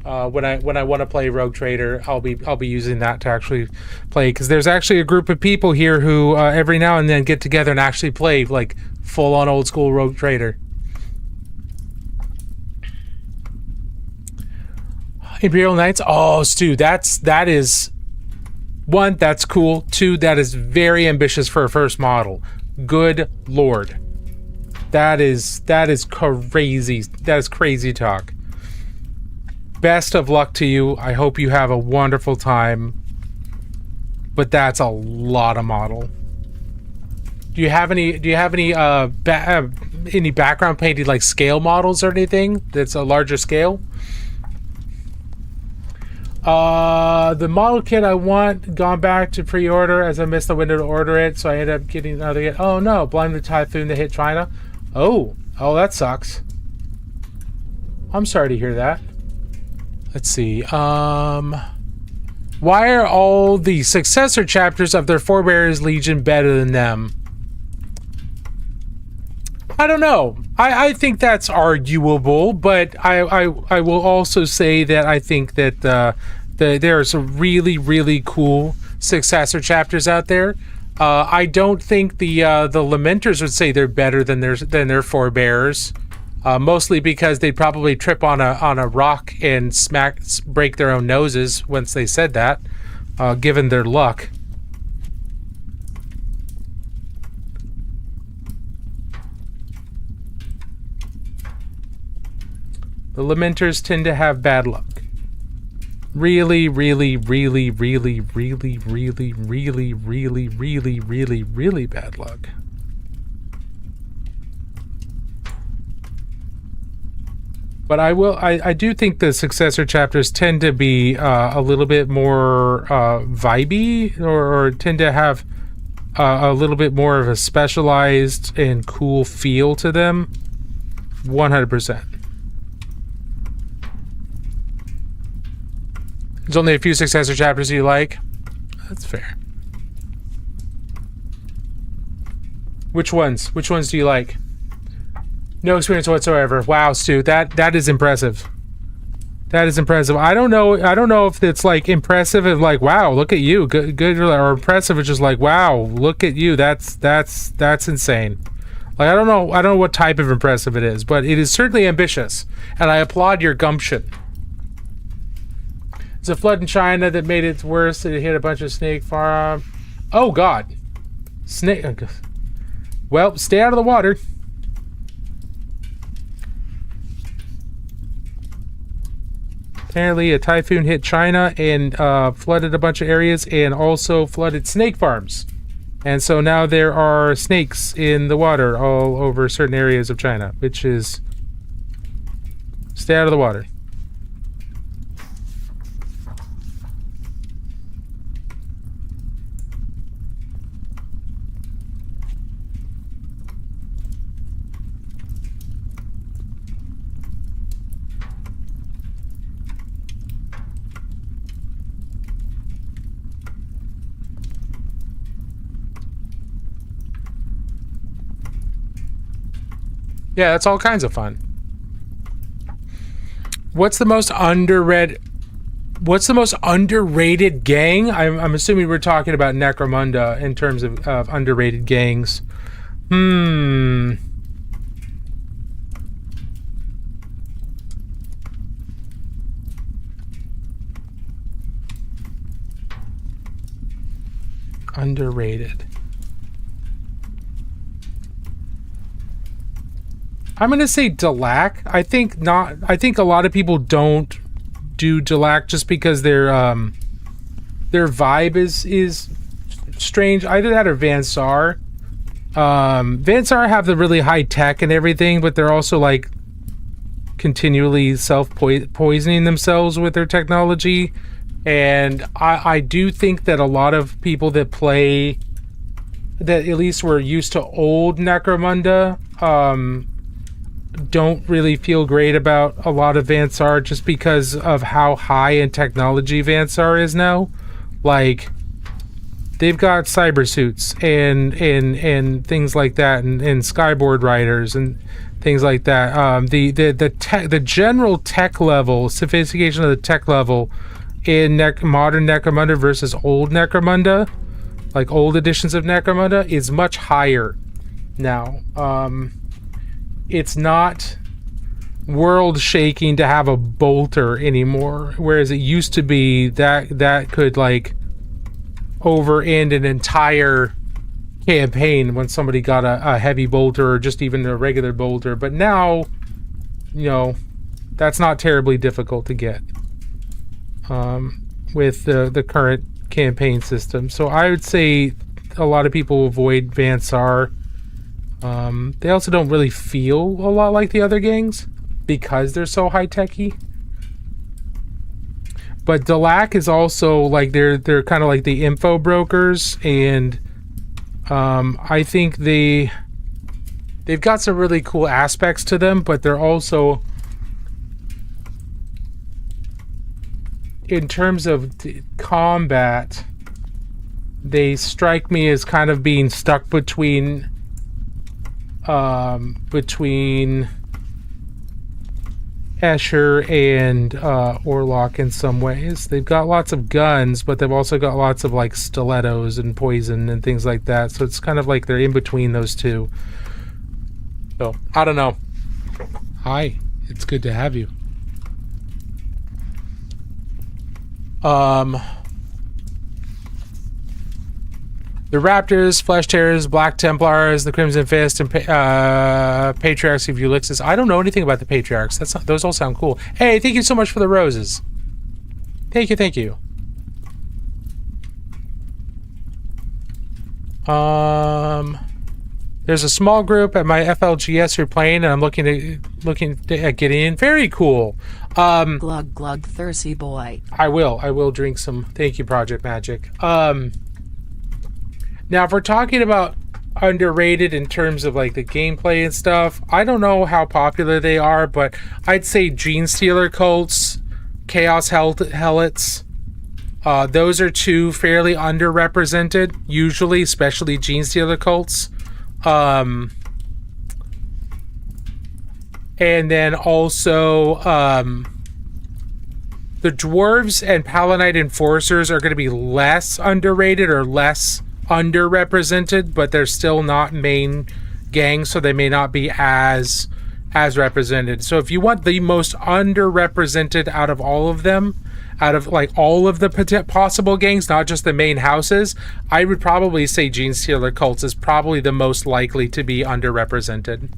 When I want to play Rogue Trader, I'll be using that to actually play, because there's actually a group of people here who every now and then get together and actually play like full on old school Rogue Trader. Imperial Knights. Oh, Stu, that is one, that's cool. Two, that is very ambitious for a first model. Good lord. That is crazy. That is crazy talk. Best of luck to you. I hope you have a wonderful time. But that's a lot of model. Do you have any any background painted like scale models or anything that's a larger scale? The model kit I want gone back to pre-order as I missed the window to order it, so I ended up getting another kit. Oh no, blinded typhoon that hit China. Oh, that sucks. I'm sorry to hear that. Let's see. Why are all the successor chapters of their forebears Legion better than them? I don't know. I think that's arguable, but I will also say that I think that there are some really, really cool successor chapters out there. I don't think the Lamenters would say they're better than their forebears, mostly because they'd probably trip on a rock and break their own noses once they said that, given their luck. The Lamenters tend to have bad luck. Really, really, really, really, really, really, really, really, really, really, really bad luck. But I do think the successor chapters tend to be a little bit more vibey, or tend to have a little bit more of a specialized and cool feel to them. 100%. There's only a few successor chapters you like. That's fair. Which ones? Which ones do you like? No experience whatsoever. Wow, Stu, that is impressive. That is impressive. I don't know if it's like impressive of like, wow, look at you, good, or impressive is just like, wow, look at you. That's insane. Like I don't know what type of impressive it is, but it is certainly ambitious, and I applaud your gumption. It's a flood in China that made it worse. It hit a bunch of snake farm. Oh God, snake. Well, stay out of the water. Apparently, a typhoon hit China and flooded a bunch of areas, and also flooded snake farms. And so now there are snakes in the water all over certain areas of China, which is stay out of the water. Yeah, that's all kinds of fun. What's the most underrated gang? I'm assuming we're talking about Necromunda in terms of underrated gangs. Underrated. I'm gonna say Delac. I think not. I think a lot of people don't do Delac just because their vibe is strange. Either that or Vansar. Vansar have the really high tech and everything, but they're also like continually self-poisoning themselves with their technology. And I do think that a lot of people that play, that at least were used to old Necromunda, don't really feel great about a lot of Vansar just because of how high in technology Vansar is now. Like, they've got cyber suits and things like that, and skyboard riders and things like that. The general tech level, sophistication of the tech level in modern Necromunda versus old Necromunda, like old editions of Necromunda, is much higher now. It's not world shaking to have a bolter anymore, whereas it used to be that could like over end an entire campaign when somebody got a heavy bolter or just even a regular bolter. But now, you know, that's not terribly difficult to get with the current campaign system. So I would say a lot of people avoid Vansar. They also don't really feel a lot like the other gangs because they're so high-techy. But Delac is also like they're kind of like the info brokers, and I think they've got some really cool aspects to them, but they're also, in terms of combat, they strike me as kind of being stuck between Escher and Orlok in some ways. They've got lots of guns, but they've also got lots of like stilettos and poison and things like that. So it's kind of like they're in between those two. So I don't know. Hi, it's good to have you. The Raptors, Flesh Tearers, Black Templars, the Crimson Fist, and Patriarchs of Ulixis. I don't know anything about the Patriarchs. Those all sound cool. Hey, thank you so much for the roses. Thank you, thank you. There's a small group at my FLGS who are playing, and I'm looking at getting in. Very cool. Glug glug thirsty boy. I will drink some. Thank you, Project Magic. Now, if we're talking about underrated in terms of like the gameplay and stuff, I don't know how popular they are, but I'd say Genestealer cults, Chaos Helots, those are two fairly underrepresented, usually, especially Genestealer cults. And then also, the Dwarves and Palanite Enforcers are going to be less underrated or less underrepresented, but they're still not main gangs, so they may not be as represented. So if you want the most underrepresented out of all of them, out of like all of the possible gangs, not just the main houses, I would probably say Genestealer cults is probably the most likely to be underrepresented.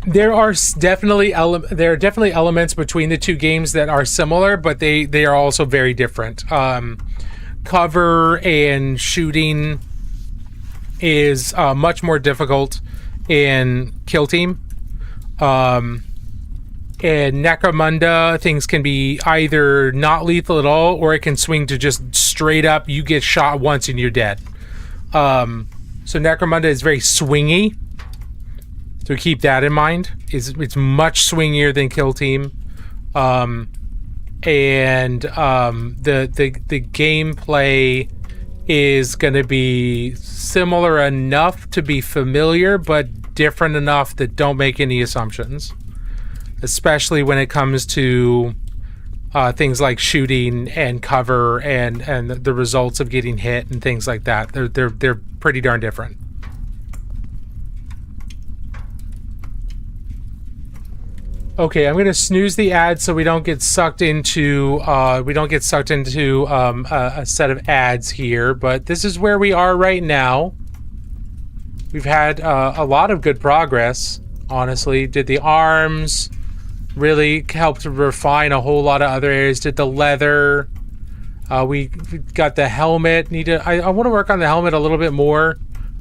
There are definitely elements between the two games that are similar, but they are also very different. Cover and shooting is much more difficult in Kill Team. In Necromunda, things can be either not lethal at all, or it can swing to just straight up, you get shot once and you're dead. So Necromunda is very swingy. So keep that in mind. It's much swingier than Kill Team, and the gameplay is going to be similar enough to be familiar, but different enough that don't make any assumptions. Especially when it comes to things like shooting and cover and the results of getting hit and things like that. They're pretty darn different. Okay, I'm gonna snooze the ad so we don't get sucked into a set of ads here. But this is where we are right now. We've had a lot of good progress. Honestly, did the arms really helped to refine a whole lot of other areas? Did the leather? We got the helmet. I want to work on the helmet a little bit more.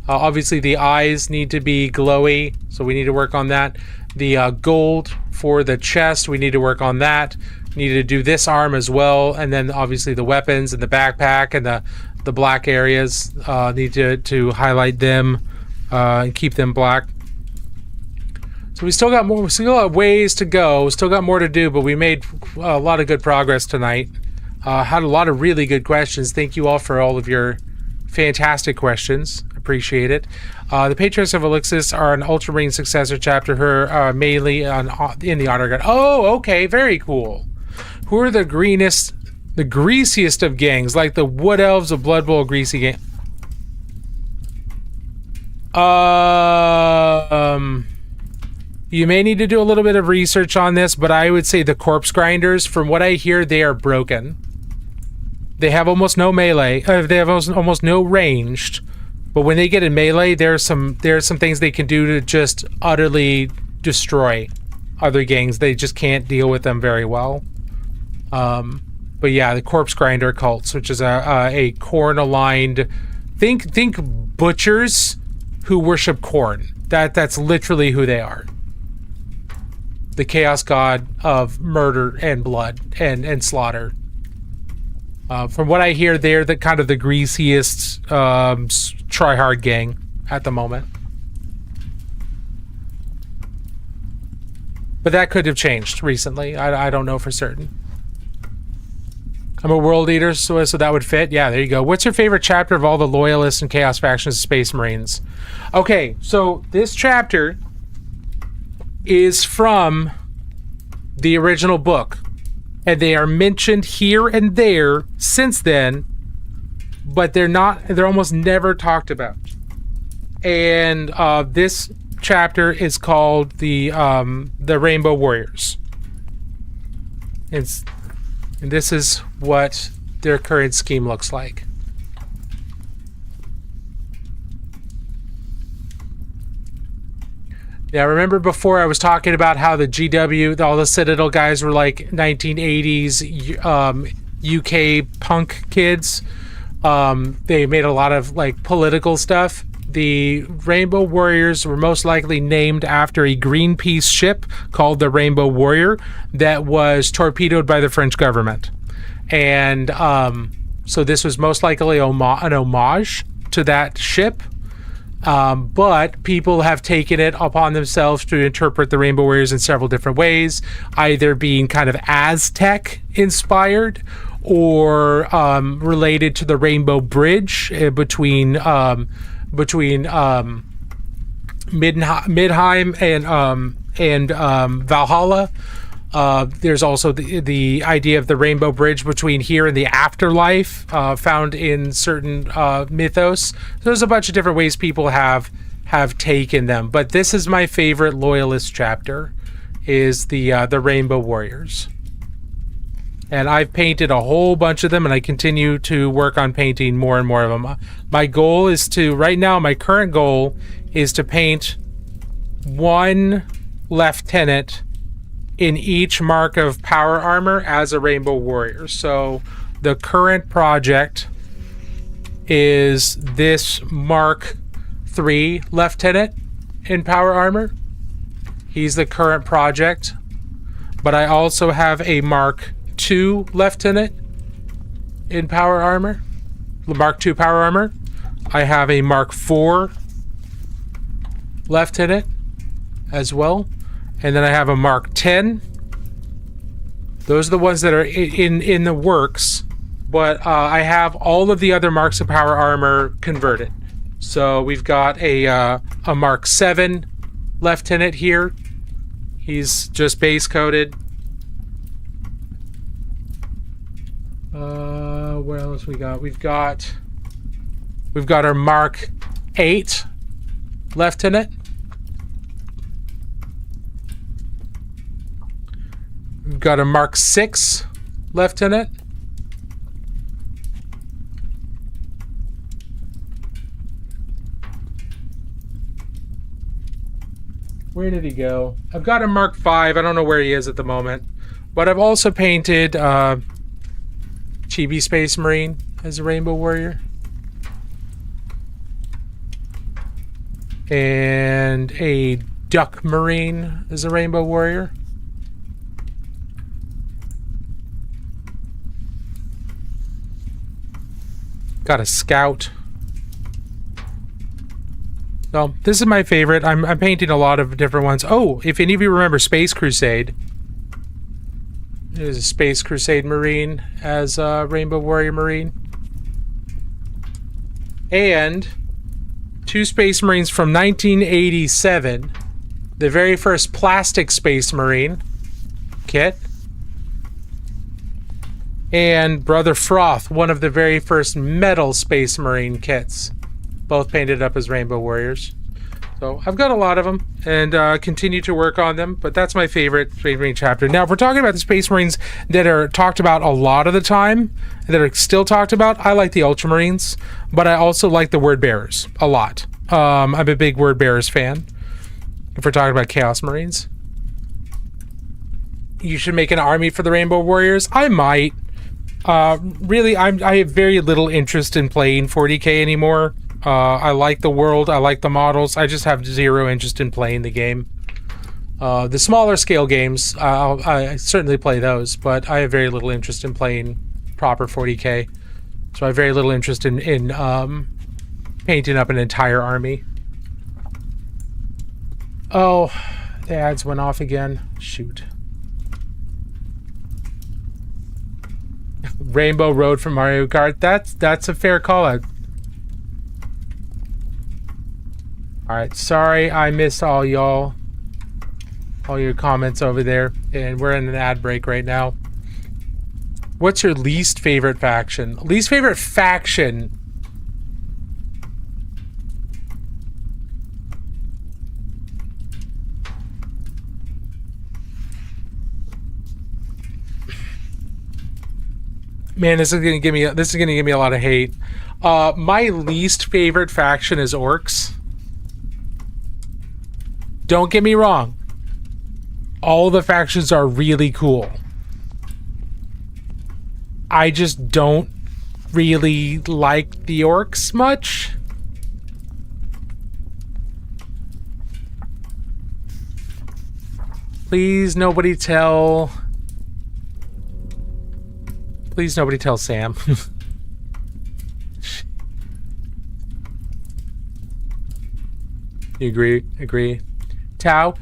Obviously, the eyes need to be glowy, so we need to work on that. The gold for the chest, we need to work on that. Need to do this arm as well, and then obviously the weapons and the backpack and the black areas. Need to highlight them and keep them black. So we still got more. We still got ways to go. Still got more to do, but we made a lot of good progress tonight. Had a lot of really good questions. Thank you all for all of your fantastic questions. Appreciate it. The Patriarchs of Elixis are an Ultramarine successor chapter. Her mainly in the Honor Guard. Oh, okay, very cool. Who are the greasiest of gangs, like the Wood Elves of Blood Bowl greasy gang? You may need to do a little bit of research on this, but I would say the Corpse Grinders, from what I hear, they are broken. They have almost no melee. They have almost no ranged. But when they get in melee, there are some things they can do to just utterly destroy other gangs. They just can't deal with them very well. But yeah, the Corpse Grinder cults, which is a corn-aligned... Think butchers who worship corn. That's literally who they are. The chaos god of murder and blood and slaughter. From what I hear, they're the kind of the greasiest try-hard gang at the moment. But that could have changed recently. I don't know for certain. I'm a world eater, so that would fit. Yeah, there you go. What's your favorite chapter of all the Loyalists and Chaos factions of Space Marines? Okay, so this chapter is from the original book. And they are mentioned here and there since then, but they're almost never talked about. And this chapter is called the Rainbow Warriors. And this is what their current scheme looks like. Yeah, remember before I was talking about how the GW, all the Citadel guys were like 1980s UK punk kids. They made a lot of like political stuff. The Rainbow Warriors were most likely named after a Greenpeace ship called the Rainbow Warrior that was torpedoed by the French government. And so this was most likely an homage to that ship. But people have taken it upon themselves to interpret the Rainbow Warriors in several different ways, either being kind of Aztec inspired or related to the Rainbow Bridge between Midheim and Valhalla. There's also the idea of the Rainbow Bridge between here and the afterlife, found in certain mythos. So there's a bunch of different ways people have taken them. But this is my favorite Loyalist chapter, is the Rainbow Warriors. And I've painted a whole bunch of them, and I continue to work on painting more and more of them. My goal is to, right now, my current goal is to paint one lieutenant in each mark of power armor as a Rainbow Warrior. So the current project is this Mark III lieutenant in power armor. He's the current project. But I also have a Mark II lieutenant in power armor. Mark II power armor. I have a Mark IV lieutenant as well. And then I have a Mark 10. Those are the ones that are in the works. But I have all of the other marks of power armor converted. So we've got a Mark 7 lieutenant here. He's just base coated. What else we got? We've got our Mark 8 lieutenant. got a Mark 6 left in it. Where did he go? I've got a Mark 5. I don't know where he is at the moment. But I've also painted Chibi Space Marine as a Rainbow Warrior. And a Duck Marine as a Rainbow Warrior. Got a Scout. So this is my favorite. I'm painting a lot of different ones. Oh, if any of you remember Space Crusade, there's a Space Crusade Marine as a Rainbow Warrior Marine. And 2 Space Marines from 1987. The very first plastic Space Marine kit. And Brother Froth, one of the very first metal Space Marine kits. Both painted up as Rainbow Warriors. So I've got a lot of them and continue to work on them, but that's my favorite Space Marine chapter. Now, if we're talking about the Space Marines that are talked about a lot of the time, that are still talked about, I like the Ultramarines, but I also like the Word Bearers a lot. I'm a big Word Bearers fan. If we're talking about Chaos Marines, you should make an army for the Rainbow Warriors. I might. Really, I have very little interest in playing 40k anymore. I like the world, I like the models, I just have zero interest in playing the game. The smaller scale games, I certainly play those, but I have very little interest in playing proper 40k. So I have very little interest in painting up an entire army. Oh, the ads went off again. Shoot. Rainbow Road from Mario Kart, that's a fair call out. Alright, sorry I missed all y'all. All your comments over there. And we're in an ad break right now. What's your least favorite faction? Least favorite faction? Man, this is gonna give me a lot of hate. My least favorite faction is Orcs. Don't get me wrong. All the factions are really cool. I just don't really like the Orcs much. Please nobody tell Sam. You agree. Tau,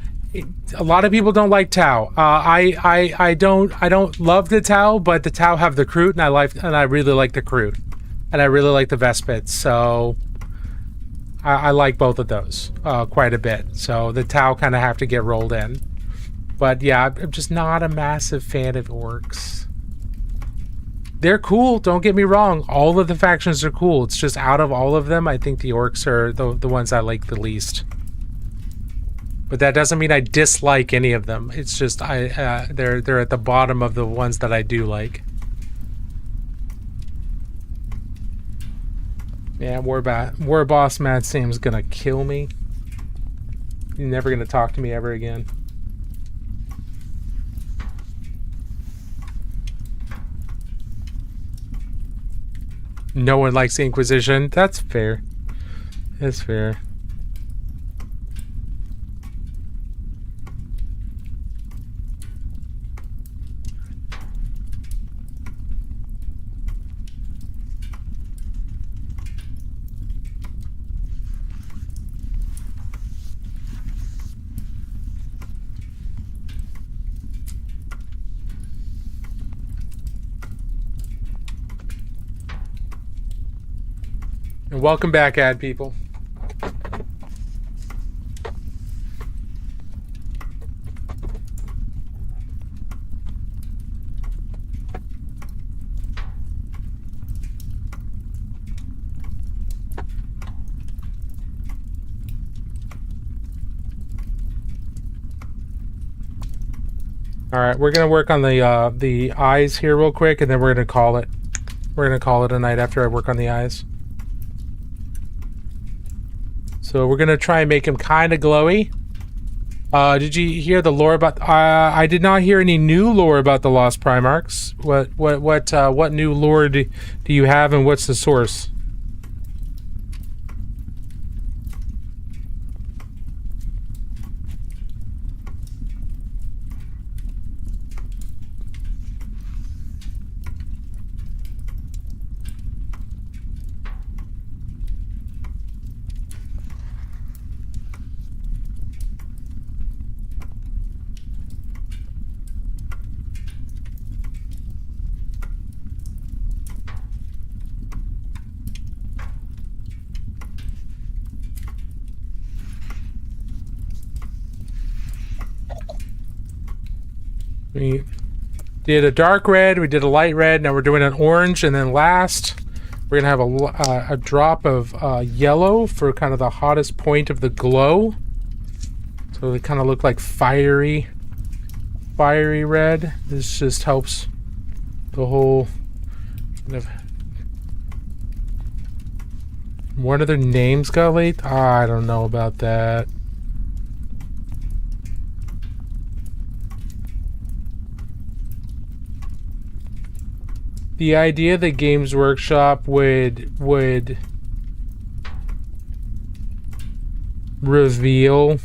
a lot of people don't like Tau. I don't love the Tau, but the Tau have the Kroot, and I really like the Kroot, and I really like the Vespits. So I like both of those quite a bit. So the Tau kind of have to get rolled in. But yeah, I'm just not a massive fan of Orcs. They're cool, don't get me wrong. All of the factions are cool. It's just out of all of them, I think the Orcs are the ones I like the least. But that doesn't mean I dislike any of them. It's just they're at the bottom of the ones that I do like. Yeah, War Boss Matt Sam's gonna kill me. He's never gonna talk to me ever again. No one likes the Inquisition. That's fair. That's fair. And welcome back, ad people. All right, we're gonna work on the eyes here real quick, and then we're gonna call it. We're gonna call it a night after I work on the eyes. So we're gonna try and make him kind of glowy. Did you hear the lore about? I did not hear any new lore about the Lost Primarchs. What new lore do you have, and what's the source? We did a dark red, we did a light red, now we're doing an orange, and then last we're gonna have a drop of yellow for kind of the hottest point of the glow. So they kind of look like fiery red. This just helps the whole kind of. What are their names, Galit? I don't know about that. The idea that Games Workshop would reveal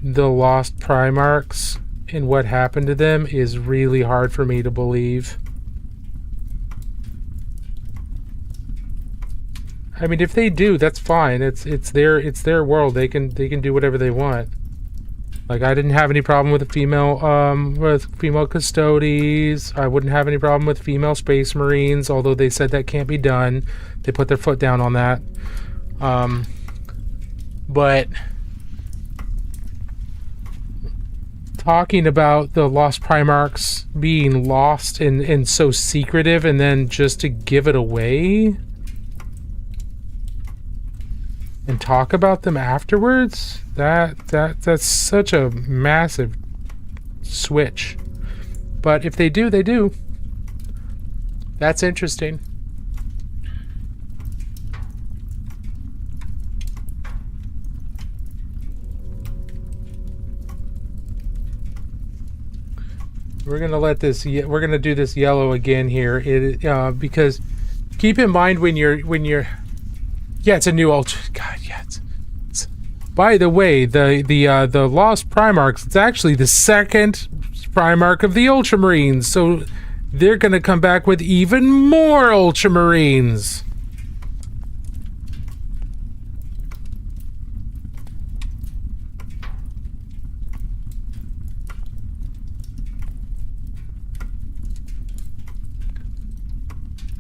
the Lost Primarchs and what happened to them is really hard for me to believe. I mean, if they do, that's fine. It's their world. They can do whatever they want. Like, I didn't have any problem with the female Custodes. I wouldn't have any problem with female Space Marines, although they said that can't be done. They put their foot down on that. But talking about the Lost Primarchs being lost and so secretive, and then just to give it away and talk about them afterwards, that's such a massive switch. But if they do, they do. That's interesting. We're gonna let this. We're gonna do this yellow again here. Because keep in mind when you're. Yeah, it's a new ultra. God, yeah. By the way, the Lost Primarchs, it's actually the second Primarch of the Ultramarines, so they're gonna come back with even more Ultramarines.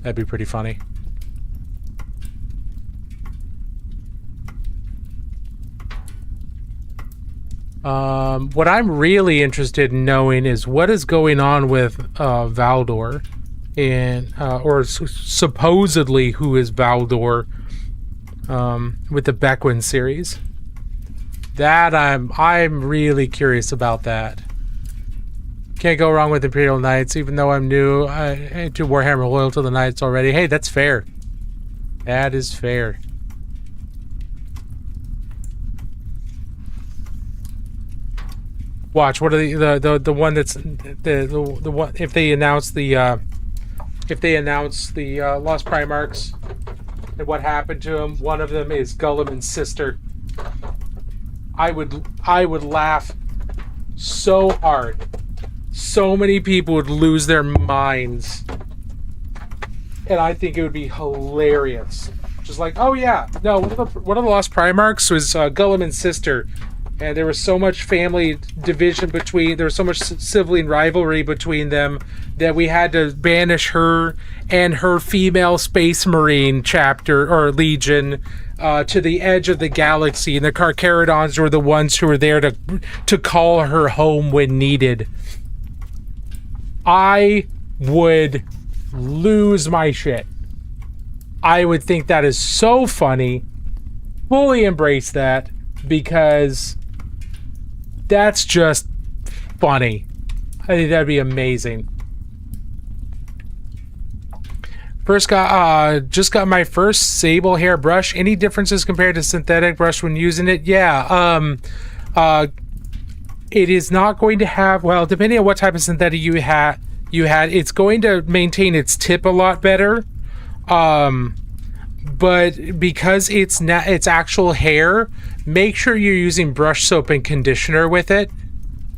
That'd be pretty funny. What I'm really interested in knowing is what is going on with Valdor, and or supposedly who is Valdor, with the Bequin series. That I'm really curious about that. Can't go wrong with Imperial Knights, even though I'm new to Warhammer, loyal to the Knights already. Hey, that's fair. That is fair. Watch. What are the one that's the one, if they announce the Lost Primarchs and what happened to them? One of them is Gulliman's sister. I would laugh so hard. So many people would lose their minds, and I think it would be hilarious. Just like, oh yeah, no, one of the Lost Primarchs was Gulliman's sister. And there was so much family division there was so much sibling rivalry between them that we had to banish her and her female Space Marine chapter or legion to the edge of the galaxy. And the Carcharodons were the ones who were there to call her home when needed. I would lose my shit. I would think that is so funny. Fully embrace that, because that's just funny. I think that'd be amazing. Just got my first sable hair brush. Any differences compared to synthetic brush when using it? Yeah. It is not going to have, well, depending on what type of synthetic you had, it's going to maintain its tip a lot better. But because it's actual hair, make sure you're using brush soap and conditioner with it.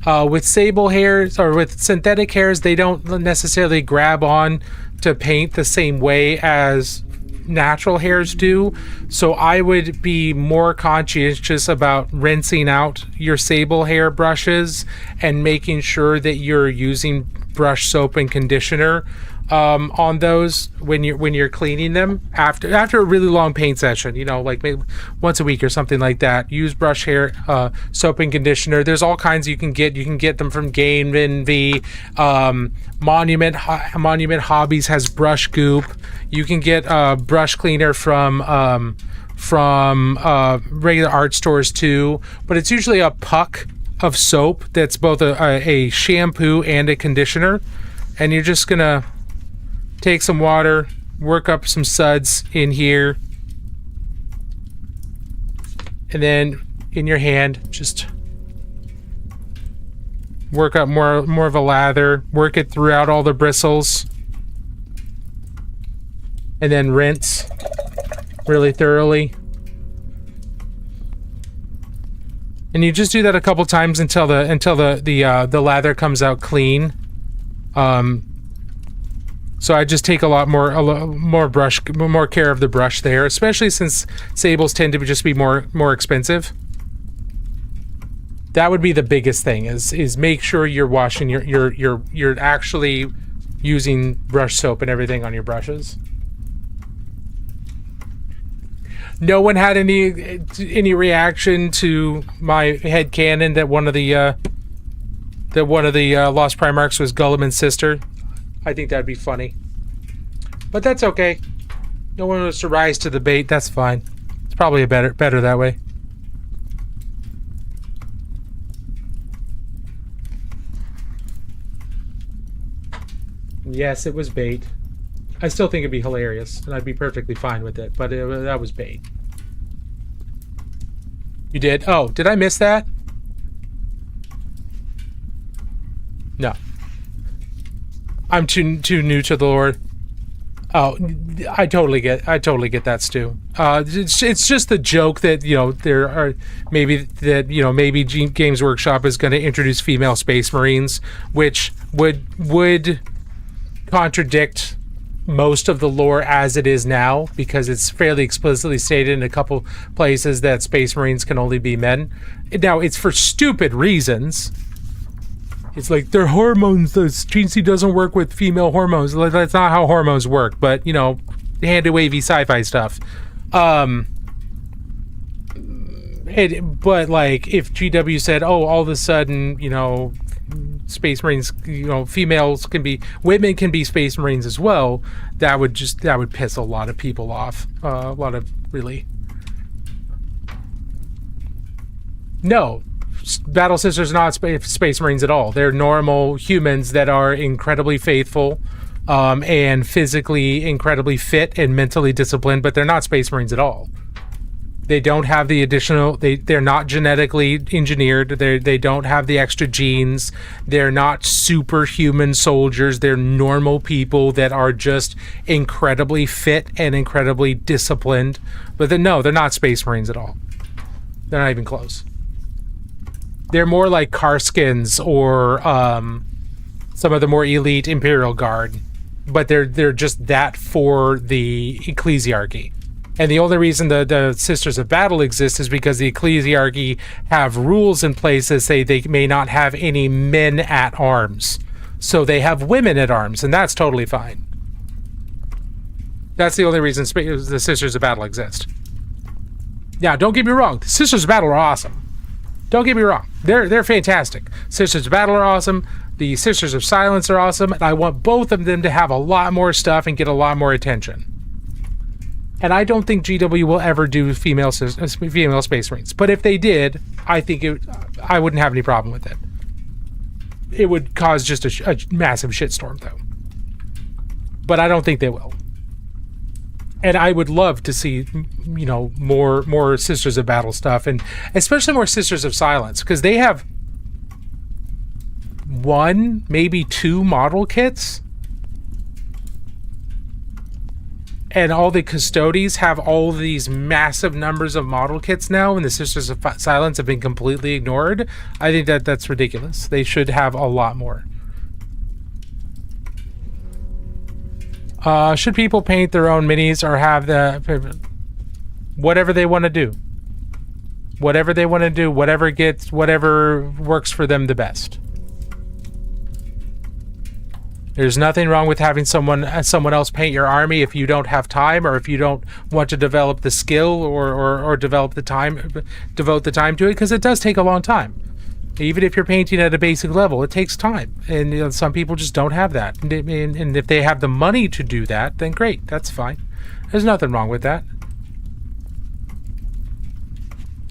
With sable hairs or with synthetic hairs, they don't necessarily grab on to paint the same way as natural hairs do. So I would be more conscientious about rinsing out your sable hair brushes and making sure that you're using brush soap and conditioner on those when you're cleaning them after a really long paint session, like maybe once a week or something like that. Use brush hair soap and conditioner. There's all kinds you can get them from Game Envy. Monument Hobbies has brush goop. You can get brush cleaner from regular art stores too, but it's usually a puck of soap that's both a shampoo and a conditioner, and you're just gonna take some water, work up some suds in here, and then in your hand just work up more of a lather, work it throughout all the bristles, and then rinse really thoroughly. And you just do that a couple times until the lather comes out clean. So I just take a lot more care of the brush there, especially since sables tend to just be more expensive. That would be the biggest thing is make sure you're washing you're actually using brush soap and everything on your brushes. No one had any reaction to my headcanon that one of the Lost Primarchs was Gulliman's sister. I think that'd be funny. But that's okay. No one was to rise to the bait. That's fine. It's probably better that way. Yes, it was bait. I still think it'd be hilarious, and I'd be perfectly fine with it, but that was bait. You did? Oh, did I miss that? No. I'm too new to the lore. Oh, I totally get that, Stu. It's just the joke that there are maybe Games Workshop is going to introduce female Space Marines, which would contradict most of the lore as it is now, because it's fairly explicitly stated in a couple places that Space Marines can only be men. Now, it's for stupid reasons. It's like their hormones, the GC doesn't work with female hormones. That's not how hormones work, but handy-wavy sci-fi stuff. But like if GW said, oh, all of a sudden, Space Marines, women can be Space Marines as well, that would piss a lot of people off. A lot of really. No, Battle Sisters are not Space Marines at all. They're normal humans that are incredibly faithful, and physically incredibly fit and mentally disciplined, but they're not Space Marines at all. They don't have the additional. They're not genetically engineered. They don't have the extra genes. They're not superhuman soldiers. They're normal people that are just incredibly fit and incredibly disciplined. But they're not Space Marines at all. They're not even close. They're more like Karskins or some of the more elite Imperial Guard, but they're just that for the Ecclesiarchy. And the only reason the Sisters of Battle exist is because the Ecclesiarchy have rules in place that say they may not have any men at arms. So they have women at arms, and that's totally fine. That's the only reason the Sisters of Battle exist. Now, don't get me wrong. The Sisters of Battle are awesome. Don't get me wrong. They're fantastic. Sisters of Battle are awesome. The Sisters of Silence are awesome. And I want both of them to have a lot more stuff and get a lot more attention. And I don't think GW will ever do female Space Marines. But if they did, I think I wouldn't have any problem with it. it would cause just a massive shitstorm, though. But I don't think they will. And I would love to see, more Sisters of Battle stuff, and especially more Sisters of Silence, because they have 1, maybe 2 model kits. And all the custodies have all these massive numbers of model kits now, and the Sisters of Silence have been completely ignored. I think that's ridiculous. They should have a lot more. Should people paint their own minis or have whatever they want to do? Whatever they want to do, whatever works for them the best. There's nothing wrong with having someone else paint your army if you don't have time, or if you don't want to develop the skill or devote the time to it, because it does take a long time. Even if you're painting at a basic level, it takes time, and some people just don't have that. And if they have the money to do that, then great, that's fine. There's nothing wrong with that.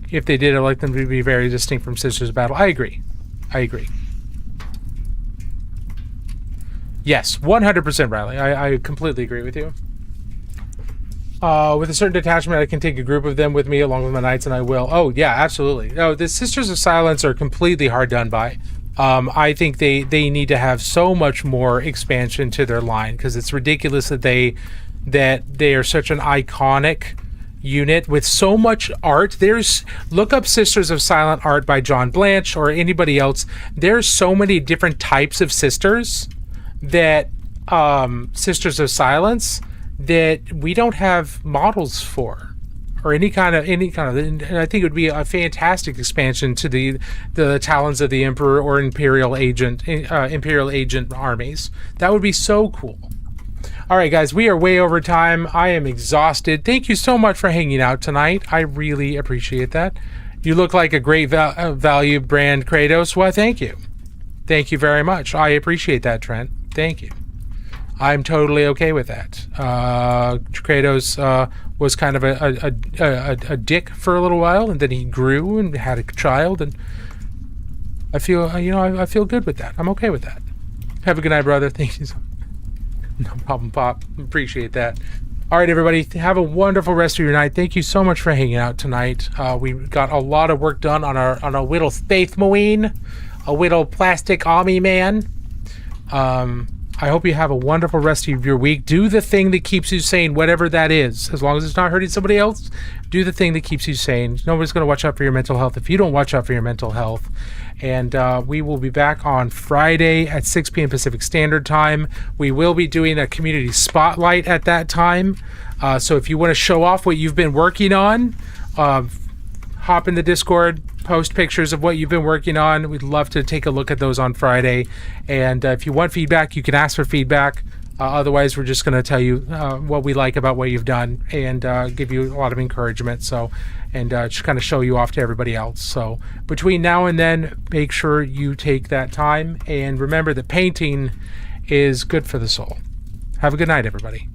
If they did, I'd like them to be very distinct from Sisters of Battle. I agree. Yes, 100%, Riley. I completely agree with you. With a certain detachment, I can take a group of them with me along with my knights, and I will. Oh, yeah, absolutely. No, the Sisters of Silence are completely hard done by. I think they need to have so much more expansion to their line, because it's ridiculous that they are such an iconic unit with so much art. Look up Sisters of Silent art by John Blanche or anybody else. There's so many different types of sisters that Sisters of Silence that we don't have models for, or any kind of. And I think it would be a fantastic expansion to the Talons of the Emperor or Imperial Agent armies. That would be so cool. All right, guys, we are way over time. I am exhausted. Thank you so much for hanging out tonight. I really appreciate that. You look like a great value brand, Kratos. Well, thank you. Thank you very much. I appreciate that, Trent. Thank you. I'm totally okay with that. Kratos was kind of a dick for a little while, and then he grew and had a child, and I feel I feel good with that. I'm okay with that. Have a good night, brother. Thank you. No problem, Pop. Appreciate that. All right, everybody. Have a wonderful rest of your night. Thank you so much for hanging out tonight. We got a lot of work done on our little Space Marine, a little plastic army man. I hope you have a wonderful rest of your week. Do the thing that keeps you sane, whatever that is. As long as it's not hurting somebody else, do the thing that keeps you sane. Nobody's going to watch out for your mental health if you don't watch out for your mental health. And we will be back on Friday at 6 p.m. Pacific Standard Time. We will be doing a community spotlight at that time. So if you want to show off what you've been working on, hop in the Discord, post pictures of what you've been working on. We'd love to take a look at those on Friday. And if you want feedback, you can ask for feedback. Otherwise, we're just going to tell you what we like about what you've done and give you a lot of encouragement. And just kind of show you off to everybody else. So between now and then, make sure you take that time. And remember that painting is good for the soul. Have a good night, everybody.